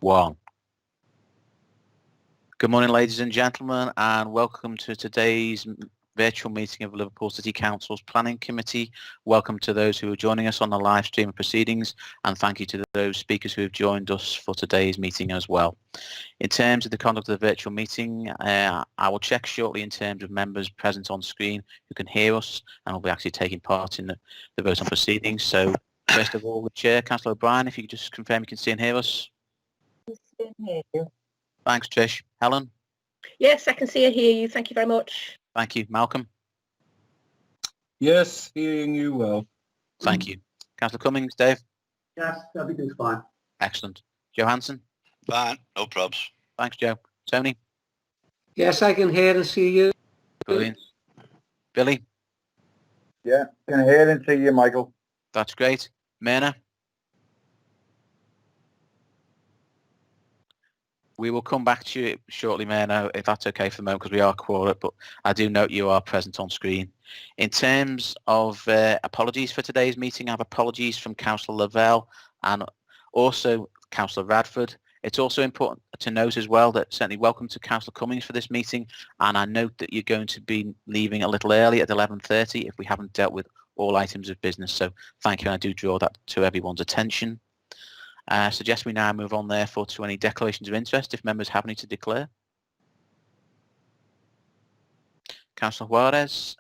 One. Good morning, ladies and gentlemen, and welcome to today's virtual meeting of Liverpool City Council's Planning Committee. Welcome to those who are joining us on the live stream of proceedings, and thank you to those speakers who have joined us for today's meeting as well. In terms of the conduct of the virtual meeting, I will check shortly in terms of members present on screen who can hear us and will be actually taking part in the vote on proceedings. So, first of all, the Chair, Councillor O'Brien, if you could just confirm you can see and hear us. I can hear you. Thanks, Trish. Helen? Yes, I can see and hear you. Thank you very much. Thank you. Malcolm? Yes, hearing you well. Thank you. Councillor Cummings? Dave? Yes, everything's fine. Excellent. Joe Hanson? Fine, no probs. Thanks, Joe. Tony? Yes, I can hear and see you. Brilliant. Billy? Yeah, can hear and see you, Michael. That's great. Myrna? We will come back to you shortly, Myrna, if that's okay for the moment, because we are quorate, but I do note you are present on screen. In terms of apologies for today's meeting, I have apologies from Councillor Lavelle and also Councillor Radford. It's also important to note as well that certainly welcome to Councillor Cummings for this meeting, and I note that you're going to be leaving a little early at 11:30 if we haven't dealt with all items of business, so thank you, and I do draw that to everyone's attention. I suggest we now move on therefore to any declarations of interest if members have any to declare. Councillor Juarez,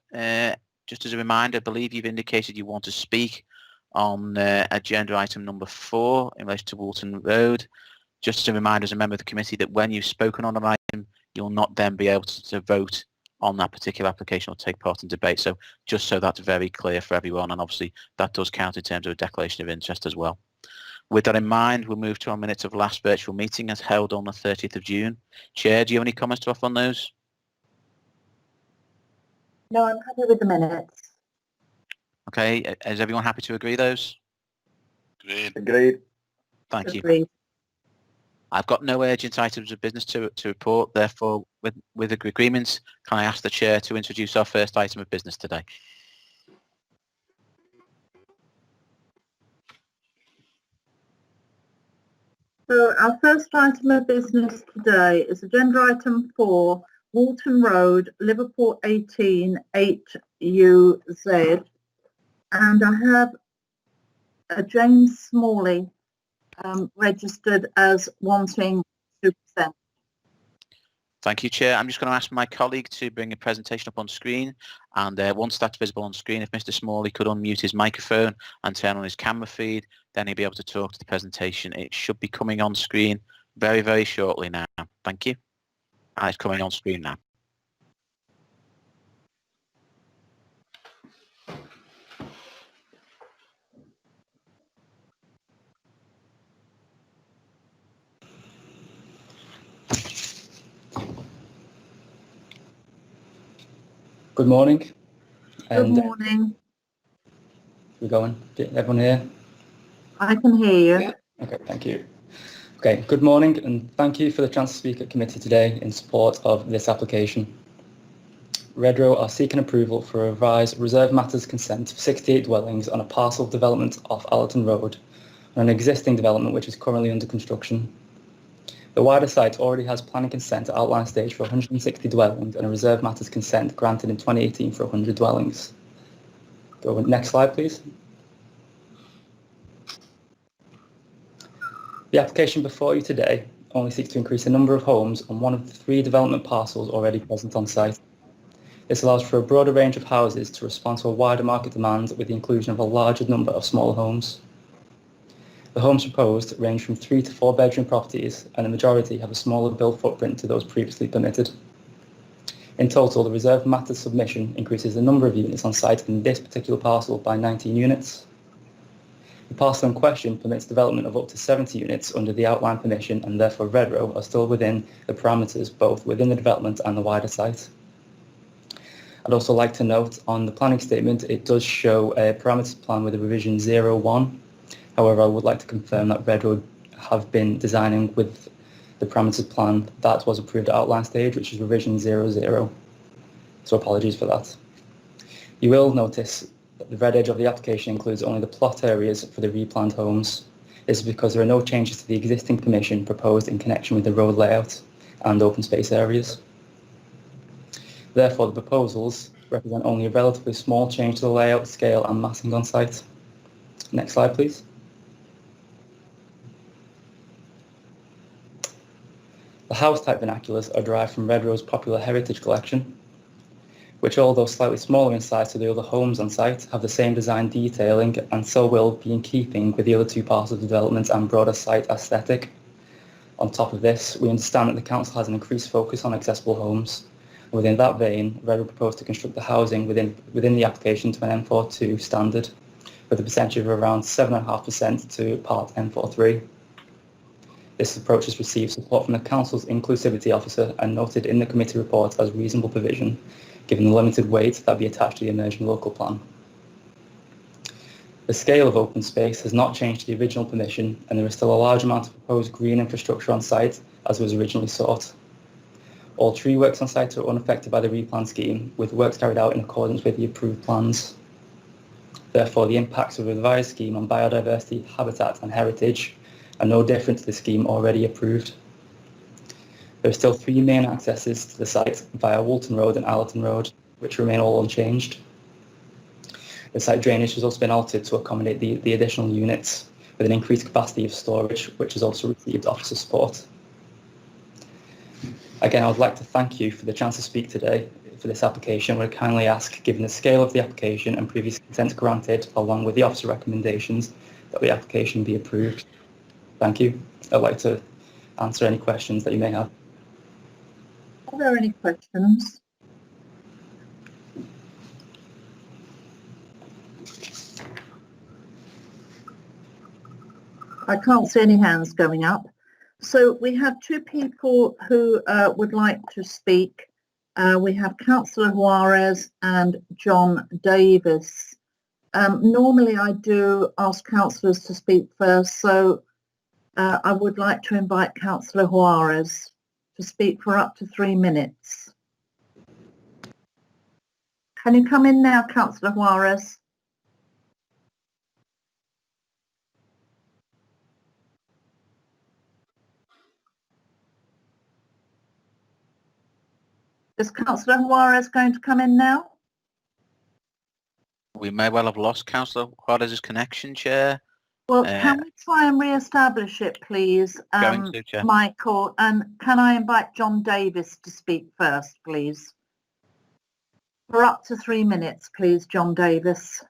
just as a reminder, I believe you've indicated you want to speak on agenda item number 4 in relation to Woolton Road. Just a reminder as a member of the committee that when you've spoken on an item, you'll not then be able to vote on that particular application or take part in debate. So just so that's very clear for everyone, and obviously that does count in terms of a declaration of interest as well. With that in mind, we'll move to our minutes of last virtual meeting as held on the 30th of June. Chair, do you have any comments to offer on those? No, I'm happy with the minutes. Okay, is everyone happy to agree those? Agreed. Agreed. Thank you. Agreed. I've got no urgent items of business to report, therefore with agreements, can I ask the Chair to introduce our first item of business today? So our first item of business today is agenda item 4, Woolton Road, Liverpool 18, 8UZ. And I have a James Smalley registered as wanting to present. Thank you, Chair. I'm just going to ask my colleague to bring a presentation up on screen, and once that's visible on screen, if Mr. Smalley could unmute his microphone and turn on his camera feed, then he'll be able to talk to the presentation. It should be coming on screen very, very shortly now. Thank you. And it's coming on screen now. Good morning. Good morning. We're going. Everyone here? I can hear you. Yeah. Okay, thank you. Okay, good morning and thank you for the chance to speak at committee today in support of this application. Redrow are seeking approval for a revised reserve matters consent for 68 dwellings on a parcel development off Allerton Road, on an existing development which is currently under construction. The wider site already has planning consent at outline stage for 160 dwellings and a reserve matters consent granted in 2018 for 100 dwellings. Go next slide, please. The application before you today only seeks to increase the number of homes on one of the 3 development parcels already present on site. This allows for a broader range of houses to respond to a wider market demand with the inclusion of a larger number of smaller homes. The homes proposed range from 3 to 4 bedroom properties, and the majority have a smaller build footprint to those previously permitted. In total, the reserve matters submission increases the number of units on site in this particular parcel by 19 units. The parcel in question permits development of up to 70 units under the outline permission, and therefore Redrow are still within the parameters both within the development and the wider site. I'd also like to note on the planning statement it does show a parameters plan with a revision 01. However, I would like to confirm that Redrow have been designing with the parameters plan that was approved at outline stage, which is revision 00. So apologies for that. You will notice that the red edge of the application includes only the plot areas for the replanned homes. This is because there are no changes to the existing permission proposed in connection with the road layout and open space areas. Therefore, the proposals represent only a relatively small change to the layout, scale and massing on site. Next slide, please. The house type vernaculars are derived from Redrow's popular heritage collection, which, although slightly smaller in size to the other homes on site, have the same design detailing and so will be in keeping with the other two parts of the development and broader site aesthetic. On top of this, we understand that the council has an increased focus on accessible homes. Within that vein, Redrow proposed to construct the housing within the application to an M42 standard, with a percentage of around 7.5% to Part M43. This approach has received support from the council's inclusivity officer and noted in the committee report as reasonable provision, given the limited weight that be attached to the emerging local plan. The scale of open space has not changed to the original permission, and there is still a large amount of proposed green infrastructure on site as was originally sought. All tree works on site are unaffected by the replan scheme, with works carried out in accordance with the approved plans. Therefore, the impacts of the revised scheme on biodiversity, habitat and heritage are no different to the scheme already approved. There are still three main accesses to the site via Woolton Road and Allerton Road, which remain all unchanged. The site drainage has also been altered to accommodate the additional units, with an increased capacity of storage, which has also received officer support. Again, I would like to thank you for the chance to speak today for this application. I would kindly ask, given the scale of the application and previous consent granted, along with the officer recommendations, that the application be approved. Thank you. I'd like to answer any questions that you may have. Are there any questions? I can't see any hands going up. So we have two people who would like to speak. We have Councillor Juarez and John Davis. Normally I do ask councillors to speak first, so I would like to invite Councillor Juarez to speak for up to 3 minutes. Can you come in now, Councillor Juarez? Is Councillor Juarez going to come in now? We may well have lost Councillor Juarez's connection, Chair. Well, can we try and re-establish it, please, Going to, Chair. Michael? And can I invite John Davis to speak first, please? For up to 3 minutes, please, John Davis.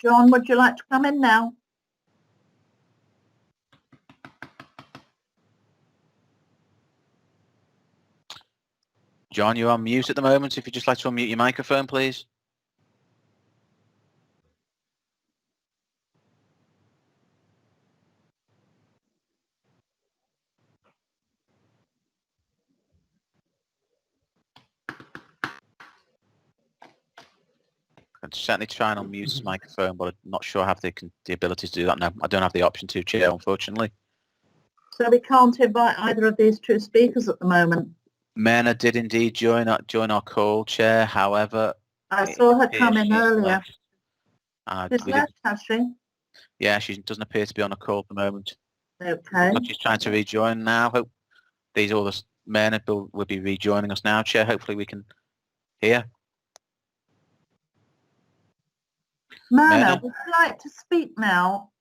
John, would you like to come in now? John, you're on mute at the moment. If you'd just like to unmute your microphone, please. I can certainly try and unmute his microphone, but I'm not sure I have the ability to do that now. I don't have the option to, Chair, unfortunately. So we can't invite either of these two speakers at the moment. Myrna did indeed join our call, Chair. However, I saw her come in earlier. She's left, has she? Yeah, she doesn't appear to be on a call at the moment. Okay. But she's trying to rejoin now. Hope these others, Myrna will be rejoining us now, Chair. Hopefully we can hear. Myrna, would you like to speak now?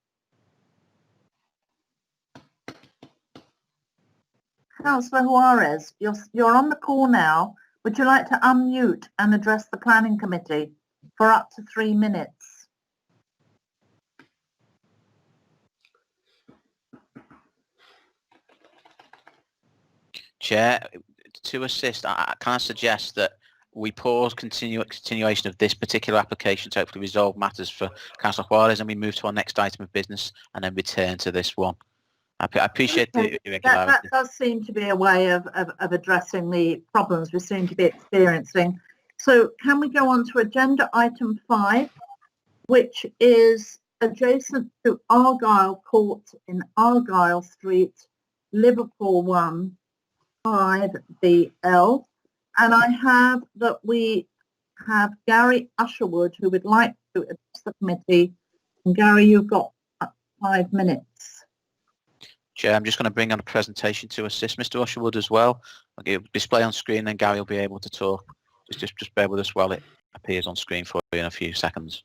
Councillor Juarez, you're on the call now. Would you like to unmute and address the planning committee for up to 3 minutes? Chair, to assist, can I suggest that we pause continuation of this particular application to hopefully resolve matters for Councillor Juarez, and we move to our next item of business and then return to this one. I appreciate the irregularity. That does seem to be a way of addressing the problems we seem to be experiencing. So can we go on to agenda item 5, which is adjacent to Argyle Court in Argyle Street, Liverpool 1, 5BL. And I have that we have Gary Usherwood, who would like to address the committee. And Gary, you've got 5 minutes. Chair, I'm just going to bring on a presentation to assist Mr. Usherwood as well. I'll give display on screen, and Gary will be able to talk. Just bear with us while it appears on screen for you in a few seconds.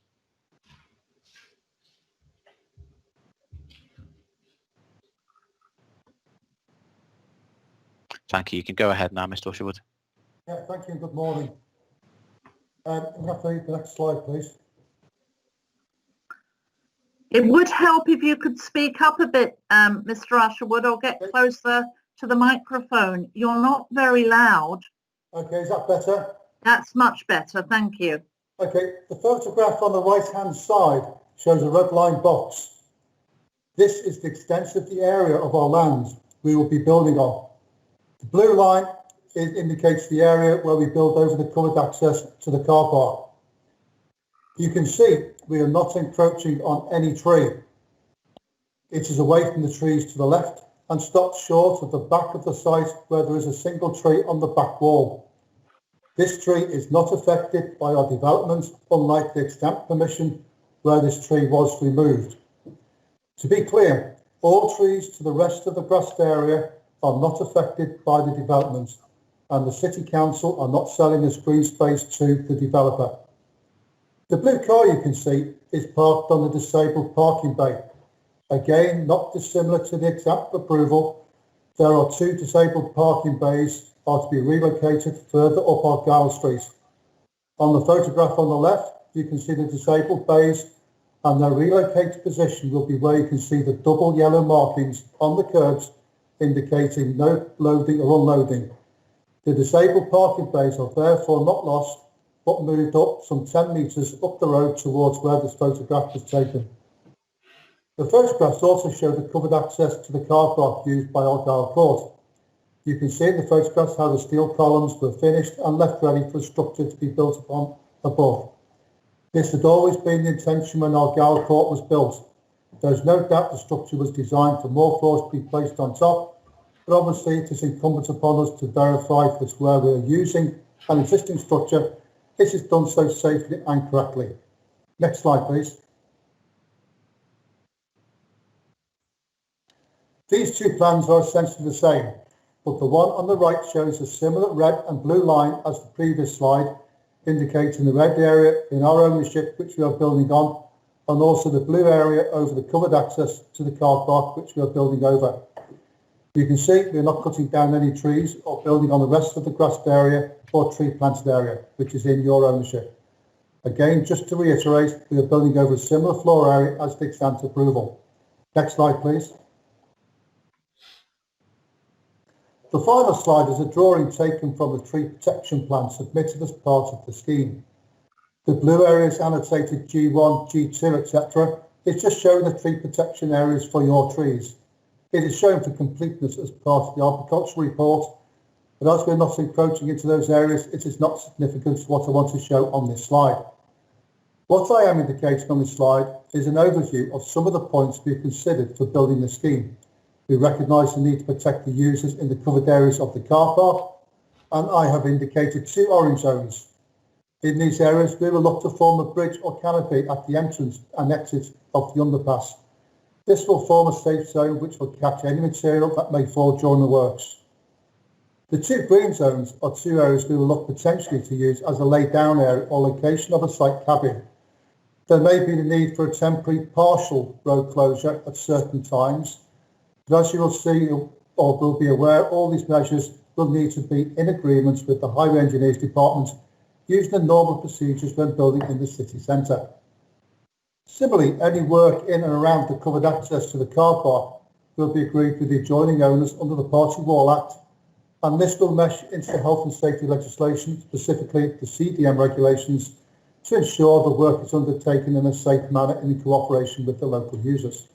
Thank you. You can go ahead now, Mr. Usherwood. Yeah, thank you and good morning. I'm going to have to read the next slide, please. It would help if you could speak up a bit, Mr. Usherwood, or get closer to the microphone. You're not very loud. Okay, is that better? That's much better, thank you. Okay, the photograph on the right-hand side shows a red line box. This is the extent of the area of our land we will be building on. The blue line indicates the area where we build over the covered access to the car park. You can see we are not encroaching on any tree. It is away from the trees to the left and stops short of the back of the site where there is a single tree on the back wall. This tree is not affected by our development, unlike the extent permission where this tree was removed. To be clear, all trees to the rest of the grassed area are not affected by the development, and the City Council are not selling this green space to the developer. The blue car you can see is parked on the disabled parking bay. Again, not dissimilar to the exact approval, there are 2 disabled parking bays are to be relocated further up Argyle Street. On the photograph on the left, you can see the disabled bays, and their relocated position will be where you can see the double yellow markings on the curbs indicating no loading or unloading. The disabled parking bays are therefore not lost, but moved up some 10 metres up the road towards where this photograph was taken. The photographs also show the covered access to the car park used by Argyle Court. You can see in the photographs how the steel columns were finished and left ready for a structure to be built upon above. This had always been the intention when Argyle Court was built. There's no doubt the structure was designed for more floors to be placed on top, but obviously it is incumbent upon us to verify that where we are using an existing structure, this is done so safely and correctly. Next slide, please. These 2 plans are essentially the same, but the one on the right shows a similar red and blue line as the previous slide, indicating the red area in our ownership which we are building on, and also the blue area over the covered access to the car park which we are building over. You can see we are not cutting down any trees or building on the rest of the grassed area or tree planted area, which is in your ownership. Again, just to reiterate, we are building over a similar floor area as the extent approval. Next slide, please. The final slide is a drawing taken from the tree protection plan submitted as part of the scheme. The blue area is annotated G1, G2, etc. It's just showing the tree protection areas for your trees. It is shown for completeness as part of the horticultural report, but as we're not encroaching into those areas, it is not significant to what I want to show on this slide. What I am indicating on this slide is an overview of some of the points we've considered for building the scheme. We recognise the need to protect the users in the covered areas of the car park, and I have indicated 2 orange zones. In these areas, we will look to form a bridge or canopy at the entrance and exit of the underpass. This will form a safe zone which will catch any material that may fall during the works. The 2 green zones are 2 areas we will look potentially to use as a lay-down area or location of a site cabin. There may be the need for a temporary partial road closure at certain times, but as you will see or will be aware, all these measures will need to be in agreement with the Highway Engineers Department using the normal procedures when building in the city centre. Similarly, any work in and around the covered access to the car park will be agreed with the adjoining owners under the Party Wall Act, and this will mesh into the health and safety legislation, specifically the CDM regulations, to ensure the work is undertaken in a safe manner in cooperation with the local users.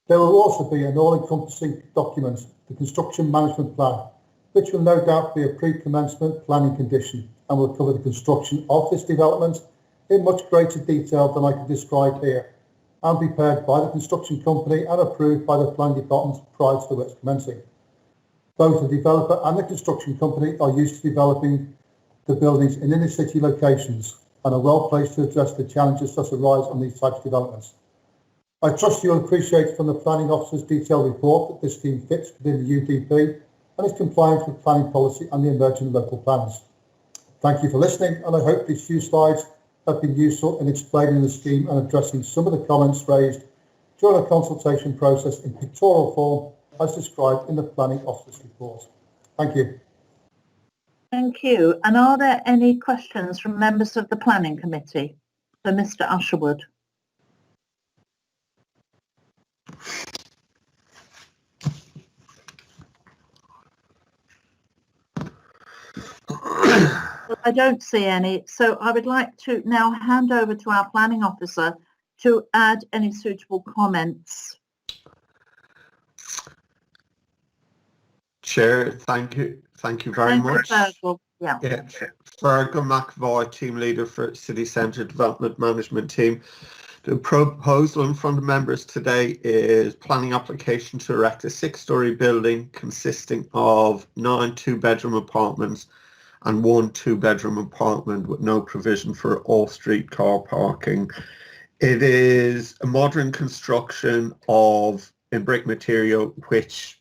There will also be an all-encompassing document, the Construction Management Plan, which will no doubt be a pre-commencement planning condition and will cover the construction of this development in much greater detail than I can describe here, and prepared by the construction company and approved by the planning department prior to the works commencing. Both the developer and the construction company are used to developing the buildings in inner city locations and are well placed to address the challenges that arise on these types of developments. I trust you will appreciate from the planning officer's detailed report that this scheme fits within the UDP and is compliant with planning policy and the emerging local plans. Thank you for listening, and I hope these few slides have been useful in explaining the scheme and addressing some of the comments raised during the consultation process in pictorial form as described in the planning officer's report. Thank you. Thank you. And are there any questions from members of the planning committee for Mr. Usherwood? Well, I don't see any, so I would like to now hand over to our planning officer to add any suitable comments. Chair, thank you very much. Fergal. Yeah. Fergal McAvoy, team leader for City Centre Development Management Team. The proposal in front of members today is planning application to erect a 6-storey building consisting of 9 2-bedroom apartments and 1 2-bedroom apartment with no provision for off-street car parking. It is a modern construction in brick material which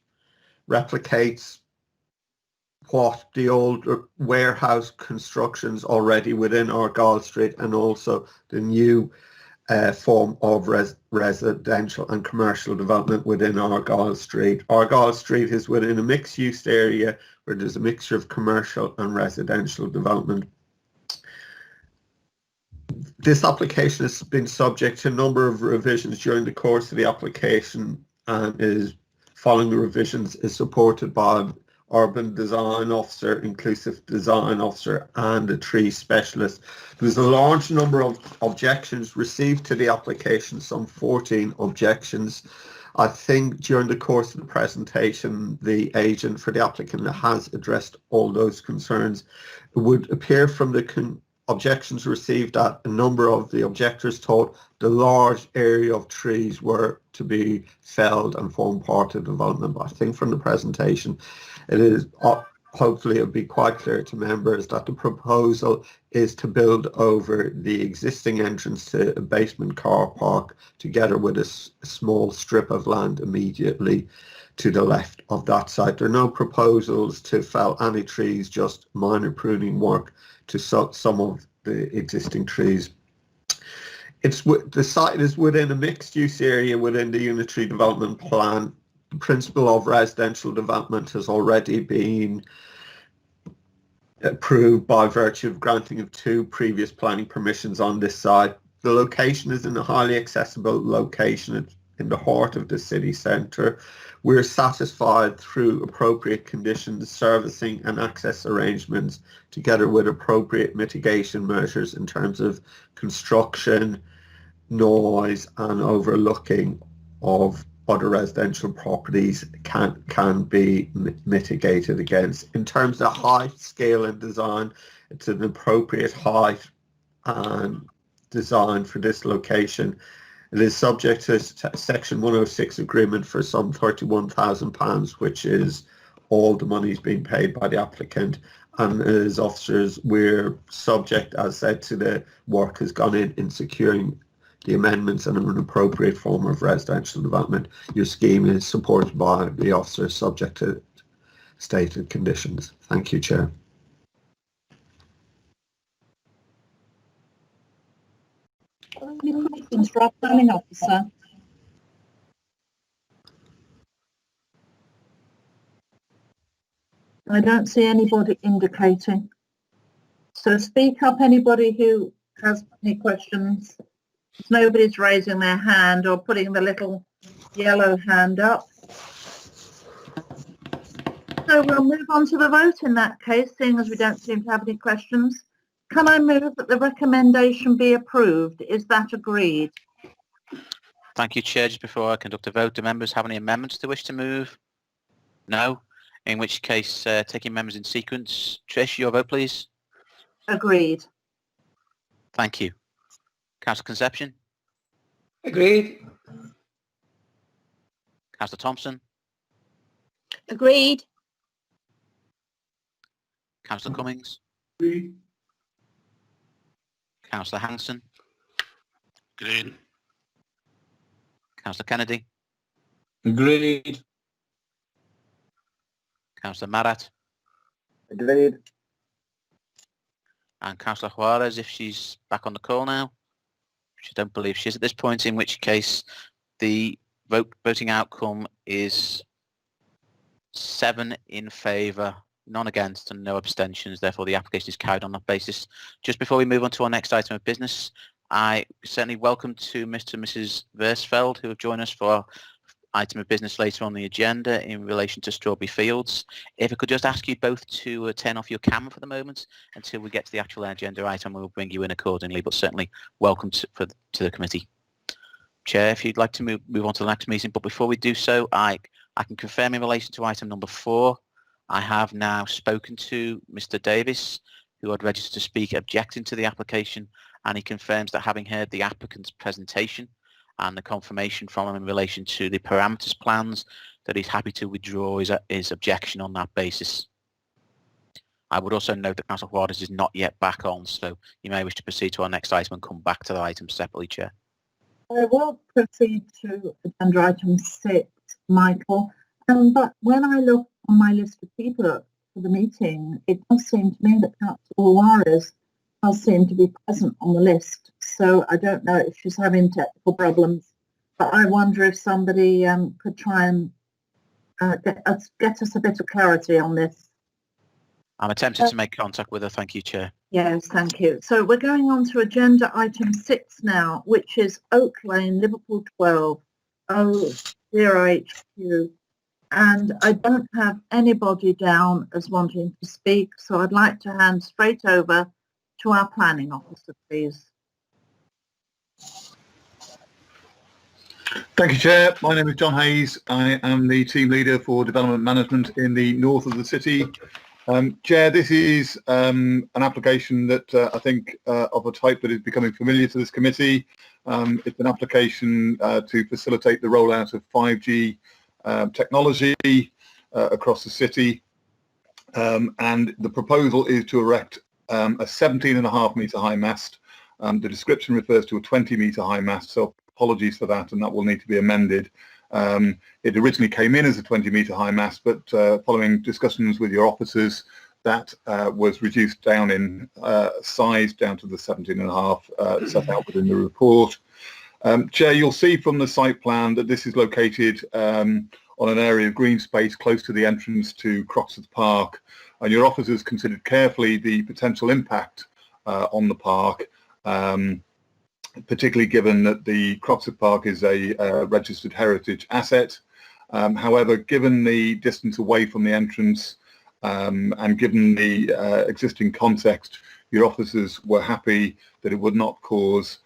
replicates what the old warehouse constructions already within Argyle Street and also the new form of residential and commercial development within Argyle Street. Argyle Street is within a mixed-use area where there's a mixture of commercial and residential development. This application has been subject to a number of revisions during the course of the application and is following the revisions is supported by urban design officer, inclusive design officer and a tree specialist. There's a large number of objections received to the application, some 14 objections. I think during the course of the presentation, the agent for the applicant has addressed all those concerns. It would appear from the objections received that a number of the objectors thought the large area of trees were to be felled and form part of development. But I think from the presentation, it is hopefully it'll be quite clear to members that the proposal is to build over the existing entrance to a basement car park together with a small strip of land immediately to the left of that site. There are no proposals to fell any trees, just minor pruning work to some of the existing trees. The site is within a mixed-use area within the unitary development plan. The principle of residential development has already been approved by virtue of granting of 2 previous planning permissions on this site. The location is in a highly accessible location in the heart of the city centre. We're satisfied through appropriate conditions, servicing and access arrangements, together with appropriate mitigation measures in terms of construction, noise and overlooking of other residential properties can be mitigated against. In terms of height, scale and design, it's an appropriate height and design for this location. It is subject to Section 106 agreement for some £31,000, which is all the money is being paid by the applicant. And as officers, we're subject, as said, to the work has gone in securing the amendments and an appropriate form of residential development. Your scheme is supported by the officers subject to stated conditions. Thank you, Chair. Any questions for our planning officer? I don't see anybody indicating. So speak up, anybody who has any questions. If nobody's raising their hand or putting the little yellow hand up. So we'll move on to the vote in that case, seeing as we don't seem to have any questions. Can I move that the recommendation be approved? Is that agreed? Thank you, Chair. Just before I conduct a vote, do members have any amendments they wish to move? No? In which case, taking members in sequence. Trish, your vote, please. Agreed. Thank you. Councillor Concepcion? Agreed. Councillor Thompson? Agreed. Councillor Cummings? Agreed. Councillor Hanson, Agreed. Councillor Kennedy, Agreed. Councillor Marrat, Agreed. and Councillor Juarez, if she's back on the call now. Which I don't believe she is at this point, in which case the voting outcome is 7 in favour, none against and no abstentions. Therefore, the application is carried on that basis. Just before we move on to our next item of business, I certainly welcome to Mr. and Mrs. Versfeld, who have joined us for our item of business later on the agenda in relation to Strawberry Fields. If I could just ask you both to turn off your camera for the moment until we get to the actual agenda item, we'll bring you in accordingly, but certainly welcome to the committee. Chair, if you'd like to move on to the next meeting, but before we do so, I can confirm in relation to item number 4, I have now spoken to Mr. Davis, who had registered to speak objecting to the application, and he confirms that having heard the applicant's presentation and the confirmation from him in relation to the parameters plans, that he's happy to withdraw his objection on that basis. I would also note that Councillor Juarez is not yet back on, so you may wish to proceed to our next item and come back to the item separately, Chair. I will proceed to agenda item 6, Michael. But when I look on my list of people for the meeting, it does seem to me that Councillor Juarez does seem to be present on the list. So I don't know if she's having technical problems, but I wonder if somebody could try and get us a bit of clarity on this. I'm attempting to make contact with her. Thank you, Chair. Yes, thank you. So we're going on to agenda item 6 now, which is Oak Lane, Liverpool 12, 0HQ. And I don't have anybody down as wanting to speak, so I'd like to hand straight over to our planning officer, please. Thank you, Chair. My name is John Hayes. I am the team leader for development management in the north of the city. Chair, this is an application that I think of a type that is becoming familiar to this committee. It's an application to facilitate the rollout of 5G technology across the city, and the proposal is to erect a 17.5 metre high mast. The description refers to a 20 metre high mast, so apologies for that, and that will need to be amended. It originally came in as a 20 metre high mast, but following discussions with your officers, that was reduced down in size down to the 17.5 set out within the report. Chair, you'll see from the site plan that this is located on an area of green space close to the entrance to Croxteth Park, and your officers considered carefully the potential impact on the park, particularly given that the Croxteth Park is a registered heritage asset. However, given the distance away from the entrance and given the existing context, your officers were happy that it would not cause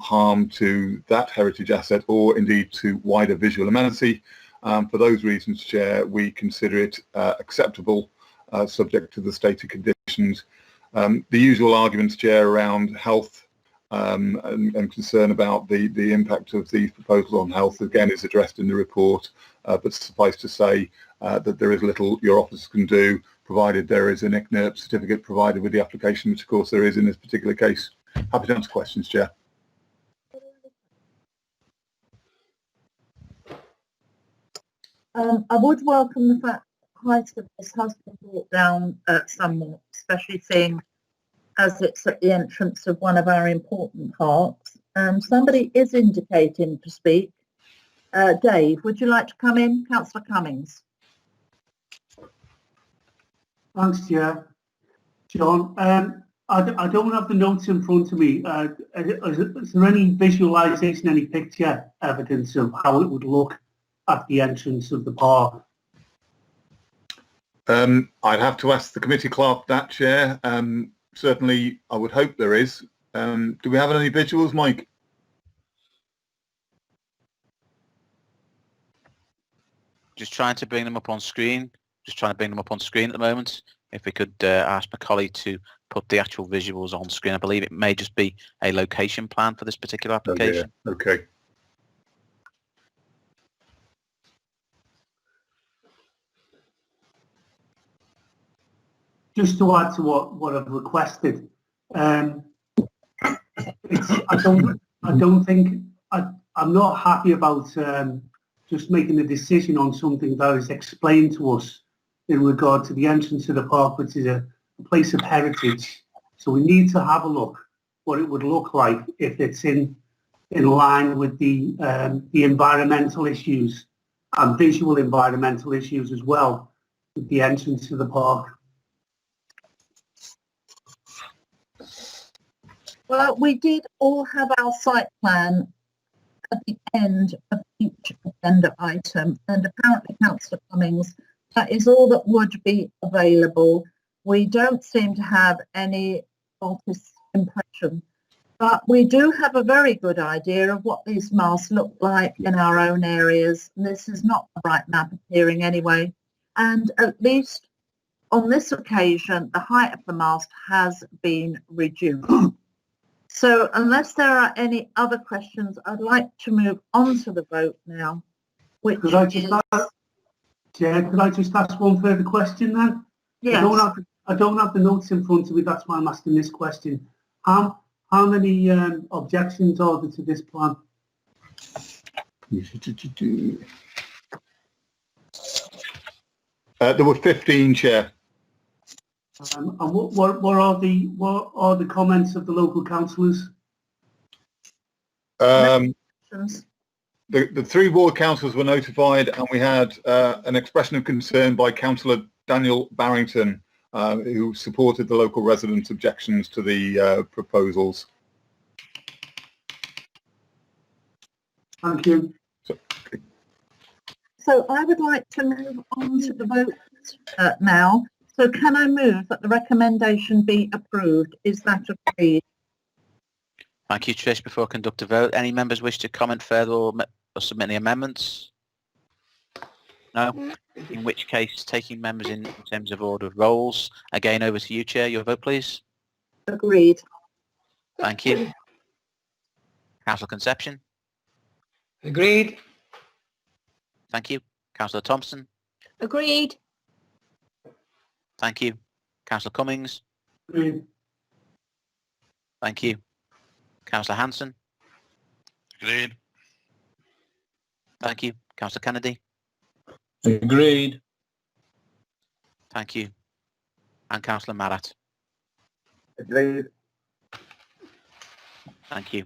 harm to that heritage asset or indeed to wider visual amenity. For those reasons, Chair, we consider it acceptable, subject to the stated conditions. The usual arguments, Chair, around health and concern about the impact of these proposals on health, again, is addressed in the report, but suffice to say that there is little your officers can do, provided there is an ICNIRP certificate provided with the application, which of course there is in this particular case. Happy to answer questions, Chair. I would welcome the fact that the height of this has been brought down somewhat, especially seeing as it's at the entrance of one of our important parks. Somebody is indicating to speak. Dave, would you like to come in? Councillor Cummings. Thanks, Chair. John, I don't have the notes in front of me. Is there any visualisation, any picture evidence of how it would look at the entrance of the park? I'd have to ask the committee clerk that, Chair. Certainly, I would hope there is. Do we have any visuals, Mike? Just trying to bring them up on screen. Just trying to bring them up on screen at the moment. If we could ask my colleague to put the actual visuals on screen. I believe it may just be a location plan for this particular application. Oh, okay. just to add to what I've requested, I'm not happy about just making a decision on something that is explained to us in regard to the entrance to the park, which is a place of heritage. So we need to have a look what it would look like if it's in line with the environmental issues and visual environmental issues as well with the entrance to the park. Well, we did all have our site plan at the end of each agenda item, and apparently, Councillor Cummings, that is all that would be available. We don't seem to have any faulty impression, but we do have a very good idea of what these masts look like in our own areas. This is not the right map appearing anyway, and at least on this occasion, the height of the mast has been reduced. So unless there are any other questions, I'd like to move on to the vote now. Which could I just ask one further question then? Yes. I don't have the notes in front of me, that's why I'm asking this question. How many objections are there to this plan? There were 15, Chair. And what are the comments of the local councillors? The 3 ward councillors were notified, and we had an expression of concern by Councillor Daniel Barrington, who supported the local residents' objections to the proposals. Thank you. So I would like to move on to the vote now. So can I move that the recommendation be approved? Is that agreed? Thank you, Trish. Before I conduct a vote, any members wish to comment further or submit any amendments? No? In which case, taking members in terms of order of roles. Again, over to you, Chair. Your vote, please. Agreed. Thank you. Councillor Concepcion. Agreed. Thank you. Councillor Thompson. Agreed. Thank you. Councillor Cummings. Agreed. Thank you. Councillor Hanson. Agreed. Thank you. Councillor Kennedy. Agreed. Thank you. And Councillor Marrat. Agreed. Thank you.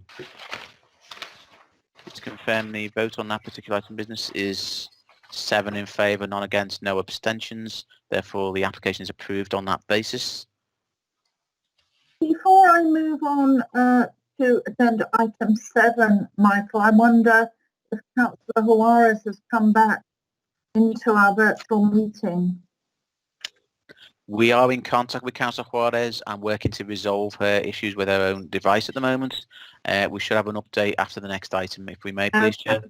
To confirm, the vote on that particular item of business is 7 in favour, none against, no abstentions. Therefore, the application is approved on that basis. Before I move on to agenda item 7, Michael, I wonder if Councillor Juarez has come back into our virtual meeting. We are in contact with Councillor Juarez and working to resolve her issues with her own device at the moment. We should have an update after the next item, if we may, please, Chair.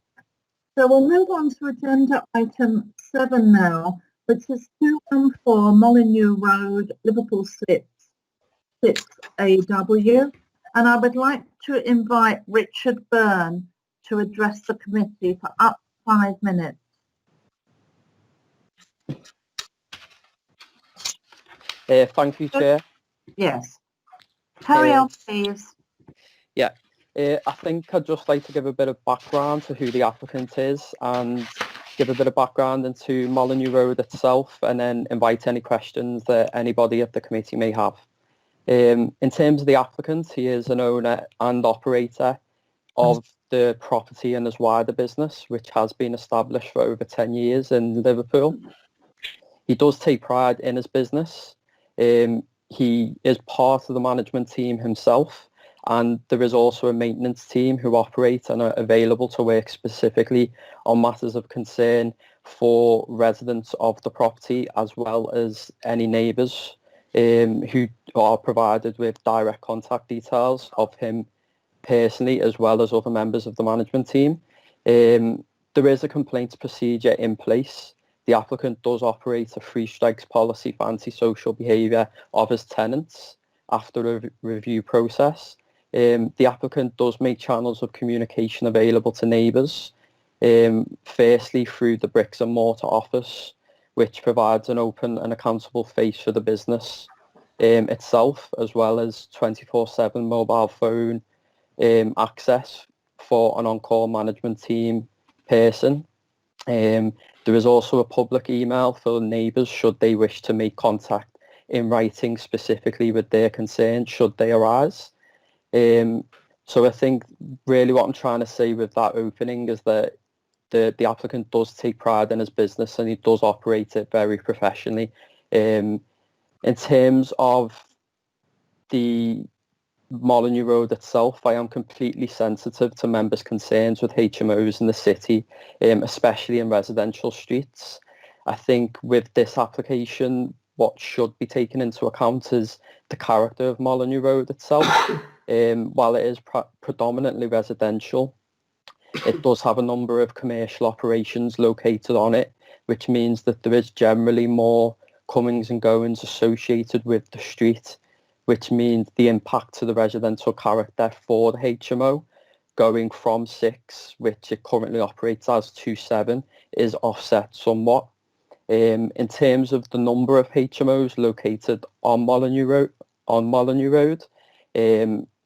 So we'll move on to agenda item 7 now, which is 214 Molyneux Road, Liverpool 6AW. And I would like to invite Richard Byrne to address the committee for up to 5 minutes. Thank you, Chair. Yes. Carry on, please. Yeah, I think I'd just like to give a bit of background to who the applicant is and give a bit of background into Molyneux Road itself, and then invite any questions that anybody at the committee may have. In terms of the applicant, he is an owner and operator of the property and his wider business, which has been established for over 10 years in Liverpool. He does take pride in his business. He is part of the management team himself, and there is also a maintenance team who operate and are available to work specifically on matters of concern for residents of the property, as well as any neighbours who are provided with direct contact details of him personally, as well as other members of the management team. There is a complaints procedure in place. The applicant does operate a 3 strikes policy for antisocial behaviour of his tenants after a review process. The applicant does make channels of communication available to neighbours, firstly through the bricks and mortar office, which provides an open and accountable face for the business itself, as well as 24/7 mobile phone access for an on-call management team person. There is also a public email for neighbours should they wish to make contact in writing specifically with their concerns should they arise. So I think really what I'm trying to say with that opening is that the applicant does take pride in his business and he does operate it very professionally. In terms of the Molyneux Road itself, I am completely sensitive to members' concerns with HMOs in the city, especially in residential streets. I think with this application, what should be taken into account is the character of Molyneux Road itself. While it is predominantly residential, it does have a number of commercial operations located on it, which means that there is generally more comings and goings associated with the street, which means the impact to the residential character for the HMO going from 6, which it currently operates as, to 7, is offset somewhat. In terms of the number of HMOs located on Molyneux Road,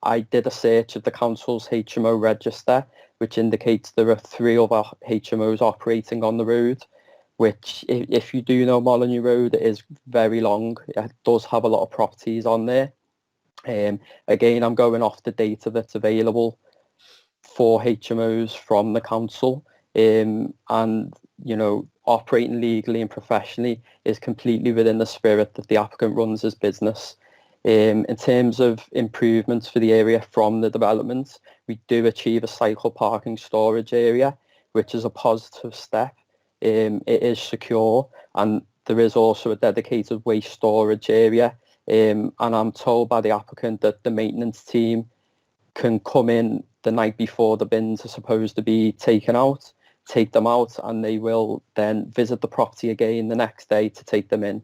I did a search of the council's HMO register, which indicates there are 3 other HMOs operating on the road, which, if you do know Molyneux Road, it is very long. It does have a lot of properties on there. Again, I'm going off the data that's available for HMOs from the council, and, you know, operating legally and professionally is completely within the spirit that the applicant runs his business. In terms of improvements for the area from the development, we do achieve a cycle parking storage area, which is a positive step. It is secure, and there is also a dedicated waste storage area. And I'm told by the applicant that the maintenance team can come in the night before the bins are supposed to be taken out, take them out, and they will then visit the property again the next day to take them in.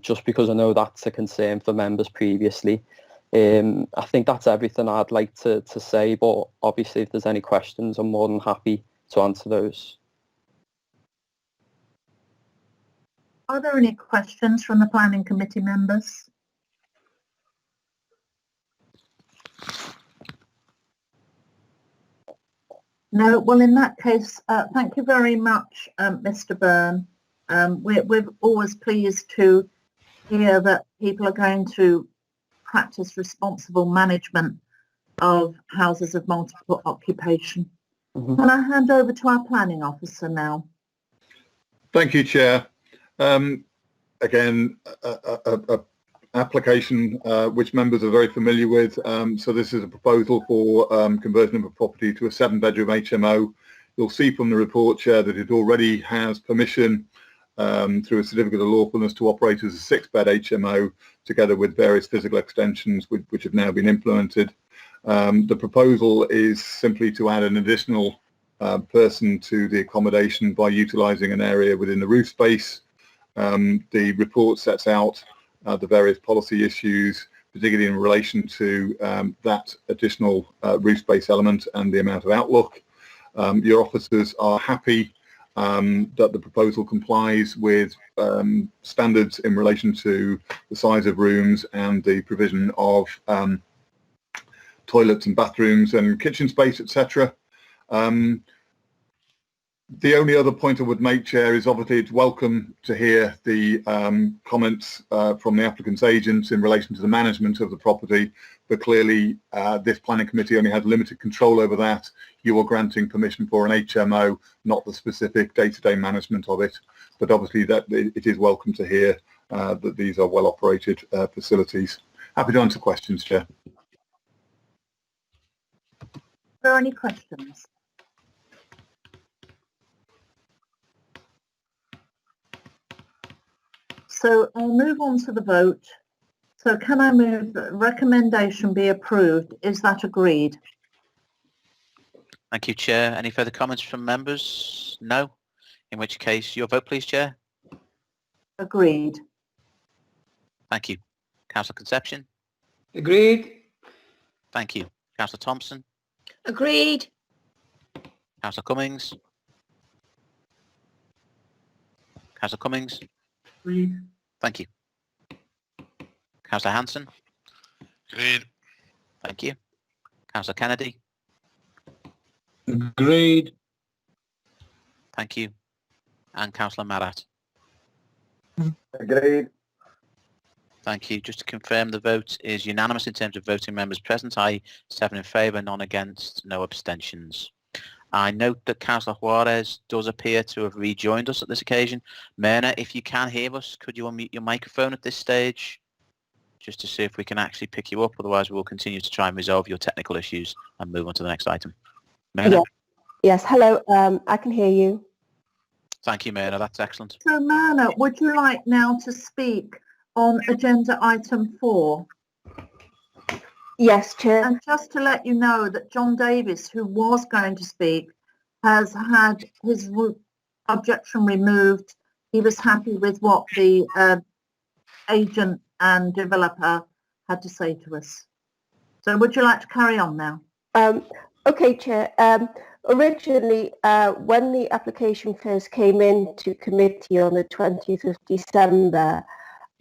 Just because I know that's a concern for members previously. I think that's everything I'd like to say, but obviously if there's any questions, I'm more than happy to answer those. Are there any questions from the planning committee members? No, well, in that case, thank you very much, Mr. Byrne. We're always pleased to hear that people are going to practice responsible management of houses of multiple occupation. Mm-hmm. Can I hand over to our planning officer now? Thank you, Chair. Again, a application which members are very familiar with. So this is a proposal for conversion of a property to a 7-bedroom HMO. You'll see from the report, Chair, that it already has permission through a certificate of lawfulness to operate as a 6-bed HMO, together with various physical extensions which have now been implemented. The proposal is simply to add an additional person to the accommodation by utilising an area within the roof space. The report sets out the various policy issues, particularly in relation to that additional roof space element and the amount of outlook. Your officers are happy that the proposal complies with standards in relation to the size of rooms and the provision of toilets and bathrooms and kitchen space, etc. The only other point I would make, Chair, is obviously it's welcome to hear the comments from the applicant's agents in relation to the management of the property, but clearly this planning committee only has limited control over that. You are granting permission for an HMO, not the specific day-to-day management of it, but obviously that it is welcome to hear that these are well-operated facilities. Happy to answer questions, Chair. Are there any questions? So I'll move on to the vote. So can I move that recommendation be approved? Is that agreed? Thank you, Chair. Any further comments from members? No? In which case, your vote, please, Chair. Agreed. Thank you. Councillor Concepcion? Agreed. Thank you. Councillor Thompson? Agreed. Councillor Cummings? Councillor Cummings? Agreed. Thank you. Councillor Hanson? Agreed. Thank you. Councillor Kennedy? Agreed. Thank you. And Councillor Marrat? Agreed. Thank you. Just to confirm, the vote is unanimous in terms of voting members present, i.e. 7 in favour, none against, no abstentions. I note that Councillor Juarez does appear to have rejoined us at this occasion. Myrna, if you can hear us, could you unmute your microphone at this stage? Just to see if we can actually pick you up, otherwise we'll continue to try and resolve your technical issues and move on to the next item. Myrna? Yeah. Yes, hello, I can hear you. Thank you, Myrna, that's excellent. So Myrna, would you like now to speak on agenda item 4? Yes, Chair. And just to let you know that John Davis, who was going to speak, has had his objection removed. He was happy with what the agent and developer had to say to us. So would you like to carry on now? Okay, Chair. Originally, when the application first came into committee on the 20th of December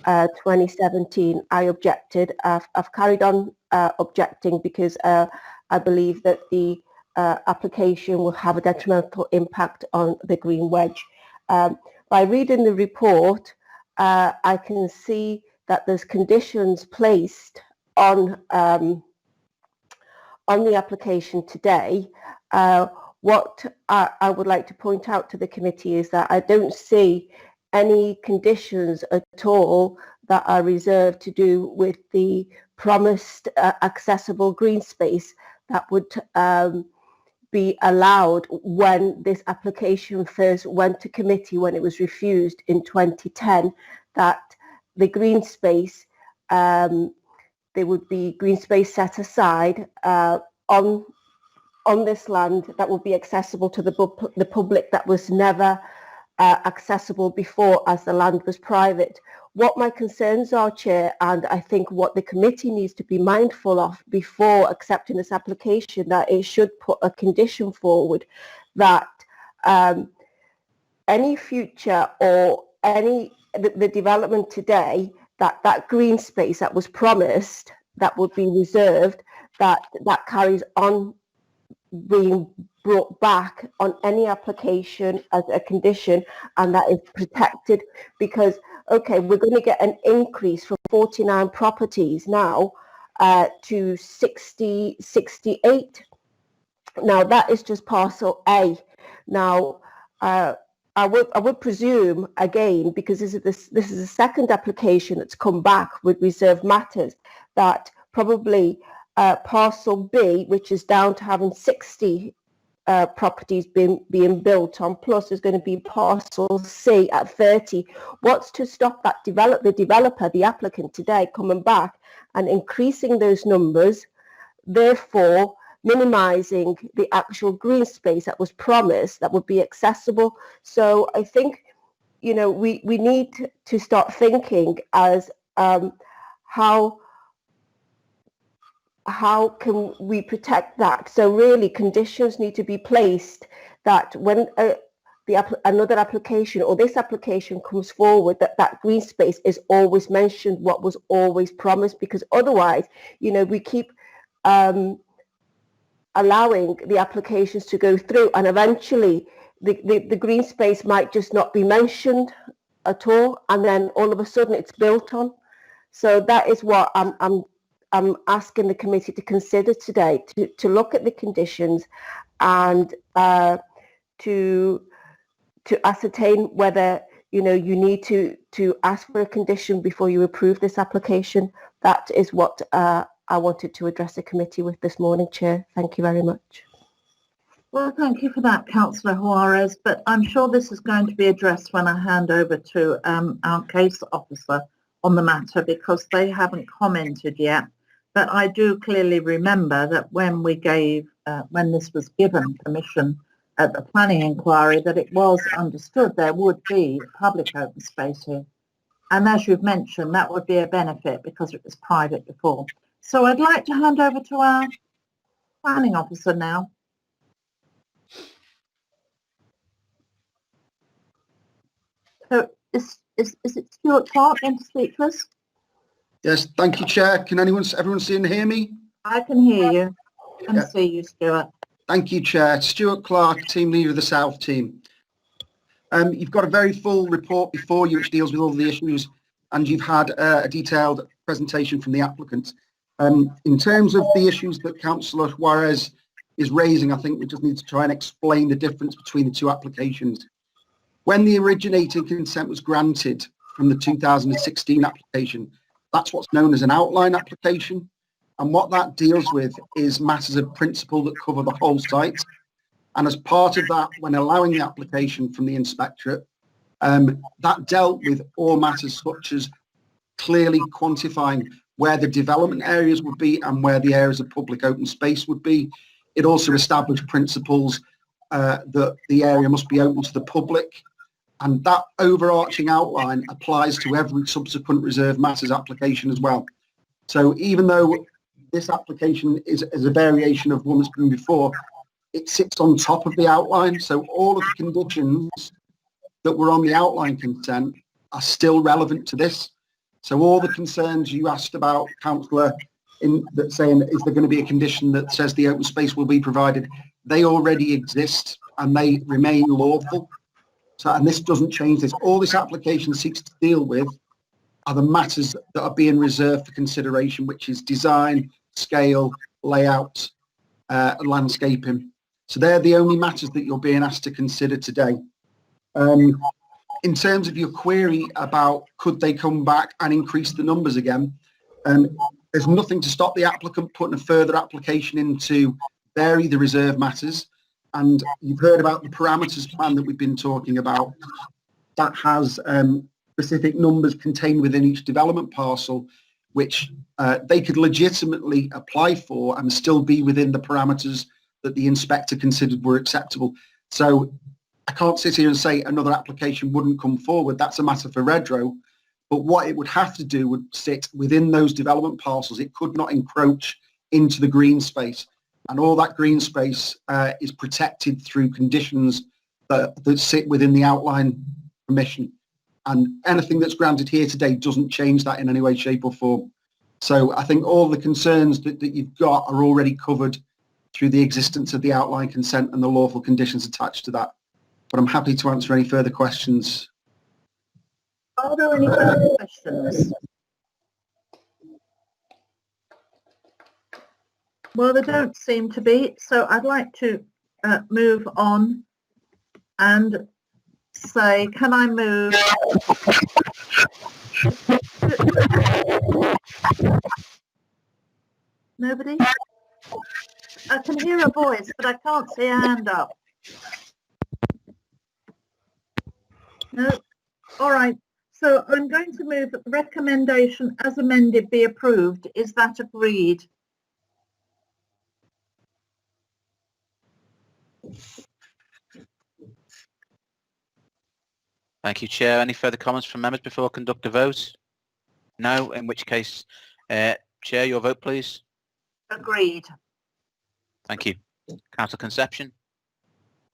2017, I objected. I've carried on objecting because I believe that the application will have a detrimental impact on the green wedge. By reading the report, I can see that there's conditions placed on the application today. What I would like to point out to the committee is that I don't see any conditions at all that are reserved to do with the promised accessible green space that would be allowed when this application first went to committee, when it was refused in 2010, that the green space, there would be green space set aside on this land that would be accessible to the public that was never accessible before, as the land was private. What my concerns are, Chair, and I think what the committee needs to be mindful of before accepting this application, that it should put a condition forward that any future or the development today, that green space that was promised, that would be reserved, that carries on being brought back on any application as a condition, and that is protected. Because, okay, we're going to get an increase from 49 properties now to 68. Now that is just parcel A. Now I would presume, again, because this is the second application that's come back with reserved matters, that probably parcel B, which is down to having 60 properties being built on, plus there's going to be parcel C at 30. What's to stop the developer, the applicant today, coming back and increasing those numbers, therefore minimizing the actual green space that was promised that would be accessible? So I think, you know, we need to start thinking as how can we protect that? So really, conditions need to be placed that when another application or this application comes forward, that green space is always mentioned, what was always promised, because otherwise, you know, we keep allowing the applications to go through, and eventually the green space might just not be mentioned at all, and then all of a sudden it's built on. So that is what I'm asking the committee to consider today, to look at the conditions and to ascertain whether, you know, you need to ask for a condition before you approve this application. That is what I wanted to address the committee with this morning, Chair. Thank you very much. Well, thank you for that, Councillor Juarez, but I'm sure this is going to be addressed when I hand over to our case officer on the matter, because they haven't commented yet. But I do clearly remember that when we gave, when this was given permission at the planning inquiry, that it was understood there would be public open space here. And as you've mentioned, that would be a benefit because it was private before. So I'd like to hand over to our planning officer now. So is it Stuart Clark going to speak to us? Yes, thank you, Chair. Can everyone see and hear me? I can hear you and Yeah. see you, Stuart. Thank you, Chair. Stuart Clark, team leader of the South team. You've got a very full report before you which deals with all the issues, and you've had a detailed presentation from the applicant. In terms of the issues that Councillor Juarez is raising, I think we just need to try and explain the difference between the two applications. When the originating consent was granted from the 2016 application, that's what's known as an outline application. And what that deals with is matters of principle that cover the whole site. And as part of that, when allowing the application from the inspectorate, that dealt with all matters such as clearly quantifying where the development areas would be and where the areas of public open space would be. It also established principles that the area must be open to the public. And that overarching outline applies to every subsequent reserve matters application as well. So even though this application is a variation of one that's been before, it sits on top of the outline. So all of the conditions that were on the outline consent are still relevant to this. So all the concerns you asked about, Councillor, in that saying, is there going to be a condition that says the open space will be provided? They already exist and they remain lawful. So, and this doesn't change this. All this application seeks to deal with are the matters that are being reserved for consideration, which is design, scale, layout, landscaping. So they're the only matters that you're being asked to consider today. In terms of your query about could they come back and increase the numbers again, there's nothing to stop the applicant putting a further application in to vary the reserve matters. And you've heard about the parameters plan that we've been talking about. That has specific numbers contained within each development parcel, which they could legitimately apply for and still be within the parameters that the inspector considered were acceptable. So I can't sit here and say another application wouldn't come forward. That's a matter for Redrow. But what it would have to do would sit within those development parcels. It could not encroach into the green space. And all that green space is protected through conditions that sit within the outline permission. And anything that's granted here today doesn't change that in any way, shape or form. So I think all the concerns that you've got are already covered through the existence of the outline consent and the lawful conditions attached to that. But I'm happy to answer any further questions. Are there any further questions? Well, there don't seem to be, so I'd like to move on and say, can I move? Nobody? I can hear a voice, but I can't see a hand up. No? All right. So I'm going to move that the recommendation as amended be approved. Is that agreed? Thank you, Chair. Any further comments from members before I conduct a vote? No, in which case, Chair, your vote, please. Agreed. Thank you. Councillor Concepcion.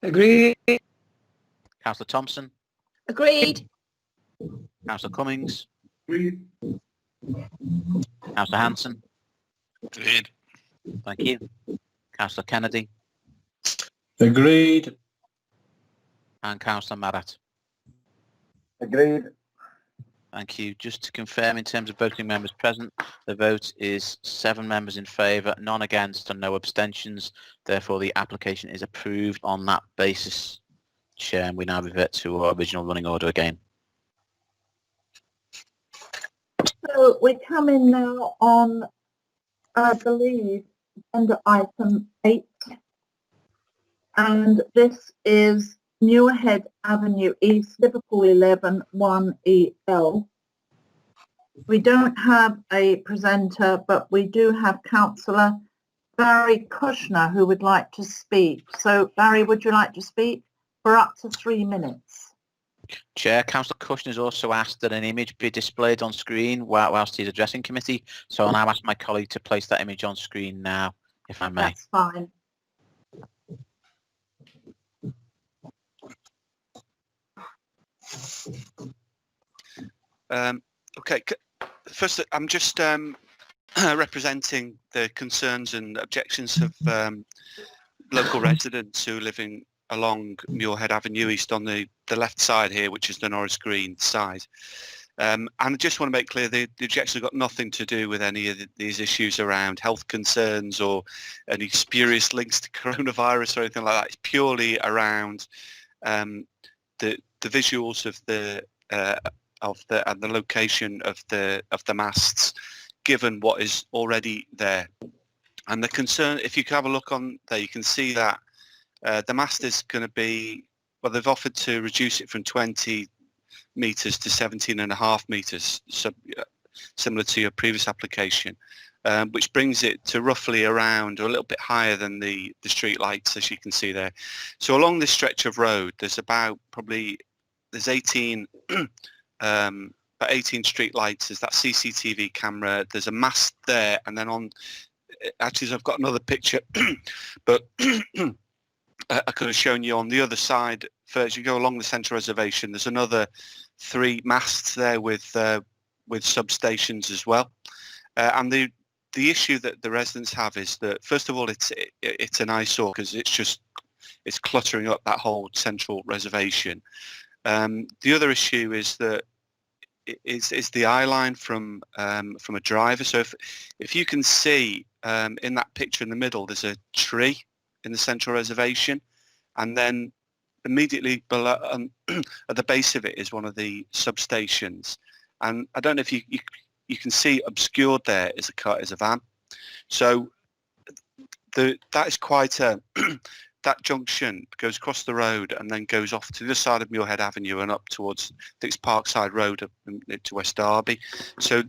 Agreed. Councillor Thompson. Agreed. Councillor Cummings. Agreed. Councillor Hanson. Agreed. Thank you. Councillor Kennedy. Agreed. And Councillor Marrat. Agreed. Thank you. Just to confirm, in terms of voting members present, the vote is 7 members in favour, none against and no abstentions. Therefore, the application is approved on that basis. Chair, and we now revert to our original running order again. So we come in now on, I believe, under item 8. And this is Muirhead Avenue East, Liverpool 11 1EL. We don't have a presenter, but we do have Councillor Barry Kushner who would like to speak. So Barry, would you like to speak for up to 3 minutes? Chair, Councillor Kushner has also asked that an image be displayed on screen whilst he's addressing committee. So I'll now ask my colleague to place that image on screen now, if I may. That's fine. Okay, first I'm just representing the concerns and objections of local residents who are living along Muirhead Avenue East on the left side here, which is the Norris Green side. And I just want to make clear the objections have got nothing to do with any of these issues around health concerns or any spurious links to coronavirus or anything like that. It's purely around the visuals of the and the location of the masts, given what is already there. And the concern, if you can have a look on there, you can see that the mast is going to be, well, they've offered to reduce it from 20 metres to 17.5 metres, similar to your previous application, which brings it to roughly around or a little bit higher than the street lights, as you can see there. So along this stretch of road, there's there's 18 about 18 street lights. There's that CCTV camera. There's a mast there, and then actually I've got another picture, but I could have shown you on the other side. First, you go along the central reservation. There's another 3 masts there with substations as well. And the issue that the residents have is that, first of all, it's an eyesore because it's cluttering up that whole central reservation. The other issue is that is the eye line from a driver. So if you can see in that picture in the middle, there's a tree in the central reservation, and then immediately below at the base of it is one of the substations. And I don't know if you can see obscured there is a van. So that is quite a that junction goes across the road and then goes off to the other side of Muirhead Avenue and up towards Parkside Road up to West Derby. So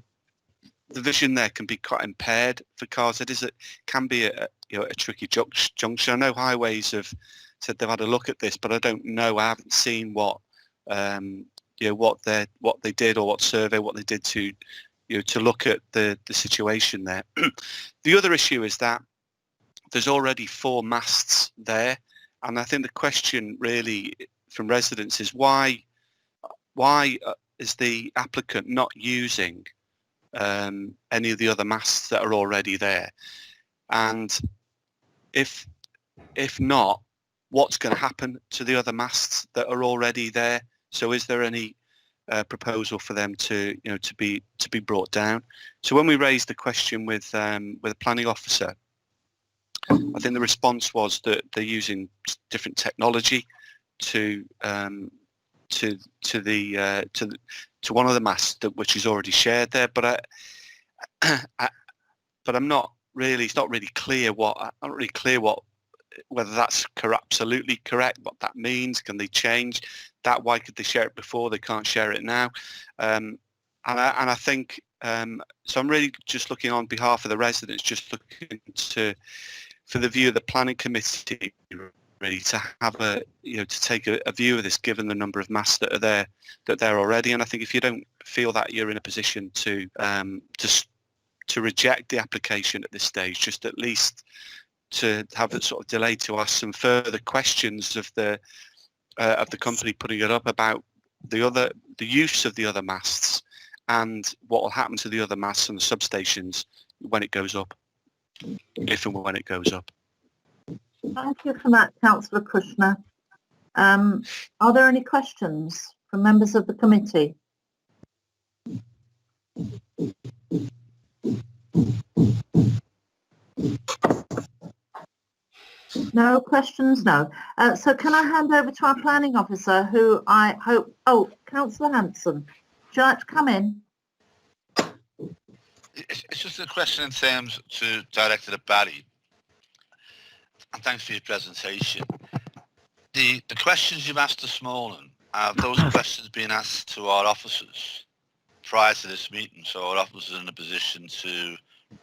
the vision there can be quite impaired for cars. Can be a tricky junction. I know Highways have said they've had a look at this, but I don't know. I haven't seen what they did or what survey they did to look at the situation there. The other issue is that there's already 4 masts there, and I think the question really from residents is why is the applicant not using any of the other masts that are already there? And if not, what's going to happen to the other masts that are already there? So is there any proposal for them to be brought down? So when we raised the question with a planning officer, I think the response was that they're using different technology to one of the masts which is already shared there. But I'm not really. It's not really clear whether that's absolutely correct. What that means? Can they change that? Why could they share it before? They can't share it now. And I think so. I'm really just looking on behalf of the residents, just looking for the view of the planning committee, really, to have to take a view of this, given the number of masts that are there already. And I think if you don't feel that you're in a position to reject the application at this stage, just at least to have a sort of delay to ask some further questions of the company putting it up about the use of the other masts and what will happen to the other masts and the substations when it goes up. If and when it goes up. Thank you for that, Councillor Kushner. Are there any questions from members of the committee? No questions? No. So can I hand over to our planning officer, who I hope... Oh, Councillor Hanson, would you like to come in? It's just a question in terms to Director Barry, and thanks for your presentation. The questions you've asked this morning, are those questions being asked to our officers prior to this meeting, so our officers are in a position to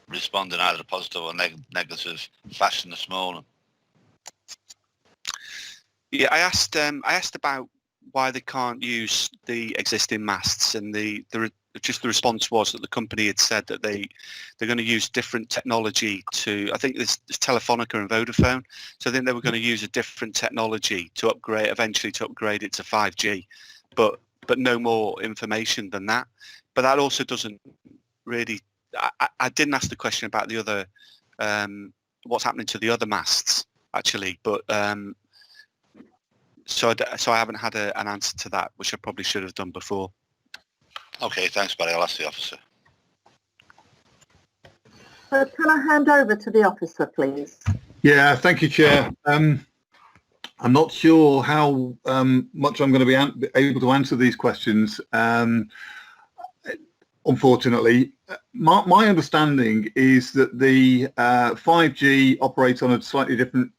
respond in either a positive or negative fashion this morning? Yeah, I asked about why they can't use the existing masts, and the response was that the company had said that they're going to use different technology to, I think there's Telefonica and Vodafone, so I think they were going to use a different technology to upgrade it to 5G, but but no more information than that. But that also doesn't really. I didn't ask the question about the other, what's happening to the other masts actually, but so I haven't had an answer to that, which I probably should have done before. Okay, thanks, Barry. I'll ask the officer. So can I hand over to the officer, please? Yeah, thank you, Chair. I'm not sure how much I'm going to be able to answer these questions. Unfortunately, my understanding is that the 5G operates on a slightly different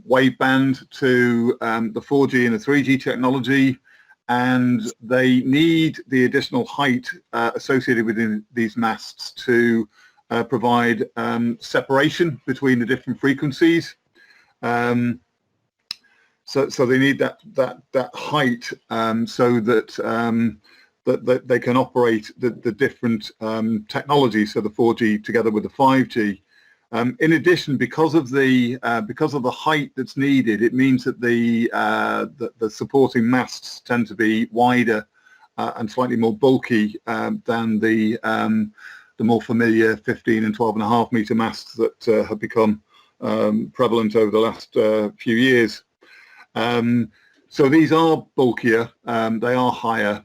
wave band to the 4G and the 3G technology, and they need the additional height associated with these masts to provide separation between the different frequencies. So they need that height so that that they can operate the different technologies, so the 4G together with the 5G. In addition, because of the height that's needed, it means that the supporting masts tend to be wider and slightly more bulky than the more familiar 15 and 12.5 metre masts that have become prevalent over the last few years. So these are bulkier, they are higher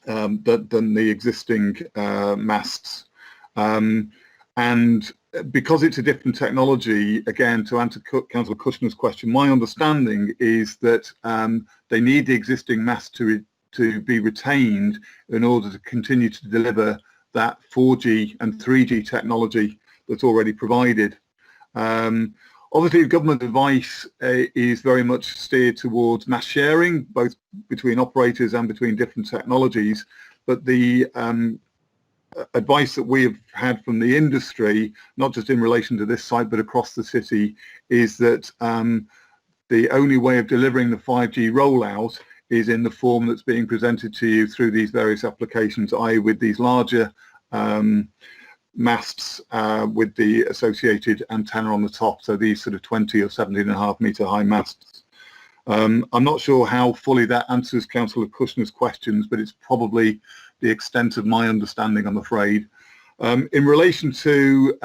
than the existing masts. And because it's a different technology, again, to answer Councillor Kushner's question, my understanding is that they need the existing mast to be retained in order to continue to deliver that 4G and 3G technology that's already provided. Obviously, government advice is very much steered towards mass sharing, both between operators and between different technologies. But the advice that we have had from the industry, not just in relation to this site, but across the city, is that the only way of delivering the 5G rollout is in the form that's being presented to you through these various applications, i.e. with these larger masts with the associated antenna on the top, so these sort of 20 or 17.5 metre high masts. I'm not sure how fully that answers Councillor Kushner's questions, but it's probably the extent of my understanding, I'm afraid. In relation to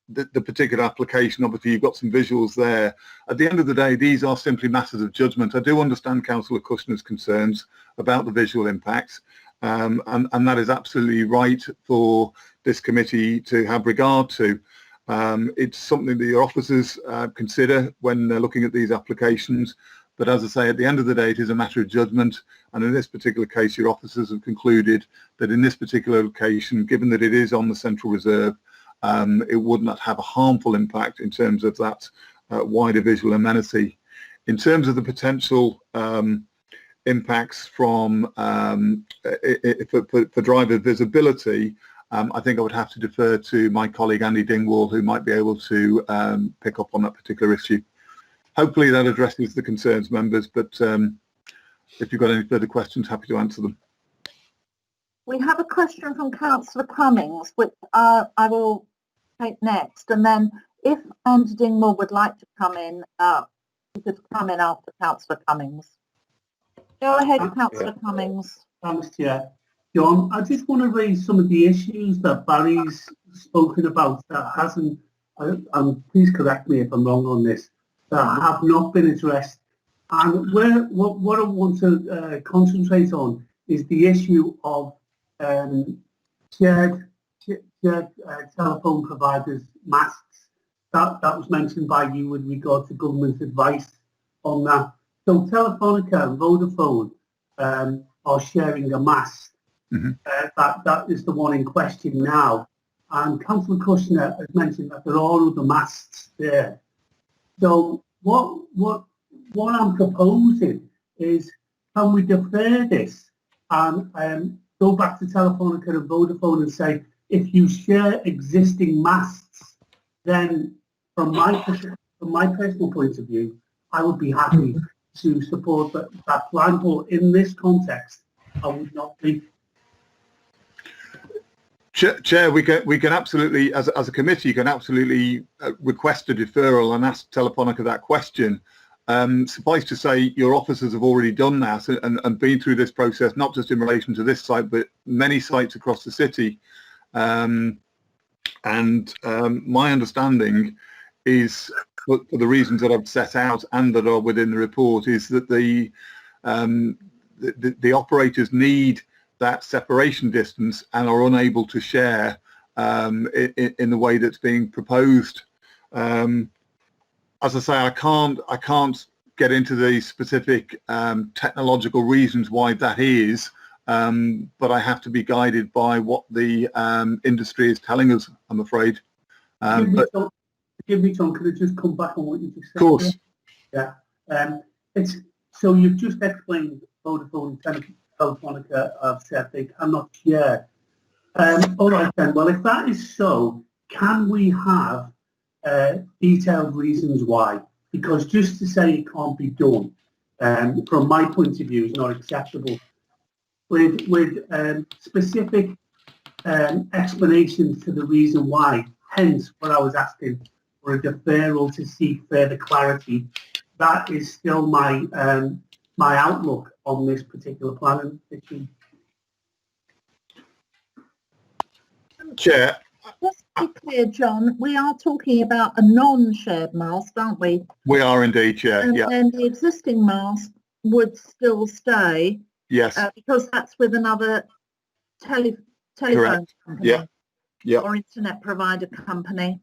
the particular application, obviously you've got some visuals there. At the end of the day, these are simply matters of judgment. I do understand Councillor Kushner's concerns about the visual impacts. And that is absolutely right for this committee to have regard to. It's something that your officers consider when they're looking at these applications. But as I say, at the end of the day, it is a matter of judgment. And in this particular case, your officers have concluded that in this particular location, given that it is on the Central Reserve, it would not have a harmful impact in terms of that wider visual amenity. In terms of the potential impacts from for driver visibility, I think I would have to defer to my colleague Andy Dingwall, who might be able to pick up on that particular issue. Hopefully that addresses the concerns, members, but if you've got any further questions, happy to answer them. We have a question from Councillor Cummings, which I will take next, and then if Andy Dingwall would like to come in, he could come in after Councillor Cummings. Go ahead, Councillor Cummings. Thanks, Chair. John, I just want to raise some of the issues that Barry's spoken about that hasn't, and please correct me if I'm wrong on this, that have not been addressed. And what I want to concentrate on is the issue of shared telephone providers' masts. That was mentioned by you with regard to government advice on that. So Telefonica and Vodafone are sharing a mast. Mm-hmm. That is the one in question now. And Councillor Kushner has mentioned that there are other masts there. So what I'm proposing is, can we defer this and go back to Telefonica and Vodafone and say, if you share existing masts, then from my personal point of view, I would be happy to support that plan, but in this context, I would not be. Chair, we can absolutely, as a committee, you can absolutely request a deferral and ask Telefonica that question. Suffice to say, your officers have already done that and been through this process, not just in relation to this site, but many sites across the city. My understanding is, for the reasons that I've set out and that are within the report, is that the operators need that separation distance and are unable to share in the way that's being proposed. As I say, I can't get into the specific technological reasons why that is, but I have to be guided by what the industry is telling us, I'm afraid. Give me Tom, could I just come back on what you just said? Of course. Yeah. It's so you've just explained Vodafone and Telefonica have said they cannot share. All right then. Well, if that is so, can we have detailed reasons why? Because just to say it can't be done, from my point of view, is not acceptable. With specific explanations to the reason why. Hence, what I was asking for a deferral to seek further clarity. That is still my my outlook on this particular planning issue. Chair. Just to be clear, John, we are talking about a non-shared mast, aren't we? We are indeed, Chair. And yeah. then the existing mast would still stay. Yes. Because that's with another telephone Correct. company. Yeah. Or internet provider company.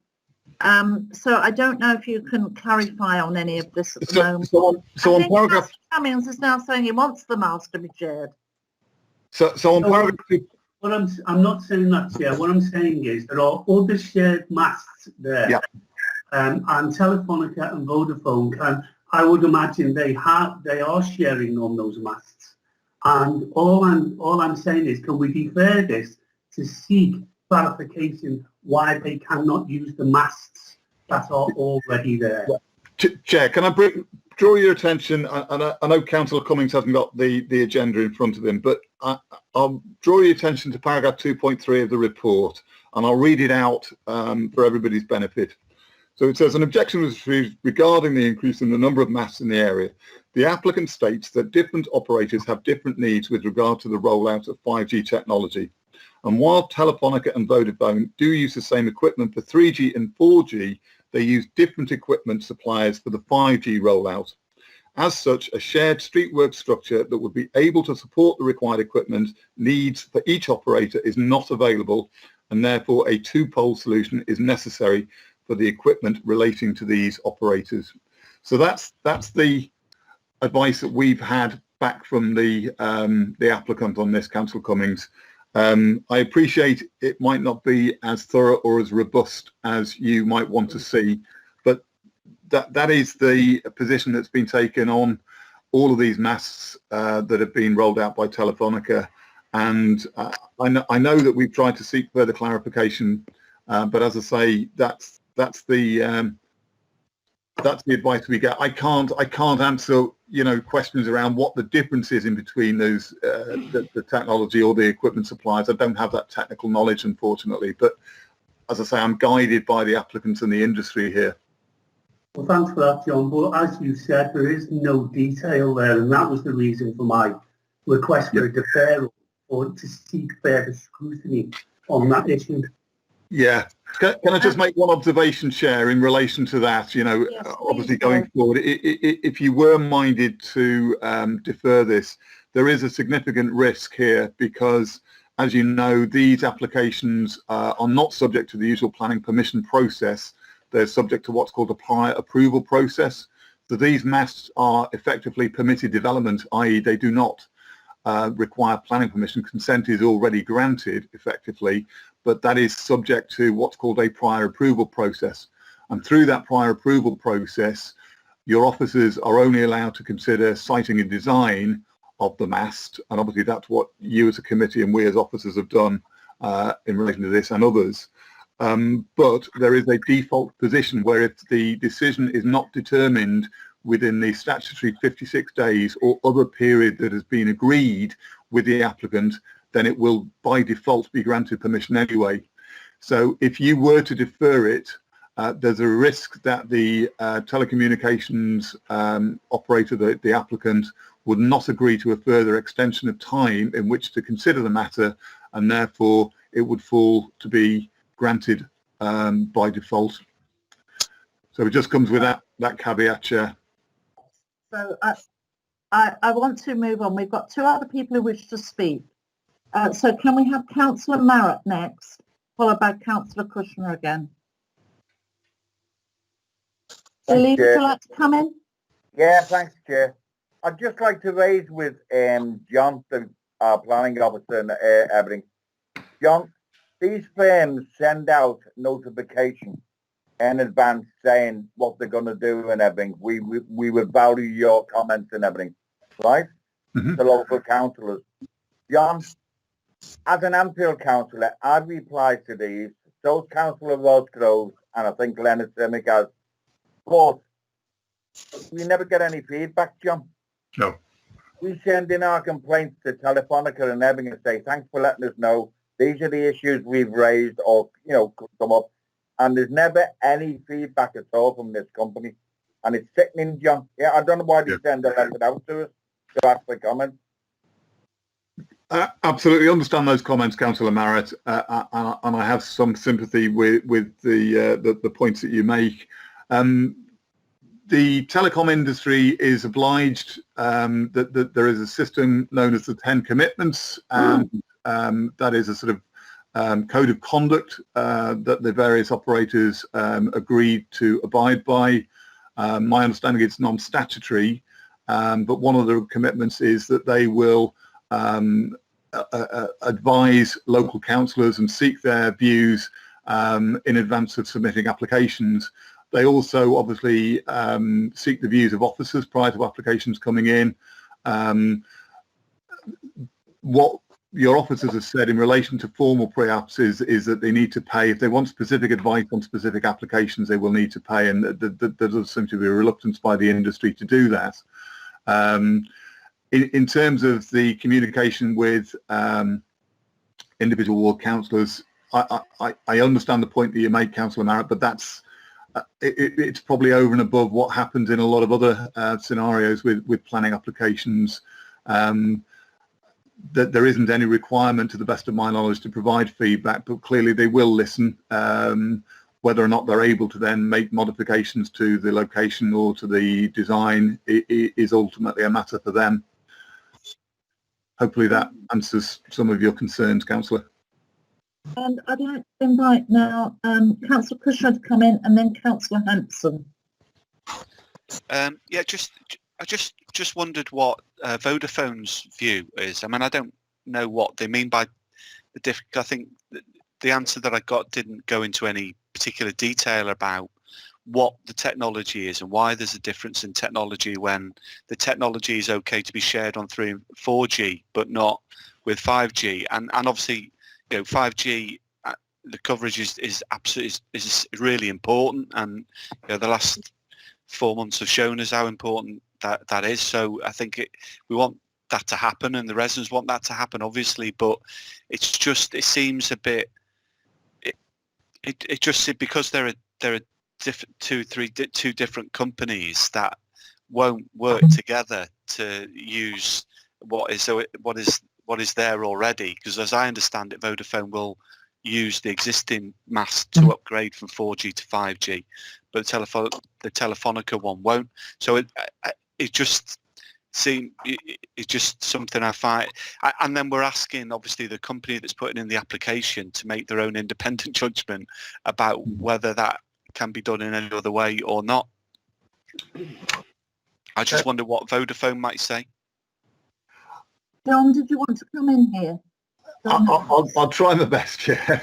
So I don't know if you can clarify on any of this at the moment. So on paragraph, Cummings is now saying he wants the mast to be shared. So on paragraph. What I'm not saying that, Chair. What I'm saying is there are other shared masts there, yeah. And Telefonica and Vodafone I would imagine they are sharing on those masts. And all I'm saying is, can we defer this to seek clarification why they cannot use the masts that are already there? Chair, can I draw your attention? I know Councillor Cummings hasn't got the agenda in front of him, but I'll draw your attention to paragraph 2.3 of the report, and I'll read it out for everybody's benefit. So it says, an objection was raised regarding the increase in the number of masts in the area. The applicant states that different operators have different needs with regard to the rollout of 5G technology. And while Telefonica and Vodafone do use the same equipment for 3G and 4G, they use different equipment suppliers for the 5G rollout. As such, a shared streetwork structure that would be able to support the required equipment needs for each operator is not available, and therefore a two-pole solution is necessary for the equipment relating to these operators. So that's the advice that we've had back from the applicant on this, Councillor Cummings. I appreciate it might not be as thorough or as robust as you might want to see, but that is the position that's been taken on all of these masts that have been rolled out by Telefonica. And I know that we've tried to seek further clarification, but as I say, that's the advice we get. I can't answer questions around what the difference is in between those the technology or the equipment suppliers. I don't have that technical knowledge, unfortunately, but as I say, I'm guided by the applicants and the industry here. Well, thanks for that, John, but as you said, there is no detail there, and that was the reason for my request for a deferral or to seek further scrutiny on that issue. Yeah. Can I just make one observation, Chair, in relation to that? Yes, obviously going forward, if you were minded to defer this, there is a significant risk here because, as you know, these applications are not subject to the usual planning permission process. They're subject to what's called a prior approval process. So these masts are effectively permitted development, i.e. they do not require planning permission. Consent is already granted, effectively, but that is subject to what's called a prior approval process. And through that prior approval process, your officers are only allowed to consider siting and design of the mast. And obviously that's what you as a committee and we as officers have done in relation to this and others. But there is a default position where if the decision is not determined within the statutory 56 days or other period that has been agreed with the applicant, then it will by default be granted permission anyway. So if you were to defer it, there's a risk that the telecommunications operator, the applicant, would not agree to a further extension of time in which to consider the matter, and therefore it would fall to be granted by default. So it just comes with that caveat, Chair. So I want to move on. We've got two other people who wish to speak. So can we have Councillor Marrat next, followed by Councillor Kushner again? Billy, would you like to come in? Yeah, thanks, Chair. I'd just like to raise with John, the planning officer, and everything. John, these firms send out notification in advance saying what they're going to do and everything. We would value your comments and everything, right? Mm-hmm. The local councillors. John, as an Anfield councillor, I'd reply to these. So Councillor Rosgrove, and I think Leonard Simic has. But we never get any feedback, John. No. We send in our complaints to Telefonica and everything and say, thanks for letting us know. These are the issues we've raised or, come up. And there's never any feedback at all from this company. And it's sickening, John. Yeah, I don't know why they send a letter out to us to ask for comment. Absolutely understand those comments, Councillor Marrat, and I have some sympathy with the points that you make. The telecom industry is obliged that there is a system known as the 10 commitments, and that is a sort of code of conduct that the various operators agreed to abide by. My understanding it's non-statutory, but one of the commitments is that they will advise local councillors and seek their views in advance of submitting applications. They also obviously seek the views of officers prior to applications coming in. What your officers have said in relation to formal pre-apps is that they need to pay. If they want specific advice on specific applications, they will need to pay, and there does seem to be a reluctance by the industry to do that. In terms of the communication with individual ward councillors, I understand the point that you make, Councillor Marrat, but that's it's probably over and above what happens in a lot of other scenarios with planning applications. That there isn't any requirement, to the best of my knowledge, to provide feedback, but clearly they will listen. Whether or not they're able to then make modifications to the location or to the design is ultimately a matter for them. Hopefully that answers some of your concerns, Councillor. And I'd like to invite now Councillor Kushner to come in, and then Councillor Hanson. Yeah, I just wondered what Vodafone's view is. I mean, I don't know what they mean by the difficult. I think the answer that I got didn't go into any particular detail about what the technology is and why there's a difference in technology when the technology is okay to be shared on 3 and 4G, but not with 5G. And obviously, 5G, the coverage is absolutely is really important, and the last 4 months have shown us how important that is. So I think we want that to happen, and the residents want that to happen, obviously. But it seems a bit. It just because there are two different companies that won't work together to use what is there already. Because as I understand it, Vodafone will use the existing mast to upgrade from 4G to 5G, but the Telefonica one won't. So it just seems it's just something I find. And then we're asking, obviously, the company that's putting in the application to make their own independent judgment about whether that can be done in any other way or not. I just wonder what Vodafone might say. John, did you want to come in here? I'll try my best, yeah.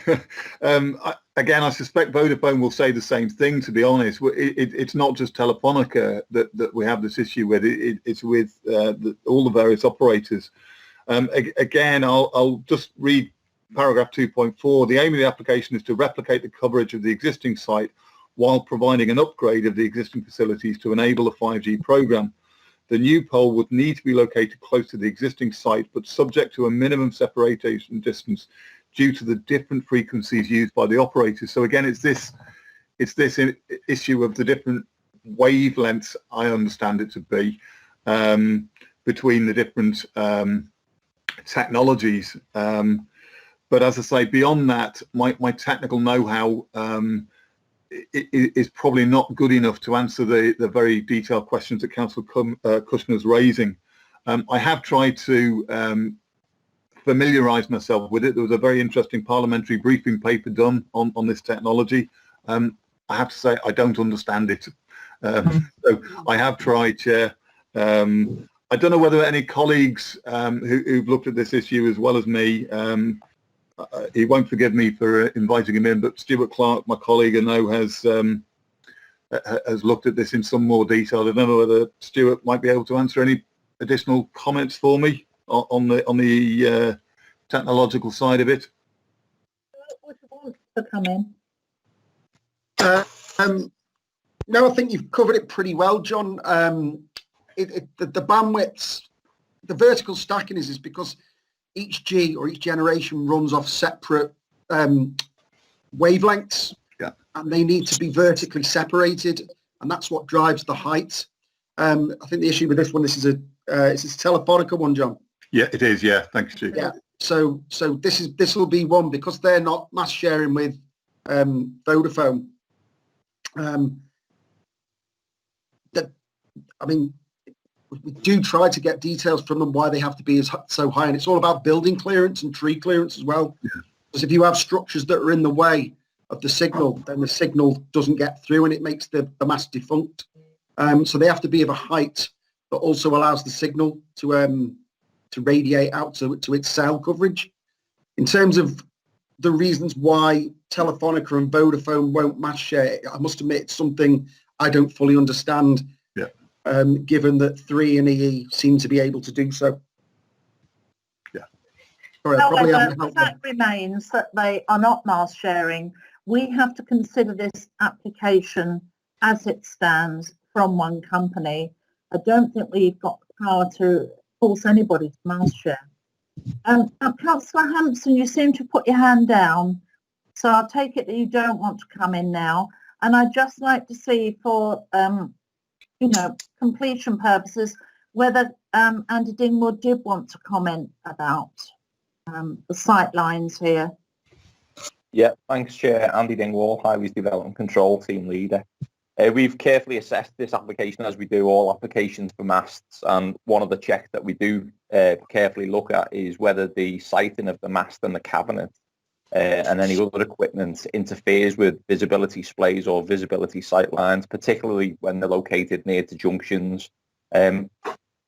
Again, I suspect Vodafone will say the same thing, to be honest. It's not just Telefonica that we have this issue with. It's with all the various operators. Again, I'll just read paragraph 2.4. The aim of the application is to replicate the coverage of the existing site while providing an upgrade of the existing facilities to enable a 5G program. The new pole would need to be located close to the existing site, but subject to a minimum separation distance due to the different frequencies used by the operators. So again, it's this it's this issue of the different wavelengths, I understand it to be, between the different technologies. But as I say, beyond that, my technical know-how is probably not good enough to answer the very detailed questions that Councillor Cushman is raising. I have tried to familiarise myself with it. There was a very interesting parliamentary briefing paper done on this technology. I have to say I don't understand it. So I have tried, Chair. I don't know whether any colleagues who've looked at this issue as well as me, he won't forgive me for inviting him in, but Stuart Clark, my colleague, I know has looked at this in some more detail. I don't know whether Stuart might be able to answer any additional comments for me on the technological side of it. Would you want to come in? No, I think you've covered it pretty well, John. The bandwidths, the vertical stacking is because each G or each generation runs off separate wavelengths, yeah, and they need to be vertically separated, and that's what drives the height. I think the issue with this one, this is a Telefonica one, John. Yeah, it is. Yeah, thanks, Chief. Yeah. So this will be one because they're not mass sharing with Vodafone. We do try to get details from them why they have to be so high, and it's all about building clearance and tree clearance as well. Yeah. Because if you have structures that are in the way of the signal, then the signal doesn't get through and it makes the mast defunct. So they have to be of a height that also allows the signal to radiate out to its cell coverage. In terms of the reasons why Telefonica and Vodafone won't mass share, I must admit it's something I don't fully understand. Yeah. Given that 3 and EE seem to be able to do so. Yeah. However, the fact remains that they are not mass sharing. We have to consider this application as it stands from one company. I don't think we've got the power to force anybody to mass share. Councillor Hanson, you seem to put your hand down, so I'll take it that you don't want to come in now. And I'd just like to see for completion purposes, whether Andy Dingwall did want to comment about the sight lines here. Yeah, thanks, Chair. Andy Dingwall, Highways Development Control Team Leader. We've carefully assessed this application as we do all applications for masts, and one of the checks that we do carefully look at is whether the sighting of the mast and the cabinet and any other equipment interferes with visibility splays or visibility sight lines, particularly when they're located near to junctions.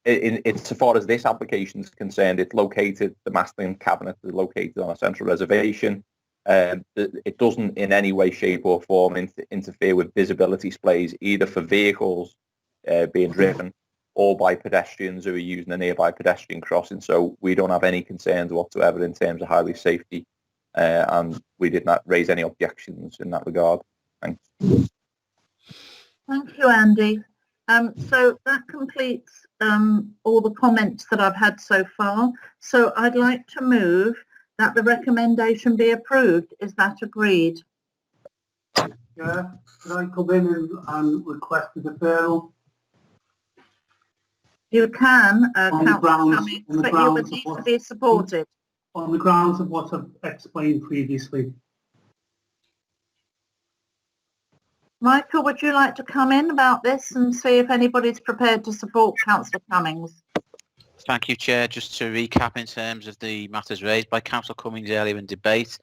It's, as far as this application is concerned, the mast and cabinet is located on a central reservation. It doesn't in any way, shape or form interfere with visibility displays, either for vehicles being driven or by pedestrians who are using a nearby pedestrian crossing. So we don't have any concerns whatsoever in terms of highway safety, and we did not raise any objections in that regard. Thanks. Thank you, Andy. So that completes all the comments that I've had so far. So I'd like to move that the recommendation be approved. Is that agreed? Yeah, can I come in and request a deferral? You can, Councillor Cummings, but you would need to be supported. On the grounds of what I've explained previously. Michael, would you like to come in about this and see if anybody's prepared to support Councillor Cummings? Thank you, Chair. Just to recap in terms of the matters raised by Councillor Cummings earlier in debate,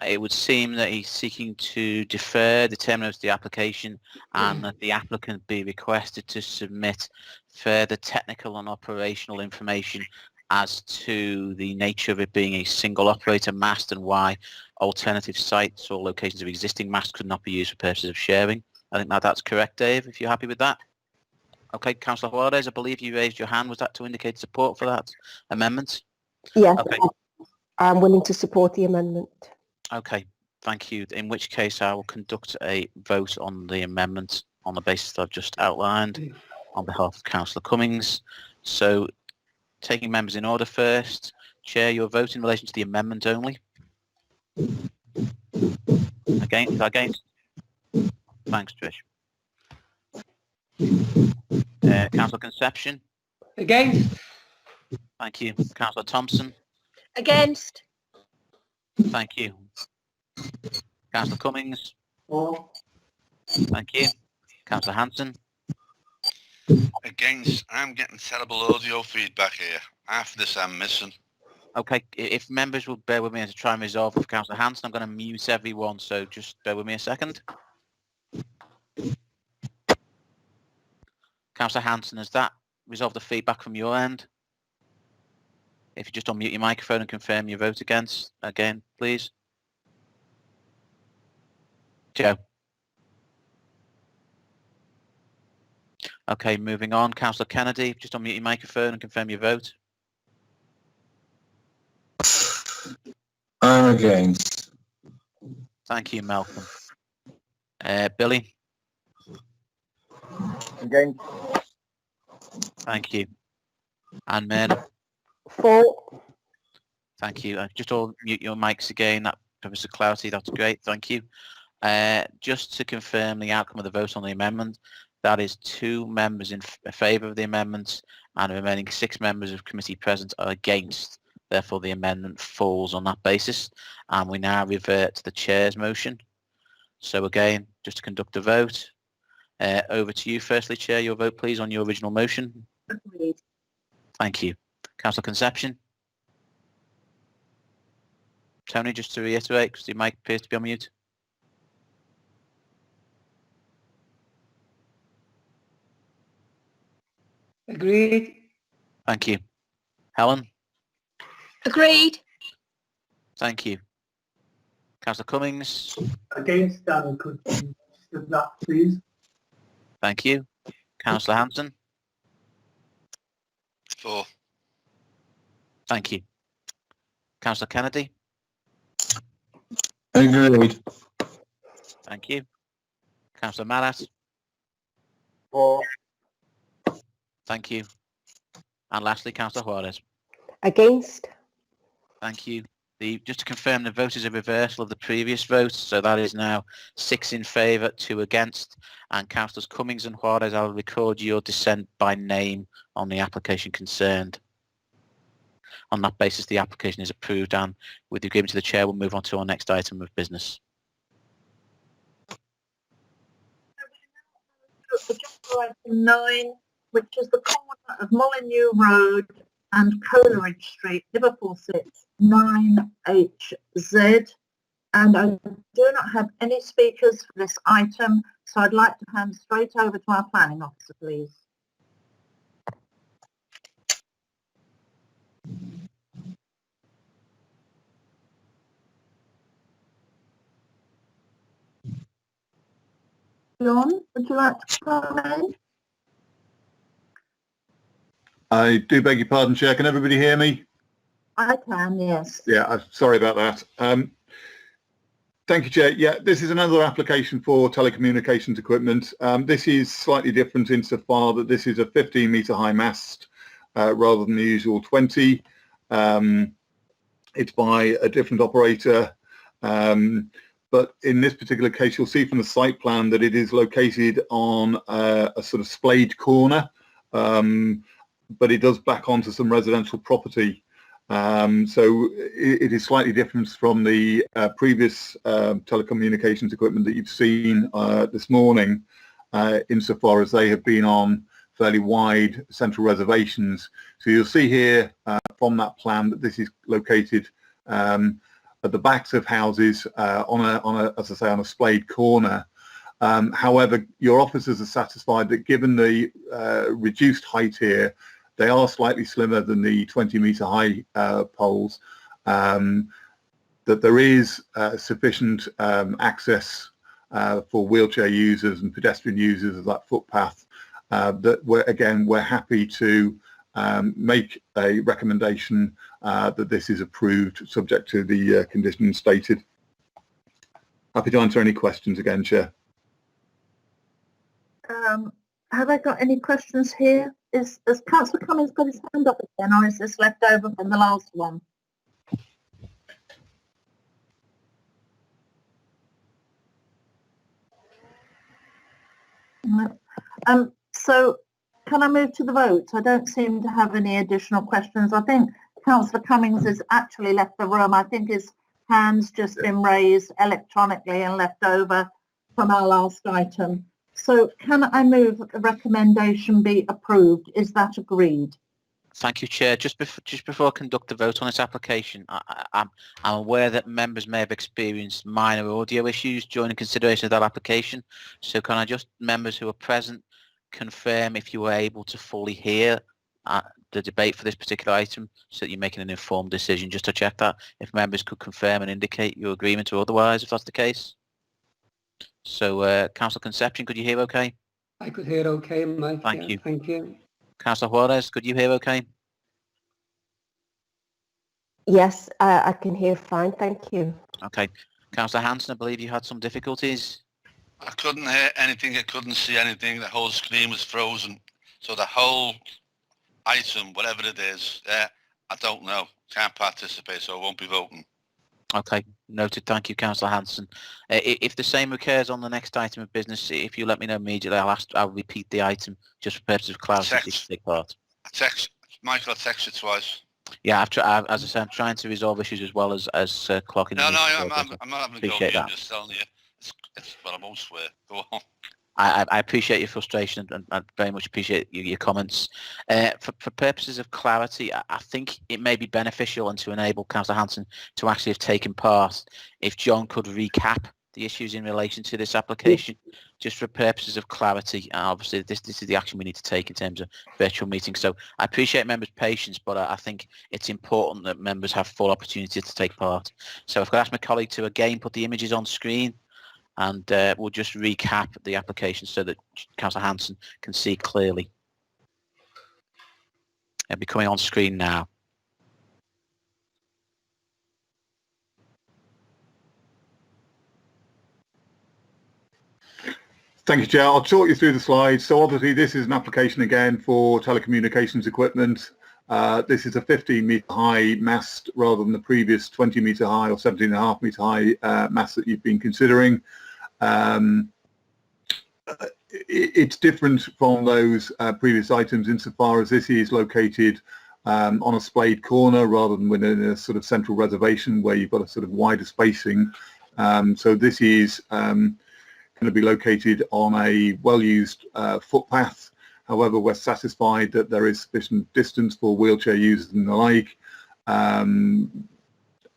it would seem that he's seeking to defer the termination of the application and that the applicant be requested to submit further technical and operational information as to the nature of it being a single operator mast and why alternative sites or locations of existing masts could not be used for purposes of sharing. I think that's correct, Dave, if you're happy with that. Okay, Councillor Juarez, I believe you raised your hand. Was that to indicate support for that amendment? Yes, okay. I'm willing to support the amendment. Okay, thank you. In which case I will conduct a vote on the amendment on the basis that I've just outlined on behalf of Councillor Cummings. So, taking members in order first. Chair, your vote in relation to the amendment only. Against? Thanks, Trish. Councillor Concepcion. Against. Thank you. Councillor Thompson. Against. Thank you. Councillor Cummings. For. Thank you. Councillor Hanson. Against. I'm getting terrible audio feedback here. Half of this I'm missing. Okay, if members will bear with me to try and resolve with Councillor Hanson, I'm going to mute everyone, so just bear with me a second. Councillor Hanson, has that resolved the feedback from your end? If you just unmute your microphone and confirm your vote again, please. Joe. Okay, moving on. Councillor Kennedy, just unmute your microphone and confirm your vote. I'm against. Thank you, Malcolm. Billy. Against. Thank you. And Myrna. For. Thank you. Just all mute your mics again. That covers the clarity. That's great. Thank you. Just to confirm the outcome of the vote on the amendment, that is 2 members in favour of the amendment and the remaining 6 members of committee present are against. Therefore, the amendment falls on that basis. And we now revert to the chair's motion. So again, just to conduct a vote. Over to you firstly, Chair. Your vote, please, on your original motion. Agreed. Thank you. Councillor Concepcion. Tony, just to reiterate, because your mic appears to be on mute. Agreed. Thank you. Helen. Agreed. Thank you. Councillor Cummings. Against, Dan, could you stop that, please? Thank you. Councillor Hanson. For. Thank you. Councillor Kennedy. Agreed. Thank you. Councillor Marrat. For. Thank you. And lastly, Councillor Juarez. Against. Thank you. Just to confirm, the vote is a reversal of the previous vote, so that is now 6 in favour, 2 against. And Councillors Cummings and Juarez, I'll record your dissent by name on the application concerned. On that basis, the application is approved, and with the agreement of the Chair, we'll move on to our next item of business. Item 9, which is the corner of Molyneux Road and Coleridge Street, Liverpool 6, 9HZ. And I do not have any speakers for this item, so I'd like to hand straight over to our planning officer, please. John, would you like to come in? I do beg your pardon, Chair. Can everybody hear me? I can, yes. Yeah, I'm sorry about that. Thank you, Chair. Yeah, this is another application for telecommunications equipment. This is slightly different insofar that this is a 15-metre high mast rather than the usual 20. It's by a different operator. But in this particular case, you'll see from the site plan that it is located on a sort of splayed corner, but it does back onto some residential property. So it is slightly different from the previous telecommunications equipment that you've seen this morning, insofar as they have been on fairly wide central reservations. So you'll see here from that plan that this is located at the backs of houses on a, as I say, on a splayed corner. However, your officers are satisfied that given the reduced height here, they are slightly slimmer than the 20-metre high poles, that there is sufficient access for wheelchair users and pedestrian users of that footpath, that we're happy to make a recommendation that this is approved subject to the conditions stated. Happy to answer any questions again, Chair. Have I got any questions here? Has Councillor Cummings got his hand up again, or is this left over from the last one? No. So can I move to the vote? I don't seem to have any additional questions. I think Councillor Cummings has actually left the room. I think his hand's just been raised electronically and left over from our last item. So can I move that the recommendation be approved? Is that agreed? Thank you, Chair. Just before I conduct the vote on this application, I'm aware that members may have experienced minor audio issues during consideration of that application. So can I just, members who are present, confirm if you were able to fully hear the debate for this particular item so that you're making an informed decision, just to check that. If members could confirm and indicate your agreement or otherwise, if that's the case. So, Councillor Concepcion, could you hear okay? I could hear okay, Mike. Thank yeah, you. Thank you. Councillor Juarez, could you hear okay? Yes, I can hear fine, thank you. Okay. Councillor Hanson, I believe you had some difficulties. I couldn't hear anything. I couldn't see anything. The whole screen was frozen. So the whole item, whatever it is, I don't know. Can't participate, so I won't be voting. Okay, noted. Thank you, Councillor Hanson. If the same occurs on the next item of business, if you let me know immediately, I'll repeat the item just for purposes of clarity to take part. Michael, I text you twice. Yeah, as I said, I'm trying to resolve issues as well as clocking. No, I'm not having a go. Appreciate that. I'm just telling you. Well, I won't swear. Go on. I appreciate your frustration and I very much appreciate your comments. For purposes of clarity, I think it may be beneficial and to enable Councillor Hanson to actually have taken part, if John could recap the issues in relation to this application, just for purposes of clarity. Obviously, this is the action we need to take in terms of virtual meetings. So I appreciate members' patience, but I think it's important that members have full opportunity to take part. So if I could ask my colleague to again put the images on screen, and we'll just recap the application so that Councillor Hanson can see clearly. It'll be coming on screen now. Thank you, Chair. I'll talk you through the slides. So obviously this is an application again for telecommunications equipment. This is a 15-metre high mast rather than the previous 20-metre high or 17.5-metre high mast that you've been considering. It's different from those previous items insofar as this is located on a splayed corner rather than within a sort of central reservation where you've got a sort of wider spacing. So this is going to be located on a well-used footpath. However, we're satisfied that there is sufficient distance for wheelchair users and the like.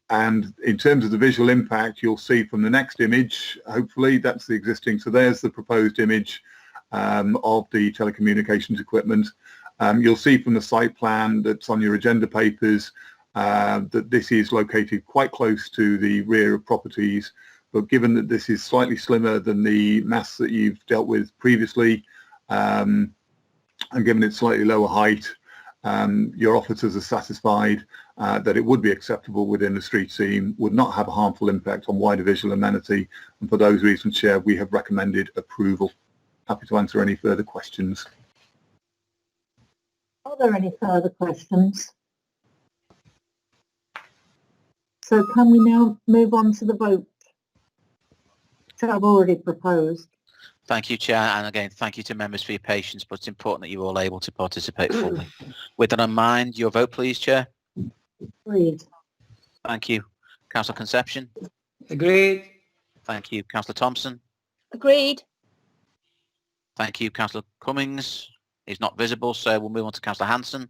And in terms of the visual impact, you'll see from the next image, hopefully that's the existing. So there's the proposed image of the telecommunications equipment. You'll see from the site plan that's on your agenda papers that this is located quite close to the rear of properties. But given that this is slightly slimmer than the masts that you've dealt with previously, and given its slightly lower height, your officers are satisfied that it would be acceptable within the street scene, would not have a harmful impact on wider visual amenity, and for those reasons, Chair, we have recommended approval. Happy to answer any further questions. Are there any further questions? So can we now move on to the vote, which I've already proposed? Thank you, Chair, and again, thank you to members for your patience, but it's important that you're all able to participate fully. With that in mind, your vote, please, Chair. Agreed. Thank you. Councillor Concepcion. Agreed. Thank you. Councillor Thompson. Agreed. Thank you. Councillor Cummings is not visible, so we'll move on to Councillor Hanson.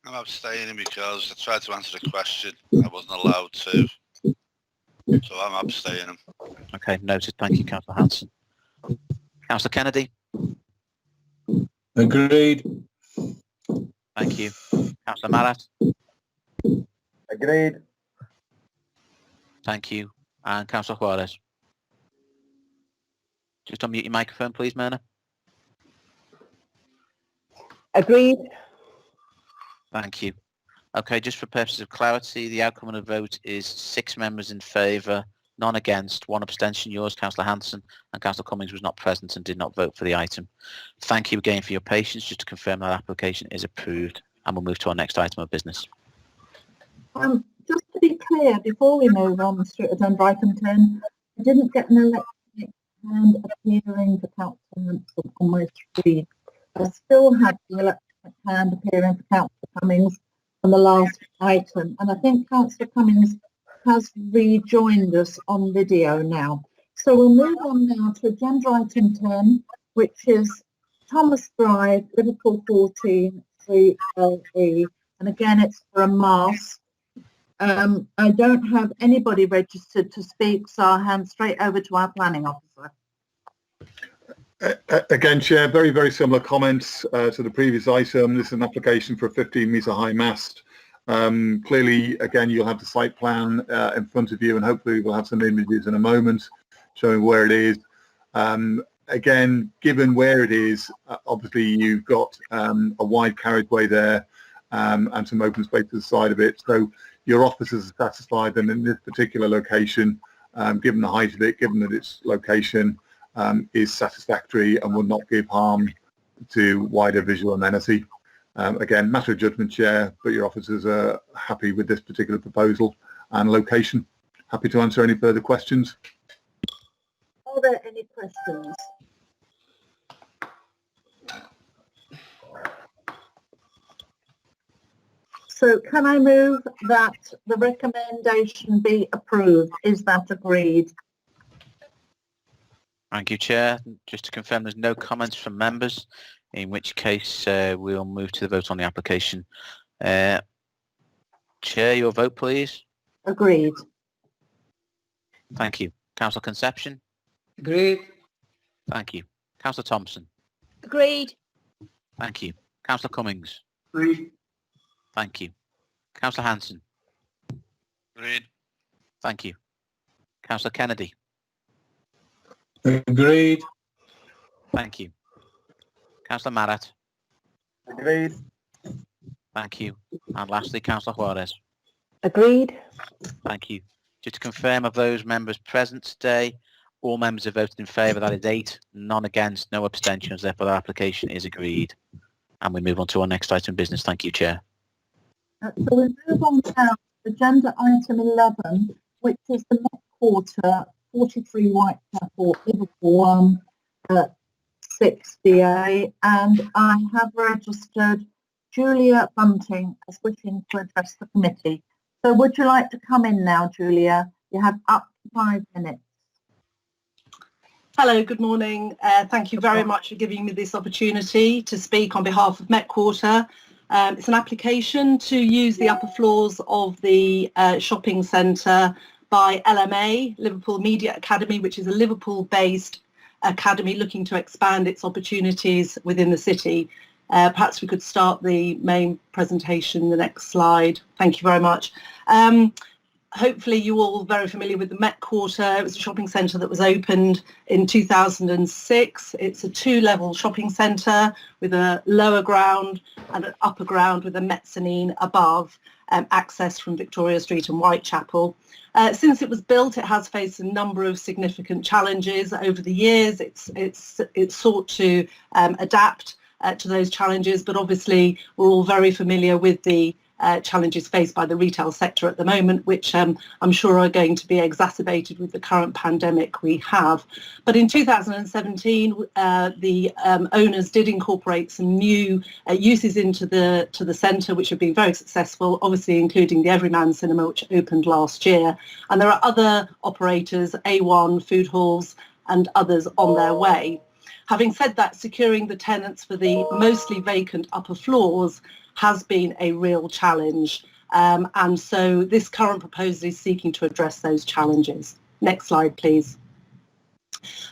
I'm abstaining because I tried to answer the question. I wasn't allowed to. So I'm abstaining. Okay, noted. Thank you, Councillor Hanson. Councillor Kennedy. Agreed. Thank you. Councillor Marrat. Agreed. Thank you. And Councillor Juarez. Just unmute your microphone, please, Myrna. Agreed. Thank you. Okay, just for purposes of clarity, the outcome of the vote is 6 members in favour, none against, 1 abstention. Yours, Councillor Hanson, and Councillor Cummings was not present and did not vote for the item. Thank you again for your patience. Just to confirm that application is approved, and we'll move to our next item of business. Just to be clear, before we move on to agenda item 10, I didn't get an electronic hand appearing for Councillor Hanson on my screen. I still have the electronic hand appearing for Councillor Cummings on the last item, and I think Councillor Cummings has rejoined us on video now. So we'll move on now to agenda item 10, which is Thomas Drive, Liverpool 14, 3LE, and again it's for a mast. I don't have anybody registered to speak, so I'll hand straight over to our planning officer. Again, Chair, very, very similar comments to the previous item. This is an application for a 15-metre high mast. Clearly, again, you'll have the site plan in front of you, and hopefully we'll have some images in a moment showing where it is. Again, given where it is, obviously you've got a wide carriageway there and some open space to the side of it. So your officers are satisfied that in this particular location, given the height of it, given that its location is satisfactory and will not give harm to wider visual amenity. Again, matter of judgment, Chair, but your officers are happy with this particular proposal and location. Happy to answer any further questions. Are there any questions? So can I move that the recommendation be approved? Is that agreed? Thank you, Chair. Just to confirm, there's no comments from members, in which case we'll move to the vote on the application. Chair, your vote, please. Agreed. Thank you. Councillor Concepcion. Agreed. Thank you. Councillor Thompson. Agreed. Thank you. Councillor Cummings. Agreed. Thank you. Councillor Hanson. Agreed. Thank you. Councillor Kennedy. Agreed. Thank you. Councillor Marrat. Agreed. Thank you. And lastly, Councillor Juarez. Agreed. Thank you. Just to confirm, of those members present today, all members have voted in favour. That is 8, none against, no abstentions. Therefore, the application is agreed. And we move on to our next item of business. Thank you, Chair. So we move on now to agenda item 11, which is the Met Quarter, 43 Whitechapel, Liverpool 6DA, and I have registered Julia Bunting as wishing to address the committee. So would you like to come in now, Julia? You have up to 5 minutes. Hello, good morning. Thank you very much for giving me this opportunity to speak on behalf of Met Quarter. It's an application to use the upper floors of the shopping centre by LMA, Liverpool Media Academy, which is a Liverpool-based academy looking to expand its opportunities within the city. Perhaps we could start the main presentation, the next slide. Thank you very much. Hopefully you're all very familiar with the Met Quarter. It was a shopping centre that was opened in 2006. It's a 2-level shopping centre with a lower ground and an upper ground with a mezzanine above, access from Victoria Street and Whitechapel. Since it was built, it has faced a number of significant challenges over the years. It's sought to adapt to those challenges, but obviously we're all very familiar with the challenges faced by the retail sector at the moment, which I'm sure are going to be exacerbated with the current pandemic we have. But in 2017, the owners did incorporate some new uses into the centre, which have been very successful, obviously including the Everyman Cinema, which opened last year. And there are other operators, A1, food halls and others on their way. Having said that, securing the tenants for the mostly vacant upper floors has been a real challenge, and so this current proposal is seeking to address those challenges. Next slide, please.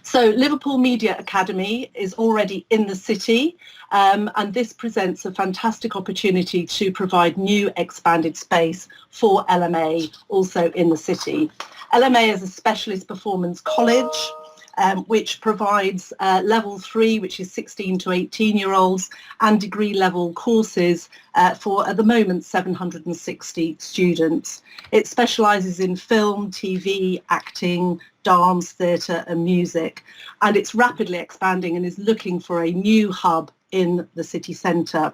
So Liverpool Media Academy is already in the city, and this presents a fantastic opportunity to provide new expanded space for LMA also in the city. LMA is a specialist performance college which provides level 3, which is 16 to 18-year-olds, and degree level courses for, at the moment, 760 students. It specialises in film, TV, acting, dance, theatre and music, and it's rapidly expanding and is looking for a new hub in the city centre.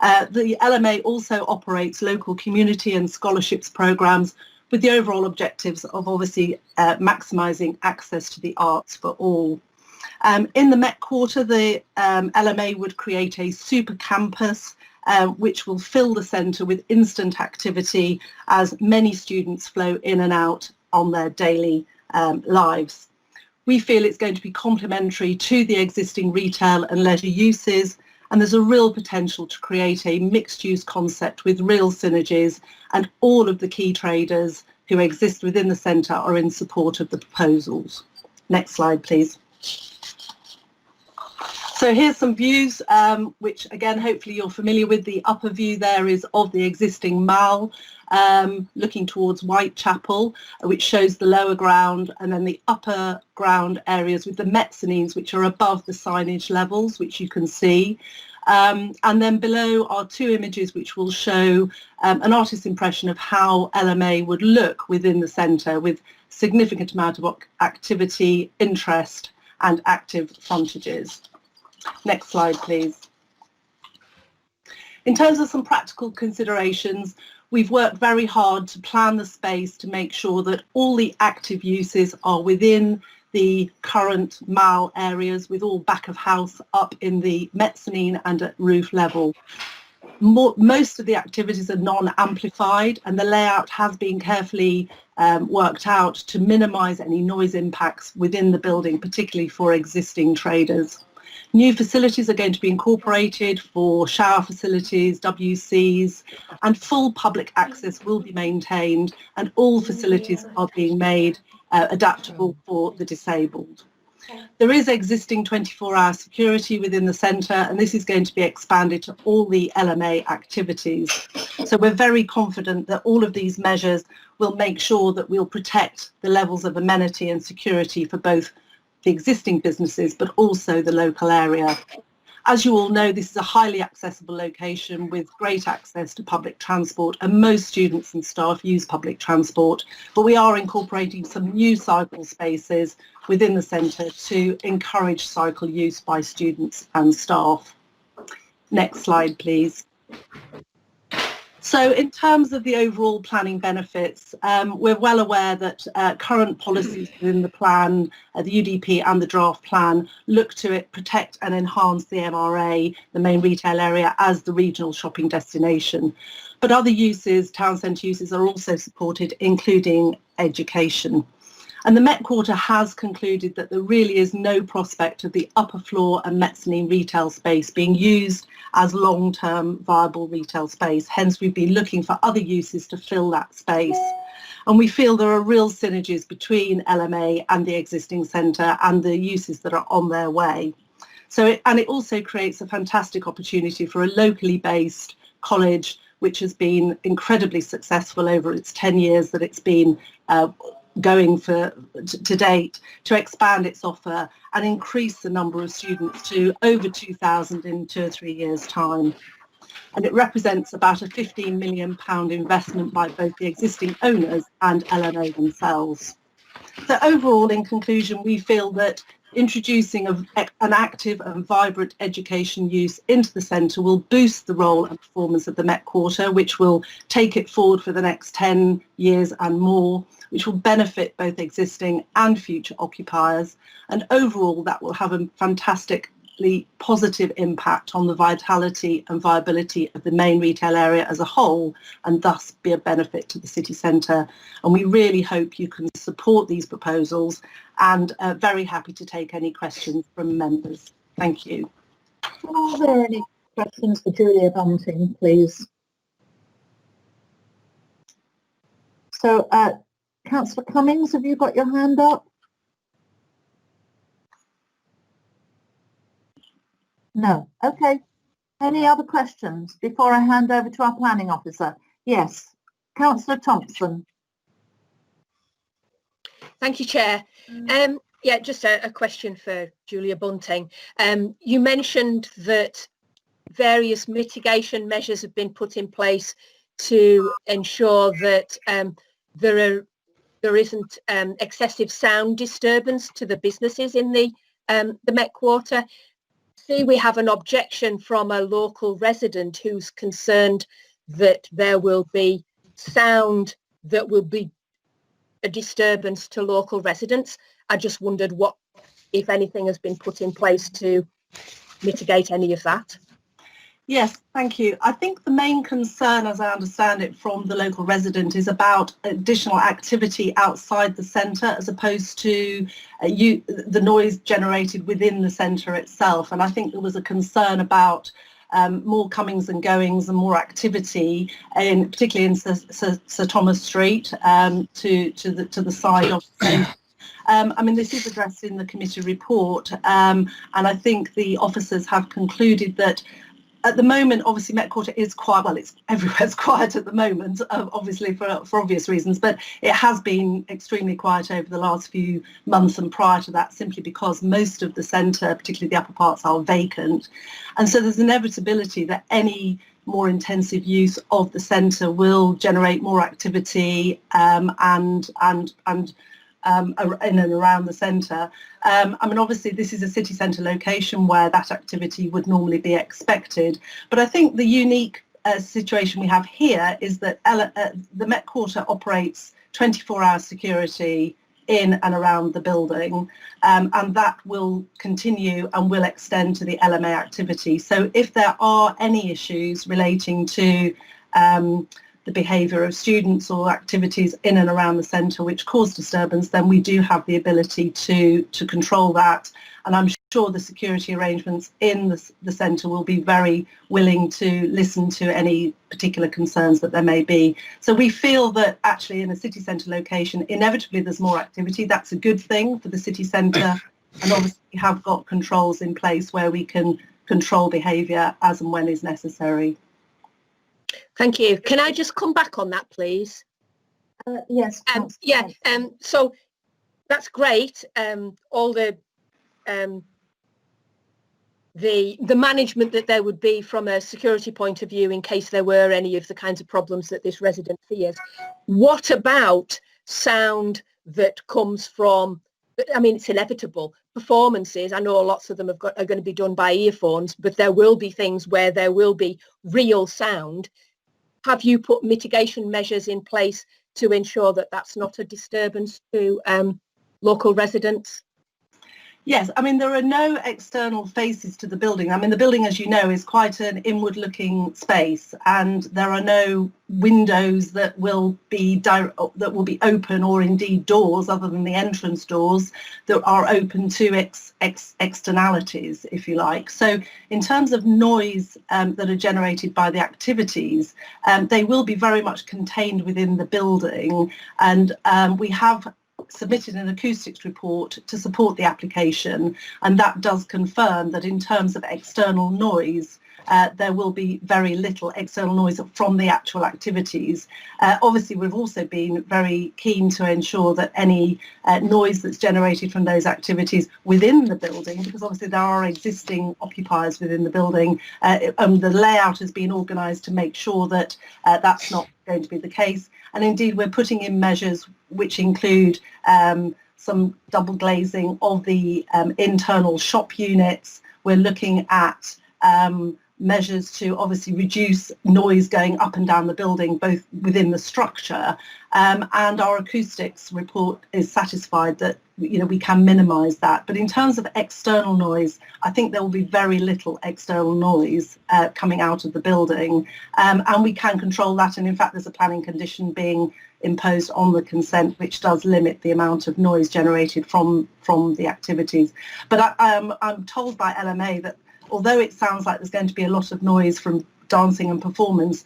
The LMA also operates local community and scholarships programmes with the overall objectives of obviously maximising access to the arts for all. In the Met Quarter, the LMA would create a super campus which will fill the centre with instant activity as many students flow in and out on their daily lives. We feel it's going to be complementary to the existing retail and leisure uses, and there's a real potential to create a mixed-use concept with real synergies, and all of the key traders who exist within the centre are in support of the proposals. Next slide, please. So here's some views, which again, hopefully you're familiar with. The upper view there is of the existing mall, looking towards Whitechapel, which shows the lower ground, and then the upper ground areas with the mezzanines, which are above the signage levels, which you can see. And then below are two images which will show an artist's impression of how LMA would look within the centre, with significant amount of activity, interest and active frontages. Next slide, please. In terms of some practical considerations, we've worked very hard to plan the space to make sure that all the active uses are within the current mall areas, with all back of house up in the mezzanine and at roof level. Most of the activities are non-amplified, and the layout has been carefully worked out to minimise any noise impacts within the building, particularly for existing traders. New facilities are going to be incorporated for shower facilities, WCs, and full public access will be maintained, and all facilities are being made adaptable for the disabled. There is existing 24-hour security within the centre, and this is going to be expanded to all the LMA activities. So we're very confident that all of these measures will make sure that we'll protect the levels of amenity and security for both the existing businesses, but also the local area. As you all know, this is a highly accessible location with great access to public transport, and most students and staff use public transport, but we are incorporating some new cycle spaces within the centre to encourage cycle use by students and staff. Next slide, please. So in terms of the overall planning benefits, we're well aware that current policies within the plan, the UDP and the draft plan, look to protect and enhance the MRA, the main retail area, as the regional shopping destination. But other uses, town centre uses, are also supported, including education. And the Met Quarter has concluded that there really is no prospect of the upper floor and mezzanine retail space being used as long-term viable retail space. Hence, we've been looking for other uses to fill that space. And we feel there are real synergies between LMA and the existing centre and the uses that are on their way. So, it also creates a fantastic opportunity for a locally based college, which has been incredibly successful over its 10 years that it's been going for to date, to expand its offer and increase the number of students to over 2,000 in 2 or 3 years' time. And it represents about a £15 million investment by both the existing owners and LMA themselves. So overall, in conclusion, we feel that introducing an active and vibrant education use into the centre will boost the role and performance of the Met Quarter, which will take it forward for the next 10 years and more, which will benefit both existing and future occupiers. And overall, that will have a fantastically positive impact on the vitality and viability of the main retail area as a whole, and thus be a benefit to the city centre. And we really hope you can support these proposals, and very happy to take any questions from members. Thank you. Are there any questions for Julia Bunting, please? So, Councillor Cummings, have you got your hand up? No. Okay. Any other questions before I hand over to our planning officer? Yes. Councillor Thompson. Thank you, Chair. Yeah, just a question for Julia Bunting. You mentioned that various mitigation measures have been put in place to ensure that there isn't excessive sound disturbance to the businesses in the Met Quarter. See, we have an objection from a local resident who's concerned that there will be sound that will be a disturbance to local residents. I just wondered what, if anything, has been put in place to mitigate any of that. Yes, thank you. I think the main concern, as I understand it from the local resident, is about additional activity outside the centre as opposed to the noise generated within the centre itself. And I think there was a concern about more comings and goings and more activity, particularly in Sir Thomas Street to the side of the centre. I mean, this is addressed in the committee report, and I think the officers have concluded that at the moment, obviously, Met Quarter is quiet. Well, it's everywhere's quiet at the moment, obviously for obvious reasons, but it has been extremely quiet over the last few months and prior to that, simply because most of the centre, particularly the upper parts, are vacant. And so there's inevitability that any more intensive use of the centre will generate more activity and in and around the centre. I mean, obviously, this is a city centre location where that activity would normally be expected. But I think the unique situation we have here is that the Met Quarter operates 24-hour security in and around the building, and that will continue and will extend to the LMA activity. So if there are any issues relating to the behaviour of students or activities in and around the centre which cause disturbance, then we do have the ability to control that. And I'm sure the security arrangements in the centre will be very willing to listen to any particular concerns that there may be. So we feel that actually in a city centre location, inevitably there's more activity. That's a good thing for the city centre. And obviously we have got controls in place where we can control behaviour as and when is necessary. Thank you. Can I just come back on that, please? Yes. Yeah. So that's great. All the management that there would be from a security point of view in case there were any of the kinds of problems that this resident fears. What about sound that comes from? I mean, it's inevitable. Performances, I know lots of them are going to be done by earphones, but there will be things where there will be real sound. Have you put mitigation measures in place to ensure that that's not a disturbance to local residents? Yes, I mean, there are no external faces to the building. I mean, the building, as you know, is quite an inward-looking space, and there are no windows that will be open, or indeed doors, other than the entrance doors, that are open to externalities, if you like. So in terms of noise that are generated by the activities, they will be very much contained within the building, and we have submitted an acoustics report to support the application, and that does confirm that in terms of external noise, there will be very little external noise from the actual activities. Obviously, we've also been very keen to ensure that any noise that's generated from those activities within the building, because obviously there are existing occupiers within the building, and the layout has been organised to make sure that that's not going to be the case. And indeed, we're putting in measures which include some double glazing of the internal shop units. We're looking at measures to obviously reduce noise going up and down the building, both within the structure, and our acoustics report is satisfied that we can minimise that. But in terms of external noise, I think there will be very little external noise coming out of the building, and we can control that. And in fact, there's a planning condition being imposed on the consent which does limit the amount of noise generated from the activities. But I'm told by LMA that although it sounds like there's going to be a lot of noise from dancing and performance,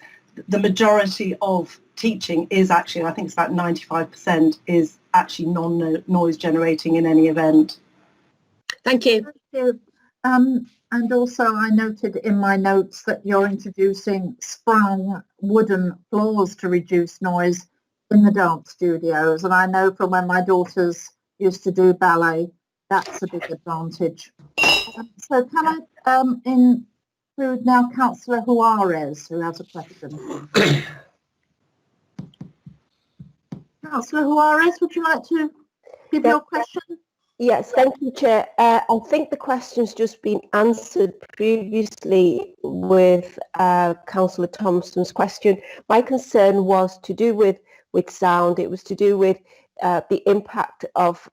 the majority of teaching is actually, I think it's about 95%, is actually non-noise generating in any event. Thank you. Thank you. And also I noted in my notes that you're introducing sprung wooden floors to reduce noise in the dance studios. And I know from when my daughters used to do ballet, that's a big advantage. So can I include now Councillor Juarez, who has a question? Councillor Juarez, would you like to give your question? Yes, thank you, Chair. I think the question's just been answered previously with Councillor Thompson's question. My concern was to do with sound. It was to do with the impact of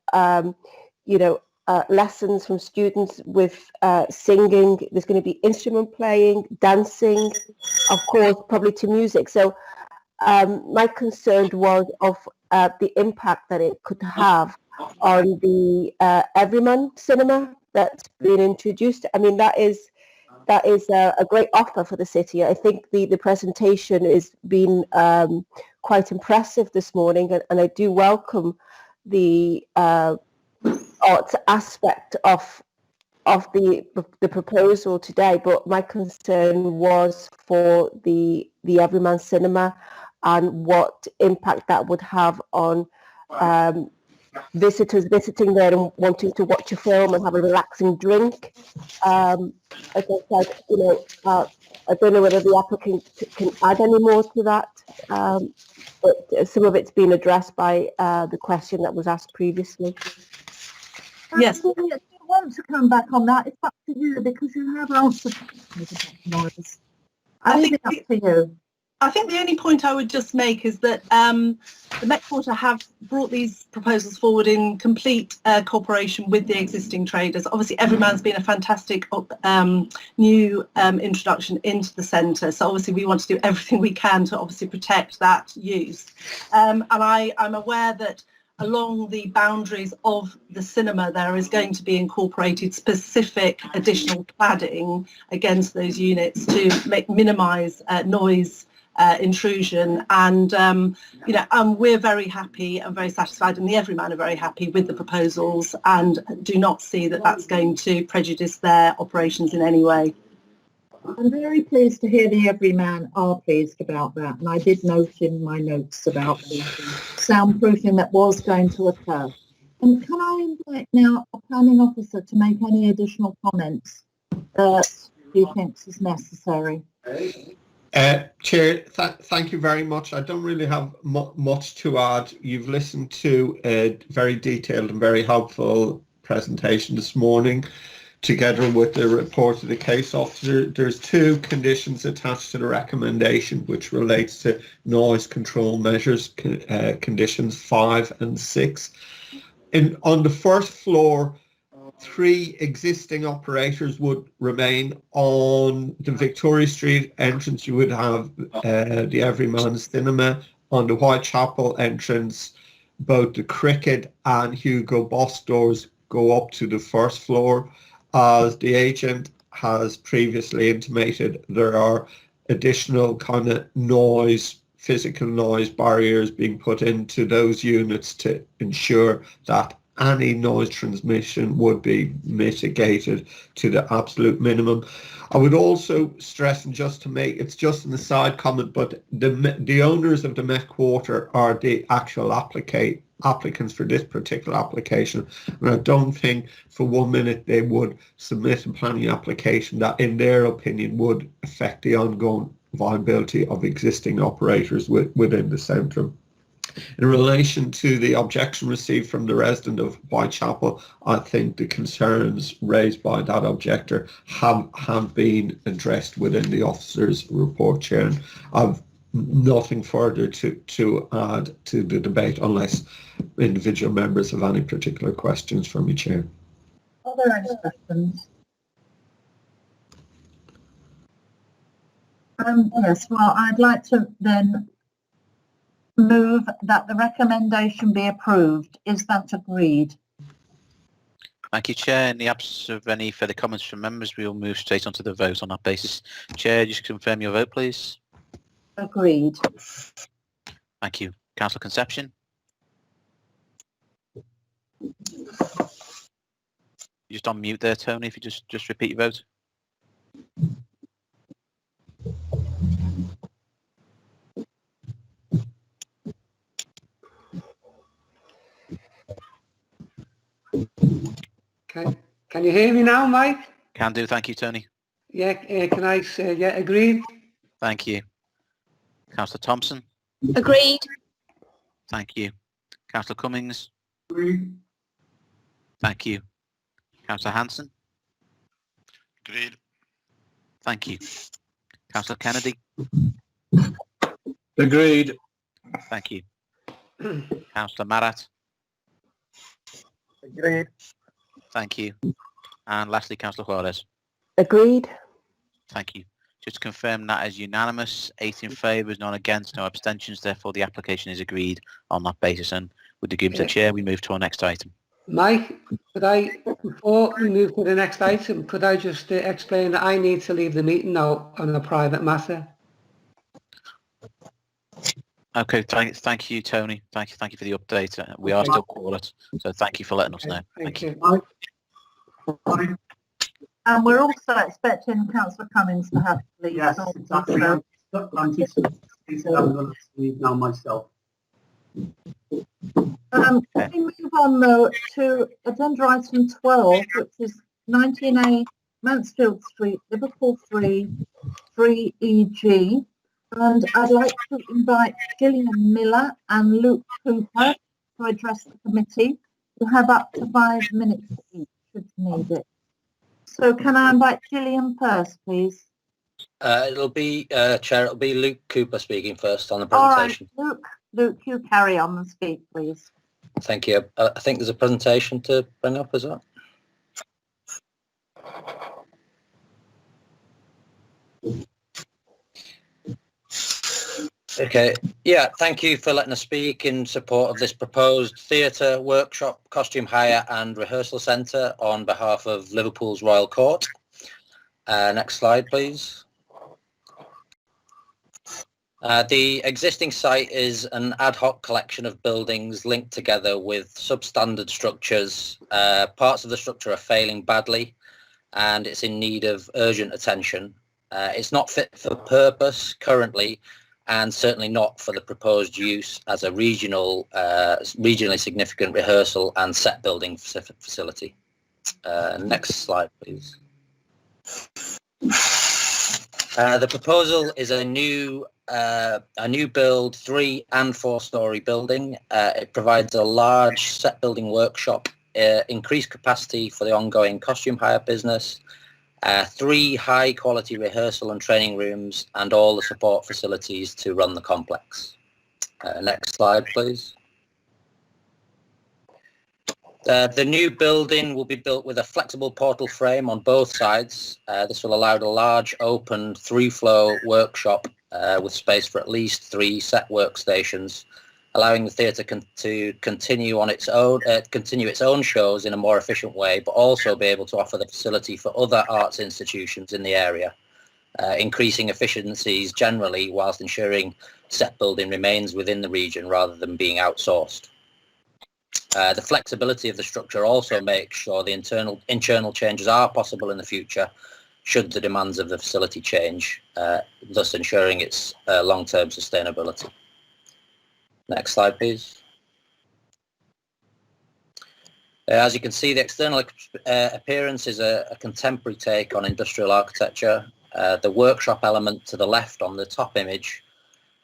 lessons from students with singing. There's going to be instrument playing, dancing, of course, probably to music. So my concern was of the impact that it could have on the Everyman cinema that's been introduced. I mean, that is a great offer for the city. I think the presentation has been quite impressive this morning, and I do welcome the arts aspect of the proposal today. But my concern was for the Everyman cinema and what impact that would have on visitors visiting there and wanting to watch a film and have a relaxing drink. As I said, I don't know whether the applicant can add any more to that, but some of it's been addressed by the question that was asked previously. Yes. If you want to come back on that, it's up to you, because you have answered noise. I leave it up to you. I think the only point I would just make is that the Met Quarter have brought these proposals forward in complete cooperation with the existing traders. Obviously, Everyman's been a fantastic new introduction into the centre. So obviously, we want to do everything we can to obviously protect that use. And I'm aware that along the boundaries of the cinema, there is going to be incorporated specific additional cladding against those units to minimise noise intrusion, and we're very happy and very satisfied, and the Everyman are very happy with the proposals and do not see that that's going to prejudice their operations in any way. I'm very pleased to hear the Everyman are pleased about that, and I did note in my notes about the soundproofing that was going to occur. And can I invite now a planning officer to make any additional comments that he thinks is necessary? Chair, thank you very much. I don't really have much to add. You've listened to a very detailed and very helpful presentation this morning, together with the report of the case officer. There's two conditions attached to the recommendation, which relates to noise control measures, conditions 5 and 6. On the first floor, 3 existing operators would remain. On the Victoria Street entrance, you would have the Everyman Cinema. On the Whitechapel entrance, both the Cricket and Hugo Boss doors go up to the first floor. As the agent has previously intimated, there are additional kind of physical noise barriers being put into those units to ensure that any noise transmission would be mitigated to the absolute minimum. I would also stress, and just to make, it's just an aside comment, but the owners of the Met Quarter are the actual applicants for this particular application, and I don't think for 1 minute they would submit a planning application that in their opinion would affect the ongoing viability of existing operators within the centre. In relation to the objection received from the resident of Whitechapel, I think the concerns raised by that objector have been addressed within the officer's report, Chair. I've nothing further to add to the debate unless individual members have any particular questions for me, Chair. Are there any questions? Yes, well, I'd like to then move that the recommendation be approved. Is that agreed? Thank you, Chair. In the absence of any further comments from members, we will move straight onto the vote on that basis. Chair, just confirm your vote, please. Agreed. Thank you. Councillor Concepcion? You're just on mute there, Tony, if you just repeat your vote. Can you hear me now, Mike? Can do, thank you, Tony. Yeah, can I say, yeah, agreed? Thank you. Councillor Thompson? Agreed. Thank you. Councillor Cummings? Agreed. Thank you. Councillor Hanson? Agreed. Thank you. Councillor Kennedy? Agreed. Thank you. Councillor Marrat? Agreed. Thank you. And lastly, Councillor Juarez. Agreed. Thank you. Just to confirm that is unanimous, 8 in favour, none against, no abstentions. Therefore, the application is agreed on that basis. And with the agreement of the chair, we move to our next item. Mike, before we move to the next item, could I just explain that I need to leave the meeting now on a private matter? Okay, thank you, Tony. Thank you for the update. We are still quorate, so thank you for letting us know. Thank you. And we're also expecting Councillor Cummings to have to leave. Yes, exactly. I'm just leave now myself. Can we move on though to agenda item 12, which is 19A Mansfield Street, Liverpool 3EG. And I'd like to invite Gillian Miller and Luke Cooper to address the committee. We'll have up to 5 minutes each should need it. So can I invite Gillian first, please? It'll be, Chair, it'll be Luke Cooper speaking first on the presentation. All right, Luke, you carry on and speak, please. Thank you. I think there's a presentation to bring up as well. Okay, yeah, thank you for letting us speak in support of this proposed theatre, workshop, costume hire and rehearsal centre on behalf of Liverpool's Royal Court. Next slide, please. The existing site is an ad hoc collection of buildings linked together with substandard structures. Parts of the structure are failing badly and it's in need of urgent attention. It's not fit for purpose currently, and certainly not for the proposed use as a regionally significant rehearsal and set building facility. Next slide, please. The proposal is a new build 3 and 4-storey building. It provides a large set building workshop, increased capacity for the ongoing costume hire business, 3 high quality rehearsal and training rooms, and all the support facilities to run the complex. Next slide, please. The new building will be built with a flexible portal frame on both sides. This will allow a large open 3-floor workshop with space for at least 3 set workstations, allowing the theatre to continue its own shows in a more efficient way, but also be able to offer the facility for other arts institutions in the area, increasing efficiencies generally whilst ensuring set building remains within the region rather than being outsourced. The flexibility of the structure also makes sure the internal changes are possible in the future should the demands of the facility change, thus ensuring its long-term sustainability. Next slide, please. As you can see, the external appearance is a contemporary take on industrial architecture. The workshop element to the left on the top image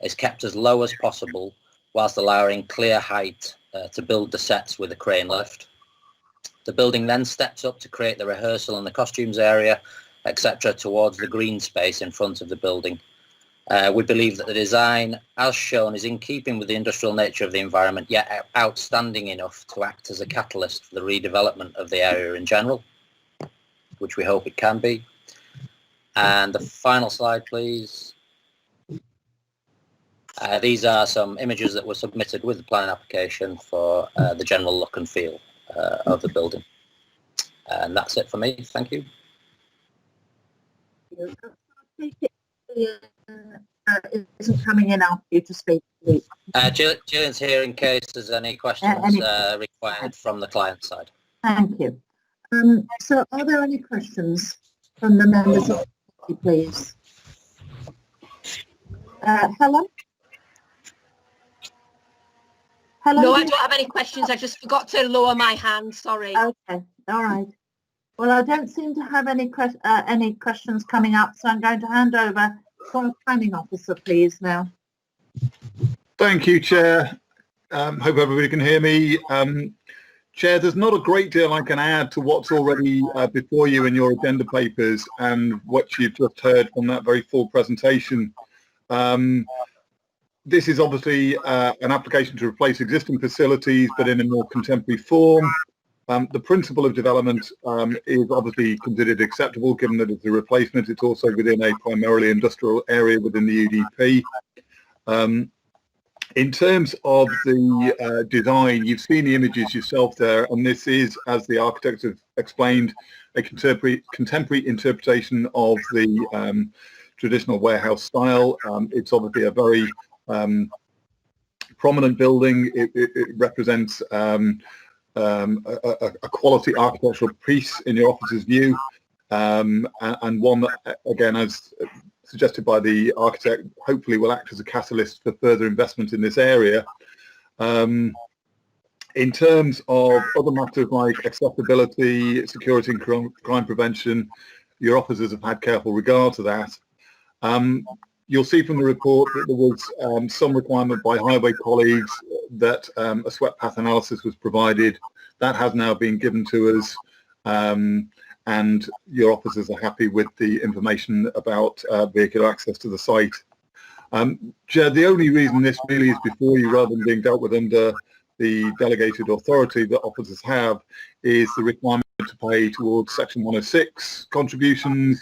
is kept as low as possible whilst allowing clear height to build the sets with a crane lift. The building then steps up to create the rehearsal and the costumes area, etc., towards the green space in front of the building. We believe that the design, as shown, is in keeping with the industrial nature of the environment, yet outstanding enough to act as a catalyst for the redevelopment of the area in general, which we hope it can be. And the final slide, please. These are some images that were submitted with the planning application for the general look and feel of the building. And that's it for me. Thank you. Isn't coming in after you to speak. Gillian's here in case there's any questions required from the client side. Thank you. So are there any questions from the members of the committee, please? Helen? Helen? No, I don't have any questions. I just forgot to lower my hand. Sorry. Okay. All right. Well, I don't seem to have any questions coming up, so I'm going to hand over to our planning officer, please, now. Thank you, Chair. Hope everybody can hear me. Chair, there's not a great deal I can add to what's already before you in your agenda papers and what you've just heard from that very full presentation. This is obviously an application to replace existing facilities, but in a more contemporary form. The principle of development is obviously considered acceptable given that it's a replacement. It's also within a primarily industrial area within the UDP. In terms of the design, you've seen the images yourself there, and this is, as the architects have explained, a contemporary interpretation of the traditional warehouse style. It's obviously a very prominent building. It represents a quality architectural piece in your officer's view, and one that, again, as suggested by the architect, hopefully will act as a catalyst for further investment in this area. In terms of other matters like accessibility, security and crime prevention, your officers have had careful regard to that. You'll see from the report that there was some requirement by highway colleagues that a swept path analysis was provided. That has now been given to us, and your officers are happy with the information about vehicular access to the site. Chair, the only reason this really is before you rather than being dealt with under the delegated authority that officers have is the requirement to pay towards Section 106 contributions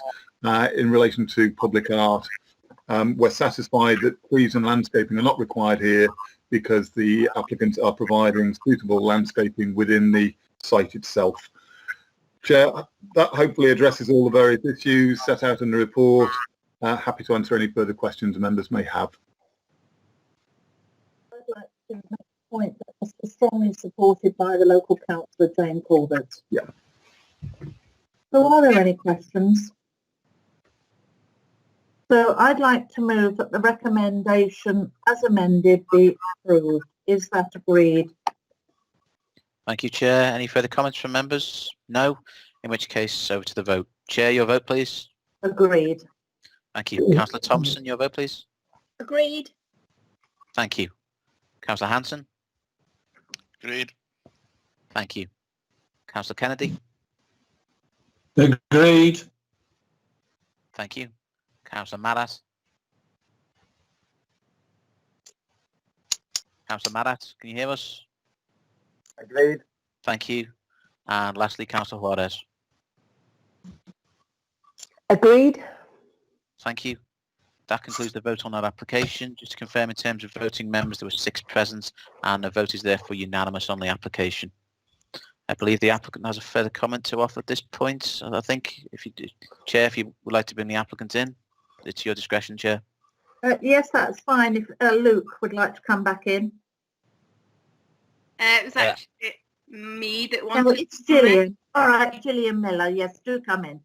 in relation to public art. We're satisfied that trees and landscaping are not required here because the applicants are providing suitable landscaping within the site itself. Chair, that hopefully addresses all the various issues set out in the report. Happy to answer any further questions members may have. I'd like to make a point that this is strongly supported by the local councillor, Jane Corbett. Yeah. So are there any questions? So I'd like to move that the recommendation as amended be approved. Is that agreed? Thank you, Chair. Any further comments from members? No? In which case, over to the vote. Chair, your vote, please. Agreed. Thank you. Councillor Thompson, your vote, please. Agreed. Thank you. Councillor Hanson. Agreed. Thank you. Councillor Kennedy. Agreed. Thank you. Councillor Marrat. Councillor Marrat, can you hear us? Agreed. Thank you. And lastly, Councillor Juarez. Agreed. Thank you. That concludes the vote on that application. Just to confirm, in terms of voting members, there were 6 present, and the vote is therefore unanimous on the application. I believe the applicant has a further comment to offer at this point. I think, if you do, Chair, if you would like to bring the applicant in, it's your discretion, Chair. Yes, that's fine. If Luke would like to come back in. It was actually me that wanted it's Gillian. All right, Gillian Miller. Yes, do come in.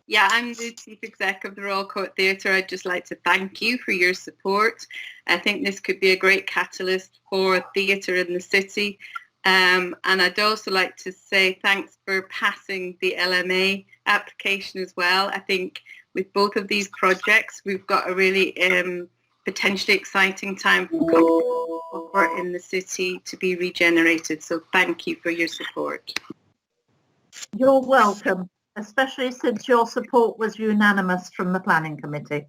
Yeah, I'm the Chief Exec of the Royal Court Theatre. I'd just like to thank you for your support. I think this could be a great catalyst for theatre in the city. And I'd also like to say thanks for passing the LMA application as well. I think with both of these projects, we've got a really potentially exciting time for in the city to be regenerated. So thank you for your support. You're welcome, especially since your support was unanimous from the Planning Committee.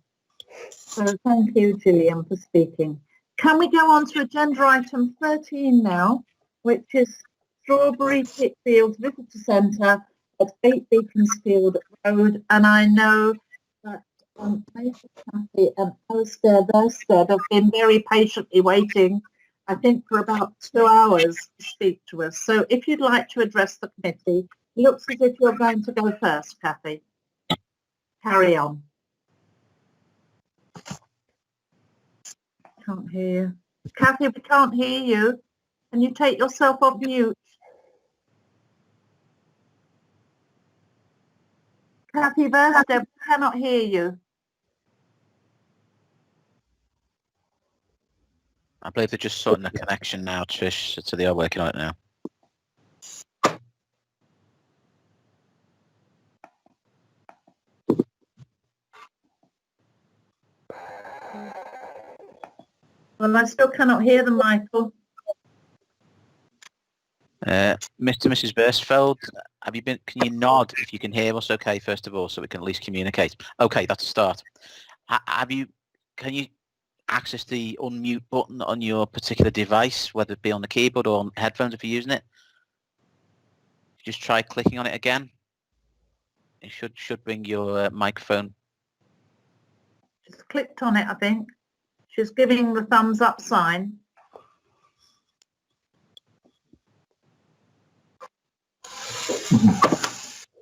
So thank you, Gillian, for speaking. Can we go on to agenda item 13 now, which is Strawberry Pitfield Visitor Centre at 8 Beaconsfield Road. And I know that Cathy and Alistair Burstead have been very patiently waiting, I think, for about 2 hours to speak to us. So if you'd like to address the committee, it looks as if you're going to go first, Cathy. Carry on. Can't hear you. Cathy, we can't hear you. Can you take yourself off mute? Cathy Burstead, we cannot hear you. I believe they're just sorting the connection now, Trish, so they are working on it now. Well, I still cannot hear them, Michael. Mr. and Mrs. Burstfeld, have you been? Can you nod if you can hear us? Okay, first of all, so we can at least communicate. Okay, that's a start. Have you? Can you access the unmute button on your particular device, whether it be on the keyboard or on headphones if you're using it? Just try clicking on it again. It should bring your microphone. She's clicked on it, I think. She's giving the thumbs up sign.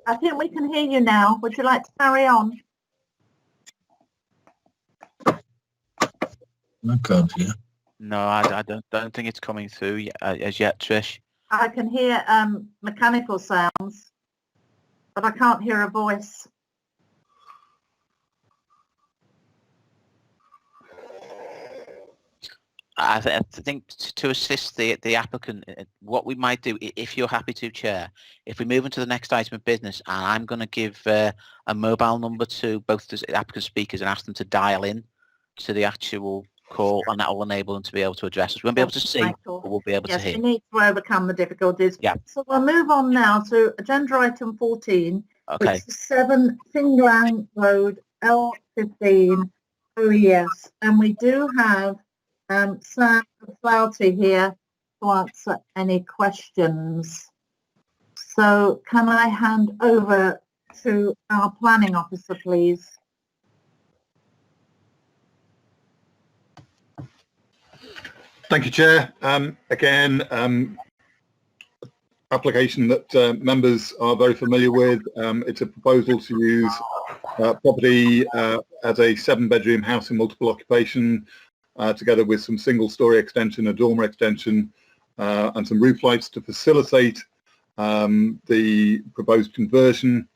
I think we can hear you now. Would you like to carry on? I can't hear. No, I don't think it's coming through as yet, Trish. I can hear mechanical sounds, but I can't hear a voice. I think to assist the applicant, what we might do, if you're happy to, Chair, if we move into the next item of business, and I'm going to give a mobile number to both the applicant speakers and ask them to dial in to the actual call, and that will enable them to be able to address us. We won't be able to see, but we'll be able to hear. Yes, we need to overcome the difficulties. Yeah. So we'll move on now to agenda item 14, Okay. which is 7 Fingland Road, L15, OES. And we do have Sam Flouty here to answer any questions. So can I hand over to our planning officer, please? Thank you, Chair. Application that members are very familiar with. It's a proposal to use property as a 7-bedroom house in multiple occupation, together with some single-storey extension, a dormer extension, and some roof lights to facilitate the proposed conversion.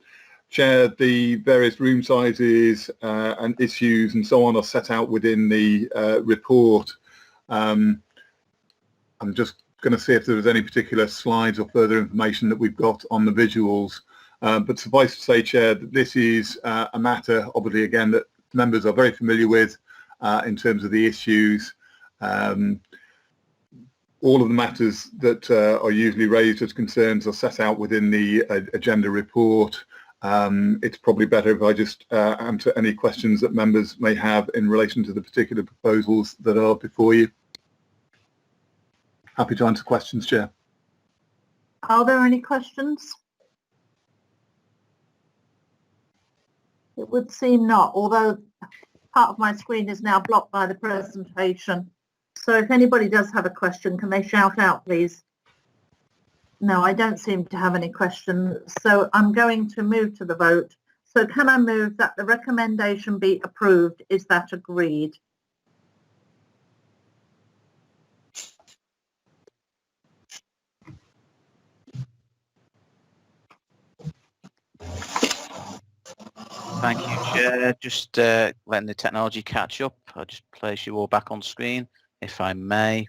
Chair, the various room sizes and issues and so on are set out within the report. I'm just going to see if there was any particular slides or further information that we've got on the visuals. But suffice to say, Chair, that this is a matter, obviously, again, that members are very familiar with in terms of the issues. All of the matters that are usually raised as concerns are set out within the agenda report. It's probably better if I just answer any questions that members may have in relation to the particular proposals that are before you. Happy to answer questions, Chair. Are there any questions? It would seem not, although part of my screen is now blocked by the presentation. So if anybody does have a question, can they shout out, please? No, I don't seem to have any questions. So I'm going to move to the vote. So can I move that the recommendation be approved? Is that agreed? Thank you, Chair. Just letting the technology catch up. I'll just place you all back on screen, if I may.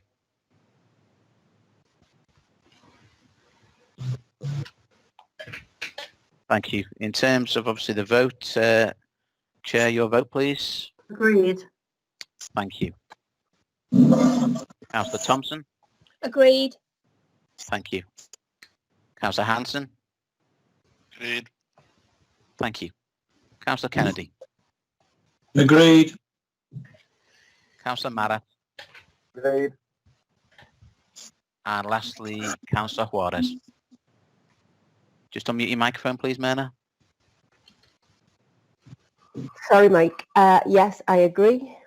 Thank you. In terms of obviously the vote, Chair, your vote, please. Agreed. Thank you. Councillor Thompson. Agreed. Thank you. Councillor Hanson. Agreed. Thank you. Councillor Kennedy. Agreed. Councillor Marrat. Agreed. And lastly, Councillor Juarez. Just unmute your microphone, please, Myrna. Sorry, Mike. Yes, I agree.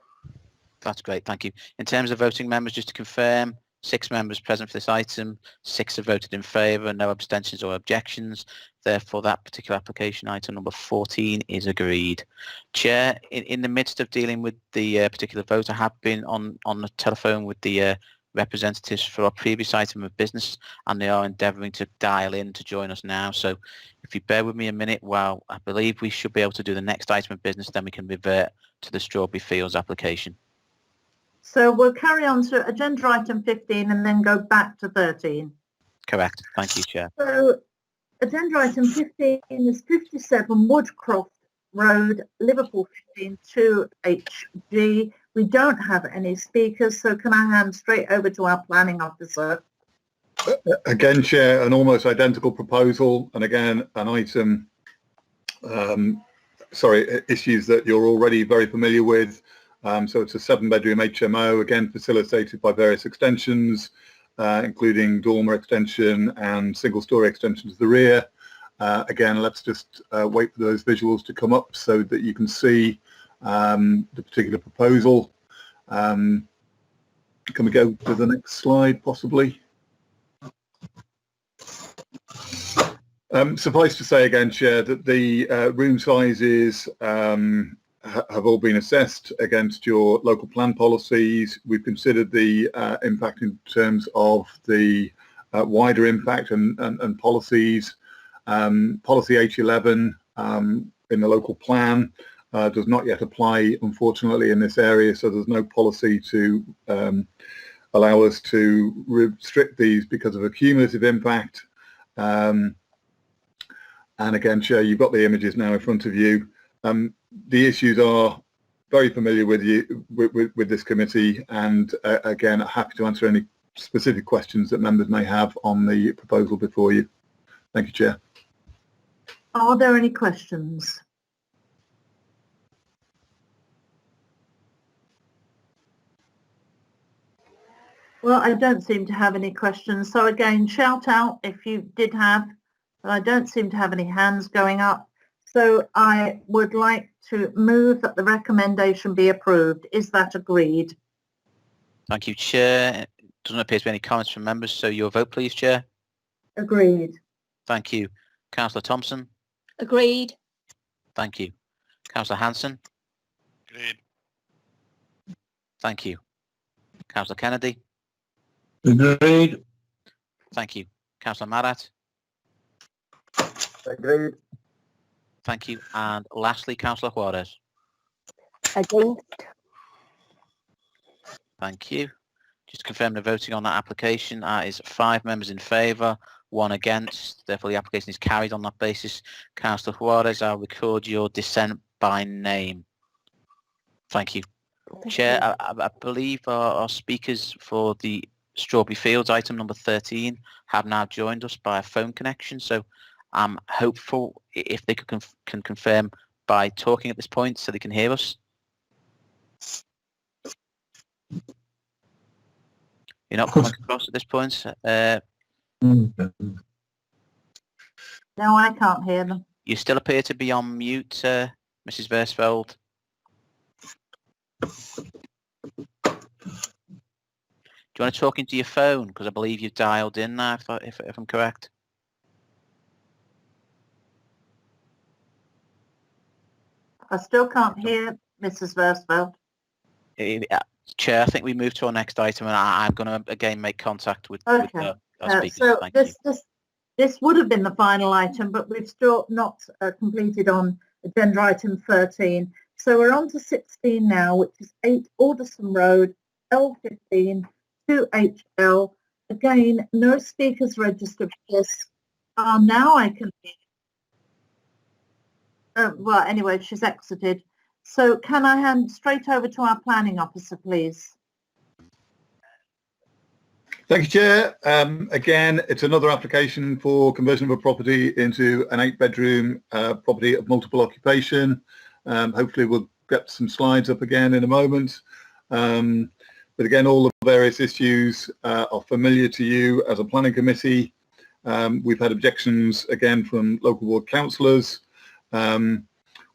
That's great, thank you. In terms of voting members, just to confirm, 6 members present for this item, 6 have voted in favour, no abstentions or objections. Therefore, that particular application, item number 14, is agreed. Chair, in the midst of dealing with the particular vote, I have been on the telephone with the representatives for our previous item of business, and they are endeavouring to dial in to join us now. So if you bear with me a minute, while I believe we should be able to do the next item of business, then we can revert to the Strawberry Fields application. So we'll carry on to agenda item 15 and then go back to 13. Correct. Thank you, Chair. So agenda item 15 is 57 Woodcroft Road, Liverpool 15 2HG. We don't have any speakers, so can I hand straight over to our planning officer? Again, Chair, an almost identical proposal, and again, an item, issues that you're already very familiar with. So it's a 7-bedroom HMO, again facilitated by various extensions. including dormer extension and single-storey extension to the rear. Again, let's just wait for those visuals to come up so that you can see the particular proposal. Can we go to the next slide, possibly? Suffice to say again, Chair, that the room sizes have all been assessed against your local plan policies. We've considered the impact in terms of the wider impact and policies. Policy H11 in the local plan does not yet apply, unfortunately, in this area, so there's no policy to allow us to restrict these because of a cumulative impact. And again, Chair, you've got the images now in front of you. The issues are very familiar with you, with this committee, and again, happy to answer any specific questions that members may have on the proposal before you. Thank you, Chair. Are there any questions? Well, I don't seem to have any questions. So again, shout out if you did have, but I don't seem to have any hands going up. So I would like to move that the recommendation be approved. Is that agreed? Thank you, Chair. It doesn't appear to be any comments from members, so your vote, please, Chair. Agreed. Thank you. Councillor Thompson. Agreed. Thank you. Councillor Hanson. Agreed. Thank you. Councillor Kennedy. Agreed. Thank you. Councillor Marrat. Agreed. Thank you. And lastly, Councillor Juarez. Against. Thank you. Just to confirm the voting on that application is 5 members in favour, 1 against. Therefore, the application is carried on that basis. Councillor Juarez, I'll record your dissent by name. Thank you. Chair, I believe our speakers for the Strawberry Fields item number 13 have now joined us by a phone connection. So I'm hopeful if they can confirm by talking at this point so they can hear us. You're not coming across at this point? No, I can't hear them. You still appear to be on mute, Mrs. Versfeld. Do you want to talk into your phone? Because I believe you've dialed in now, if I'm correct. I still can't hear Mrs. Versfeld. Chair, I think we move to our next item, and I'm going to again make contact with, okay. with our speakers. So Thank this would have been the final item, but we've still not completed on agenda item 13. So we're on to 16 now, which is 8 Alderson Road, L15, 2HL. Again, no speakers registered for this. Now I can hear. Well, anyway, she's exited. So can I hand straight over to our planning officer, please? Thank you, Chair. Again, it's another application for conversion of a property into an 8-bedroom property of multiple occupation. Hopefully we'll get some slides up again in a moment. But again, all the various issues are familiar to you as a planning committee. We've had objections again from local ward councillors.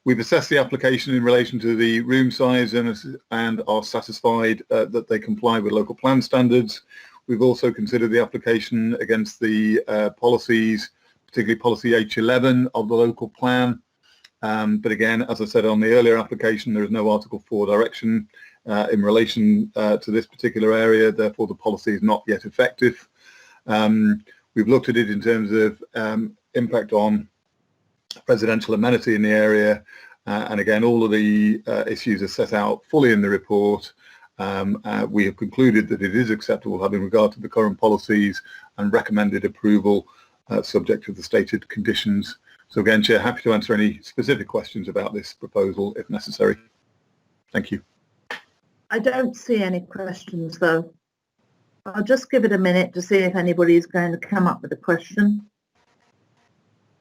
We've assessed the application in relation to the room size and are satisfied that they comply with local plan standards. We've also considered the application against the policies, particularly policy H11 of the local plan. But again, as I said on the earlier application, there is no Article 4 direction in relation to this particular area. Therefore, the policy is not yet effective. We've looked at it in terms of impact on residential amenity in the area, and again all of the issues are set out fully in the report. We have concluded that it is acceptable having regard to the current policies and recommended approval subject to the stated conditions. So again, Chair, happy to answer any specific questions about this proposal if necessary. Thank you. I don't see any questions though. I'll just give it a minute to see if anybody is going to come up with a question.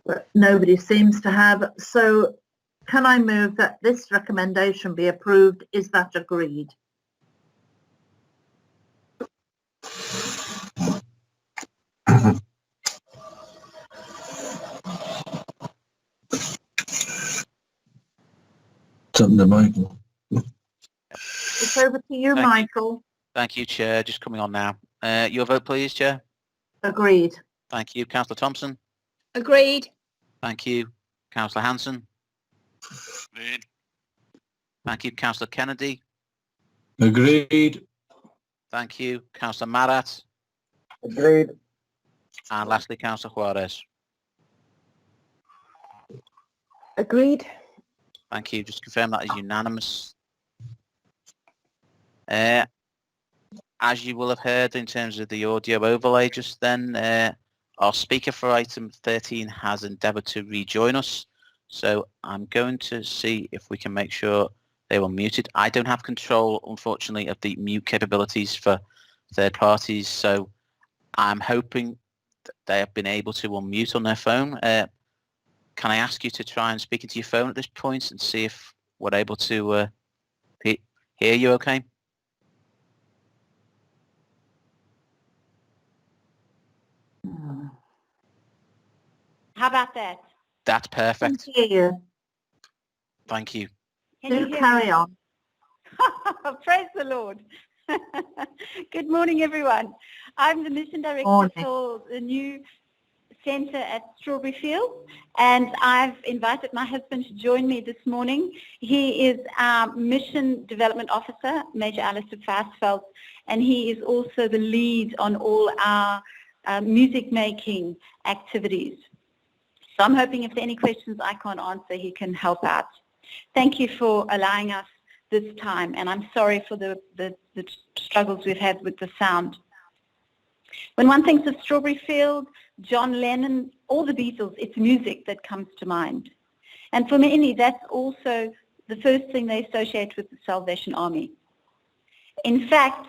But nobody seems to have. So can I move that this recommendation be approved? Is that agreed? Something to Michael. It's over to you, Thank- Michael. Thank you, Chair. Just coming on now. Your vote, please, Chair. Agreed. Thank you. Councillor Thompson. Agreed. Thank you. Councillor Hanson. Agreed. Thank you. Councillor Kennedy. Agreed. Thank you. Councillor Marrat. Agreed. And lastly, Councillor Juarez. Agreed. Thank you. Just confirm that is unanimous. As you will have heard in terms of the audio overlay just then, our speaker for item 13 has endeavoured to rejoin us. So I'm going to see if we can make sure they were muted. I don't have control, unfortunately, of the mute capabilities for third parties. So I'm hoping that they have been able to unmute on their phone. Can I ask you to try and speak into your phone at this point and see if we're able to hear you okay? How about that? That's perfect. Can hear you. Thank you. Can you Do hear carry me? on. Praise the Lord. Good morning, everyone. I'm the mission director Morning. for the new centre at Strawberry Field, and I've invited my husband to join me this morning. He is our mission development officer, Major Alistair Fastfeld, and he is also the lead on all our music making activities. So I'm hoping if there are any questions I can't answer, he can help out. Thank you for allowing us this time, and I'm sorry for the struggles we've had with the sound. When one thinks of Strawberry Field, John Lennon, all the Beatles, it's music that comes to mind. And for many, that's also the first thing they associate with the Salvation Army. In fact,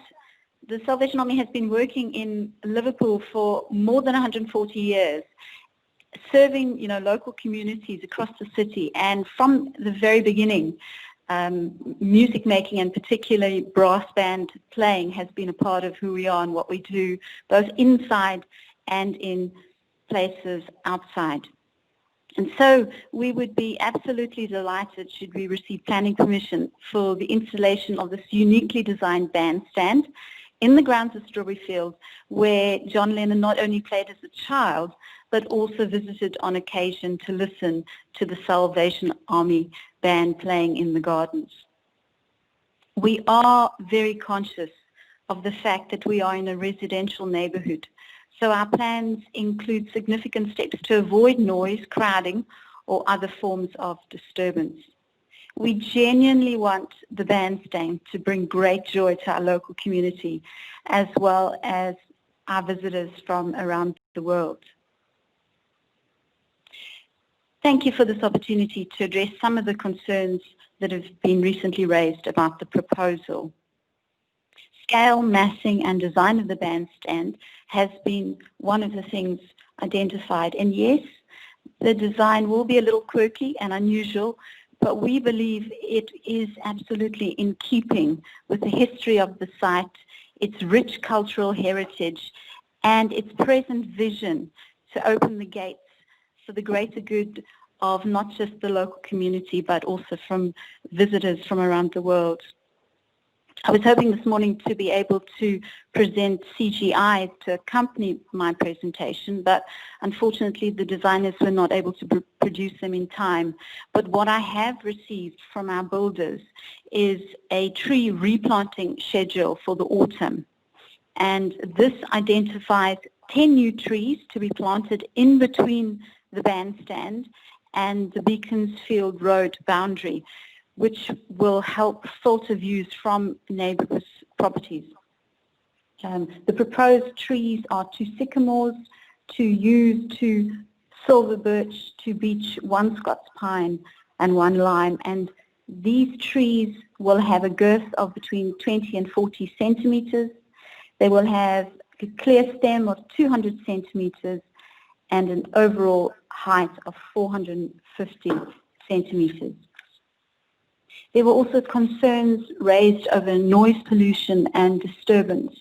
the Salvation Army has been working in Liverpool for more than 140 years, serving, local communities across the city. And from the very beginning, music making and particularly brass band playing has been a part of who we are and what we do, both inside and in places outside. And so we would be absolutely delighted should we receive planning permission for the installation of this uniquely designed bandstand in the grounds of Strawberry Field, where John Lennon not only played as a child, but also visited on occasion to listen to the Salvation Army band playing in the gardens. We are very conscious of the fact that we are in a residential neighbourhood, so our plans include significant steps to avoid noise, crowding, or other forms of disturbance. We genuinely want the bandstand to bring great joy to our local community, as well as our visitors from around the world. Thank you for this opportunity to address some of the concerns that have been recently raised about the proposal. Scale, massing and design of the bandstand has been one of the things identified. And yes, the design will be a little quirky and unusual, but we believe it is absolutely in keeping with the history of the site, its rich cultural heritage, and its present vision to open the gates for the greater good of not just the local community, but also from visitors from around the world. I was hoping this morning to be able to present CGI to accompany my presentation, but unfortunately the designers were not able to produce them in time. But what I have received from our builders is a tree replanting schedule for the autumn. And this identifies 10 new trees to be planted in between the bandstand and the Beaconsfield Road boundary, which will help filter views from neighbourhood properties. The proposed trees are 2 sycamores, 2 yews, 2 silver birch, 2 beech, 1 Scots pine and 1 lime. And these trees will have a girth of between 20 and 40 centimetres. They will have a clear stem of 200 centimetres and an overall height of 450 centimetres. There were also concerns raised over noise pollution and disturbance.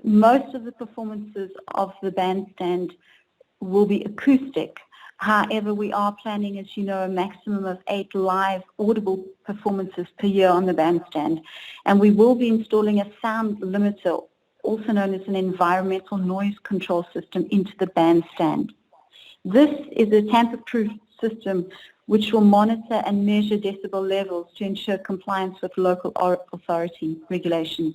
Most of the performances of the bandstand will be acoustic, However, we are planning, as you know, a maximum of 8 live audible performances per year on the bandstand. And we will be installing a sound limiter, also known as an environmental noise control system, into the bandstand. This is a tamper-proof system which will monitor and measure decibel levels to ensure compliance with local authority regulations.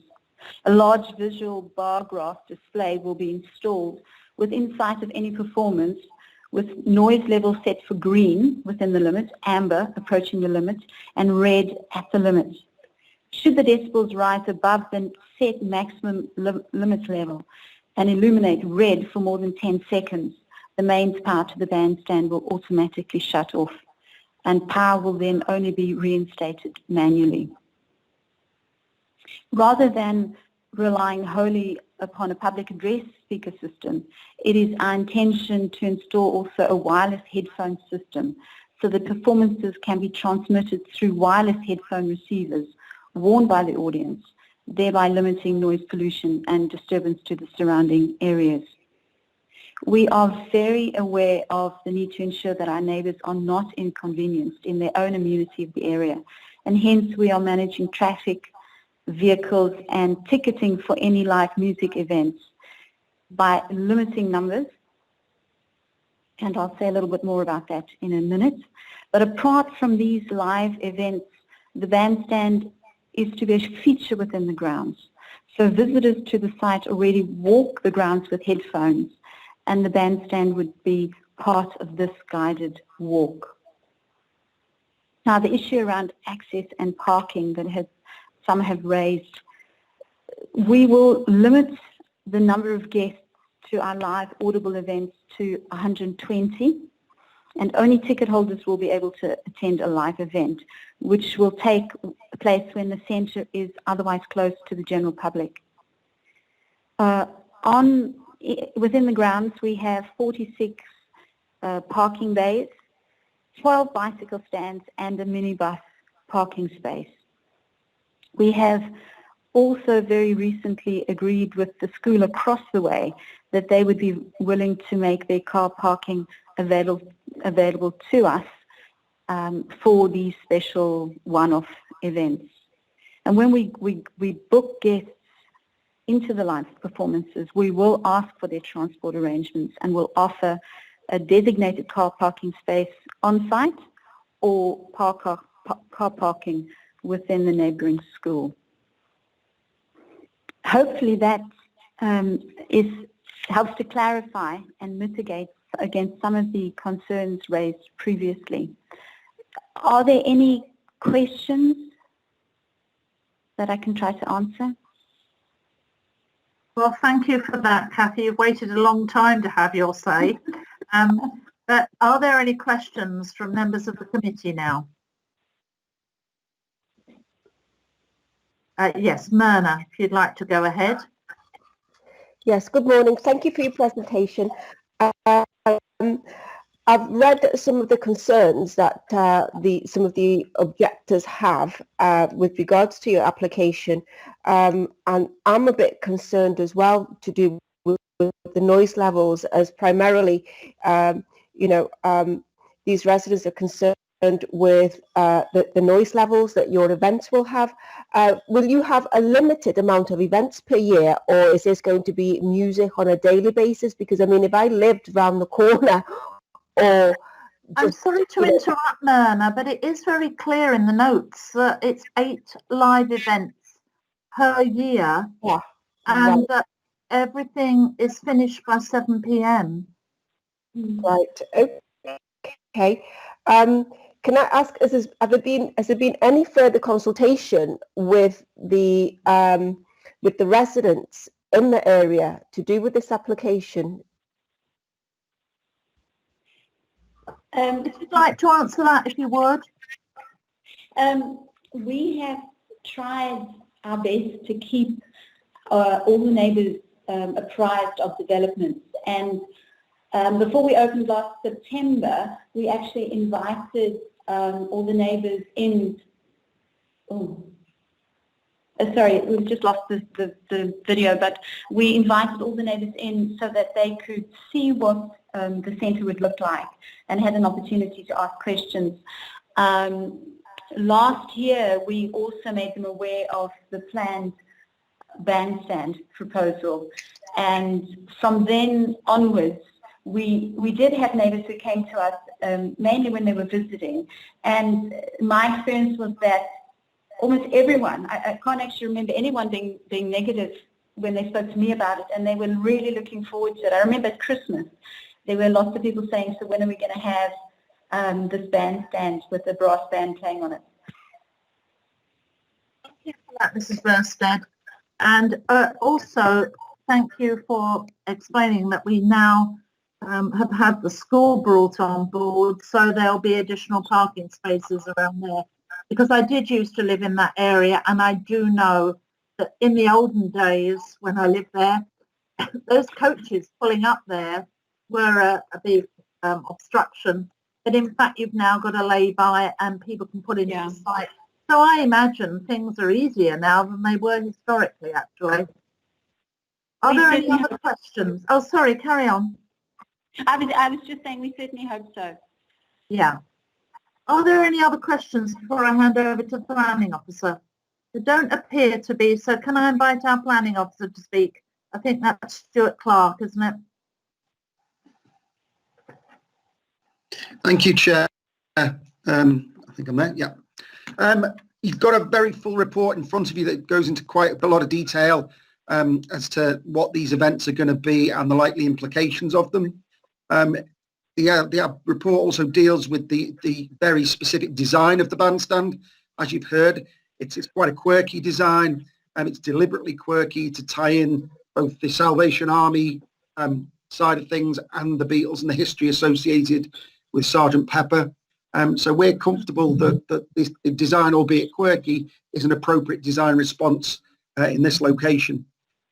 A large visual bar graph display will be installed within sight of any performance, with noise level set for green within the limit, amber approaching the limit, and red at the limit. Should the decibels rise above the set maximum limit level and illuminate red for more than 10 seconds, the mains power to the bandstand will automatically shut off, and power will then only be reinstated manually. Rather than relying wholly upon a public address speaker system, it is our intention to install also a wireless headphone system so that performances can be transmitted through wireless headphone receivers worn by the audience, thereby limiting noise pollution and disturbance to the surrounding areas. We are very aware of the need to ensure that our neighbours are not inconvenienced in their own amenity of the area, and hence we are managing traffic, vehicles and ticketing for any live music events by limiting numbers, and I'll say a little bit more about that in a minute. But apart from these live events, the bandstand is to be a feature within the grounds. So visitors to the site already walk the grounds with headphones, and the bandstand would be part of this guided walk. Now, the issue around access and parking that some have raised, we will limit the number of guests to our live audible events to 120, and only ticket holders will be able to attend a live event, which will take place when the centre is otherwise closed to the general public. Within the grounds, we have 46 parking bays, 12 bicycle stands and a minibus parking space. We have also very recently agreed with the school across the way that they would be willing to make their car parking available to us for these special one-off events. And when we book guests into the live performances, we will ask for their transport arrangements and will offer a designated car parking space on site or car parking within the neighbouring school. Hopefully that helps to clarify and mitigate against some of the concerns raised previously. Are there any questions that I can try to answer? Well, thank you for that, Kathy. You've waited a long time to have your say. But are there any questions from members of the committee now? Yes, Myrna, if you'd like to go ahead. Yes, good morning. Thank you for your presentation. I've read some of the concerns that some of the objectors have with regards to your application, and I'm a bit concerned as well to do with the noise levels, as primarily, these residents are concerned with the noise levels that your events will have. Will you have a limited amount of events per year, or is this going to be music on a daily basis? Because, I mean, if I lived around the corner, or... I'm sorry to interrupt, Myrna, but it is very clear in the notes that it's 8 live events per year, yeah, and that everything is finished by 7 p.m. Right. Okay. Can I ask, has there been any further consultation with the residents in the area to do with this application? If you'd like to answer that, if you would. We have tried our best to keep all the neighbours apprised of developments, and before we opened last September, we actually invited all the neighbours in. sorry, we've just lost the video, but we invited all the neighbours in so that they could see what the centre would look like and had an opportunity to ask questions. Last year, we also made them aware of the planned bandstand proposal, and from then onwards, we did have neighbours who came to us mainly when they were visiting, and my experience was that almost everyone, I can't actually remember anyone being negative when they spoke to me about it, and they were really looking forward to it. I remember at Christmas, there were lots of people saying, so when are we going to have this bandstand with the brass band playing on it? Thank you for that, Mrs. Burstead. And also, thank you for explaining that we now have had the school brought on board, so there'll be additional parking spaces around there. Because I did used to live in that area, and I do know that in the olden days when I lived there, those coaches pulling up there were a big obstruction. But in fact, you've now got a lay-by and people can put into the site. So I imagine things are easier now than they were historically, actually. Are there any other questions? Oh, sorry, carry on. I was just saying we certainly hope so. Yeah. Are there any other questions before I hand over to the planning officer? There don't appear to be, so can I invite our planning officer to speak? I think that's Stuart Clark, isn't it? Thank you, Chair. I think I'm there, yeah. You've got a very full report in front of you that goes into quite a lot of detail as to what these events are going to be and the likely implications of them. The report also deals with the very specific design of the bandstand. As you've heard, it's quite a quirky design, and it's deliberately quirky to tie in both the Salvation Army side of things and the Beatles and the history associated with Sergeant Pepper. So we're comfortable that this design, albeit quirky, is an appropriate design response in this location.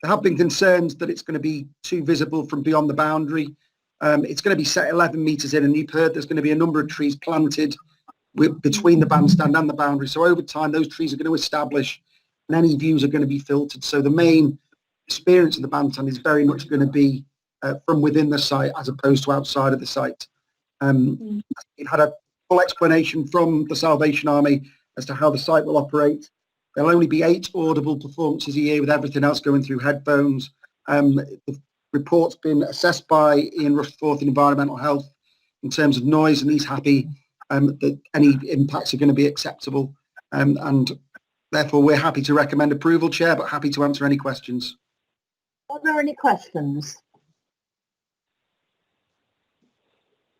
There have been concerns that it's going to be too visible from beyond the boundary. It's going to be set 11 metres in, and you've heard there's going to be a number of trees planted between the bandstand and the boundary. So over time, those trees are going to establish, and any views are going to be filtered. So the main experience of the bandstand is very much going to be from within the site as opposed to outside of the site. It had a full explanation from the Salvation Army as to how the site will operate. There'll only be 8 audible performances a year, with everything else going through headphones. The report's been assessed by Ian Rushforth in Environmental Health in terms of noise, and he's happy that any impacts are going to be acceptable. And therefore, we're happy to recommend approval, Chair, but happy to answer any questions. Are there any questions?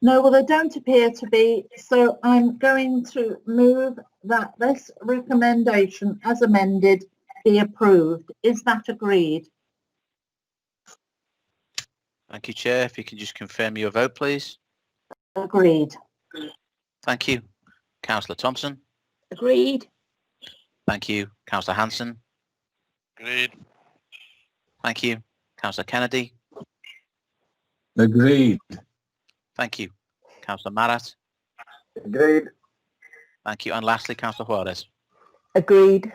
No, well, there don't appear to be, so I'm going to move that this recommendation as amended be approved. Is that agreed? Thank you, Chair. If you can just confirm your vote, please. Agreed. Thank you. Councillor Thompson. Agreed. Thank you. Councillor Hanson. Agreed. Thank you. Councillor Kennedy. Agreed. Thank you. Councillor Marrat. Agreed. Thank you. And lastly, Councillor Juarez. Agreed.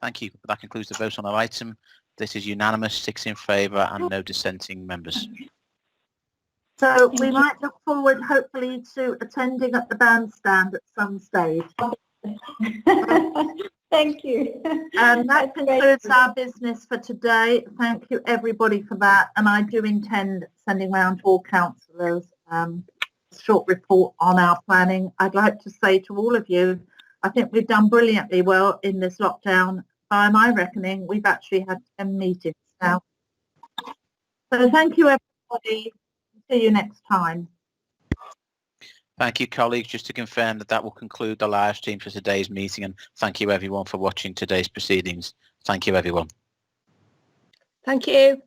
Thank you. That concludes the vote on our item. This is unanimous, 6 in favour and no dissenting members. So we might look forward, hopefully, to attending at the bandstand at some stage. Thank you. And that concludes our business for today. Thank you, everybody, for that. And I do intend sending round to all councillors a short report on our planning. I'd like to say to all of you, I think we've done brilliantly well in this lockdown. By my reckoning, we've actually had 10 meetings now. So thank you, everybody. See you next time. Thank you, colleagues. Just to confirm that will conclude the live stream for today's meeting, and thank you everyone for watching today's proceedings. Thank you, everyone. Thank you.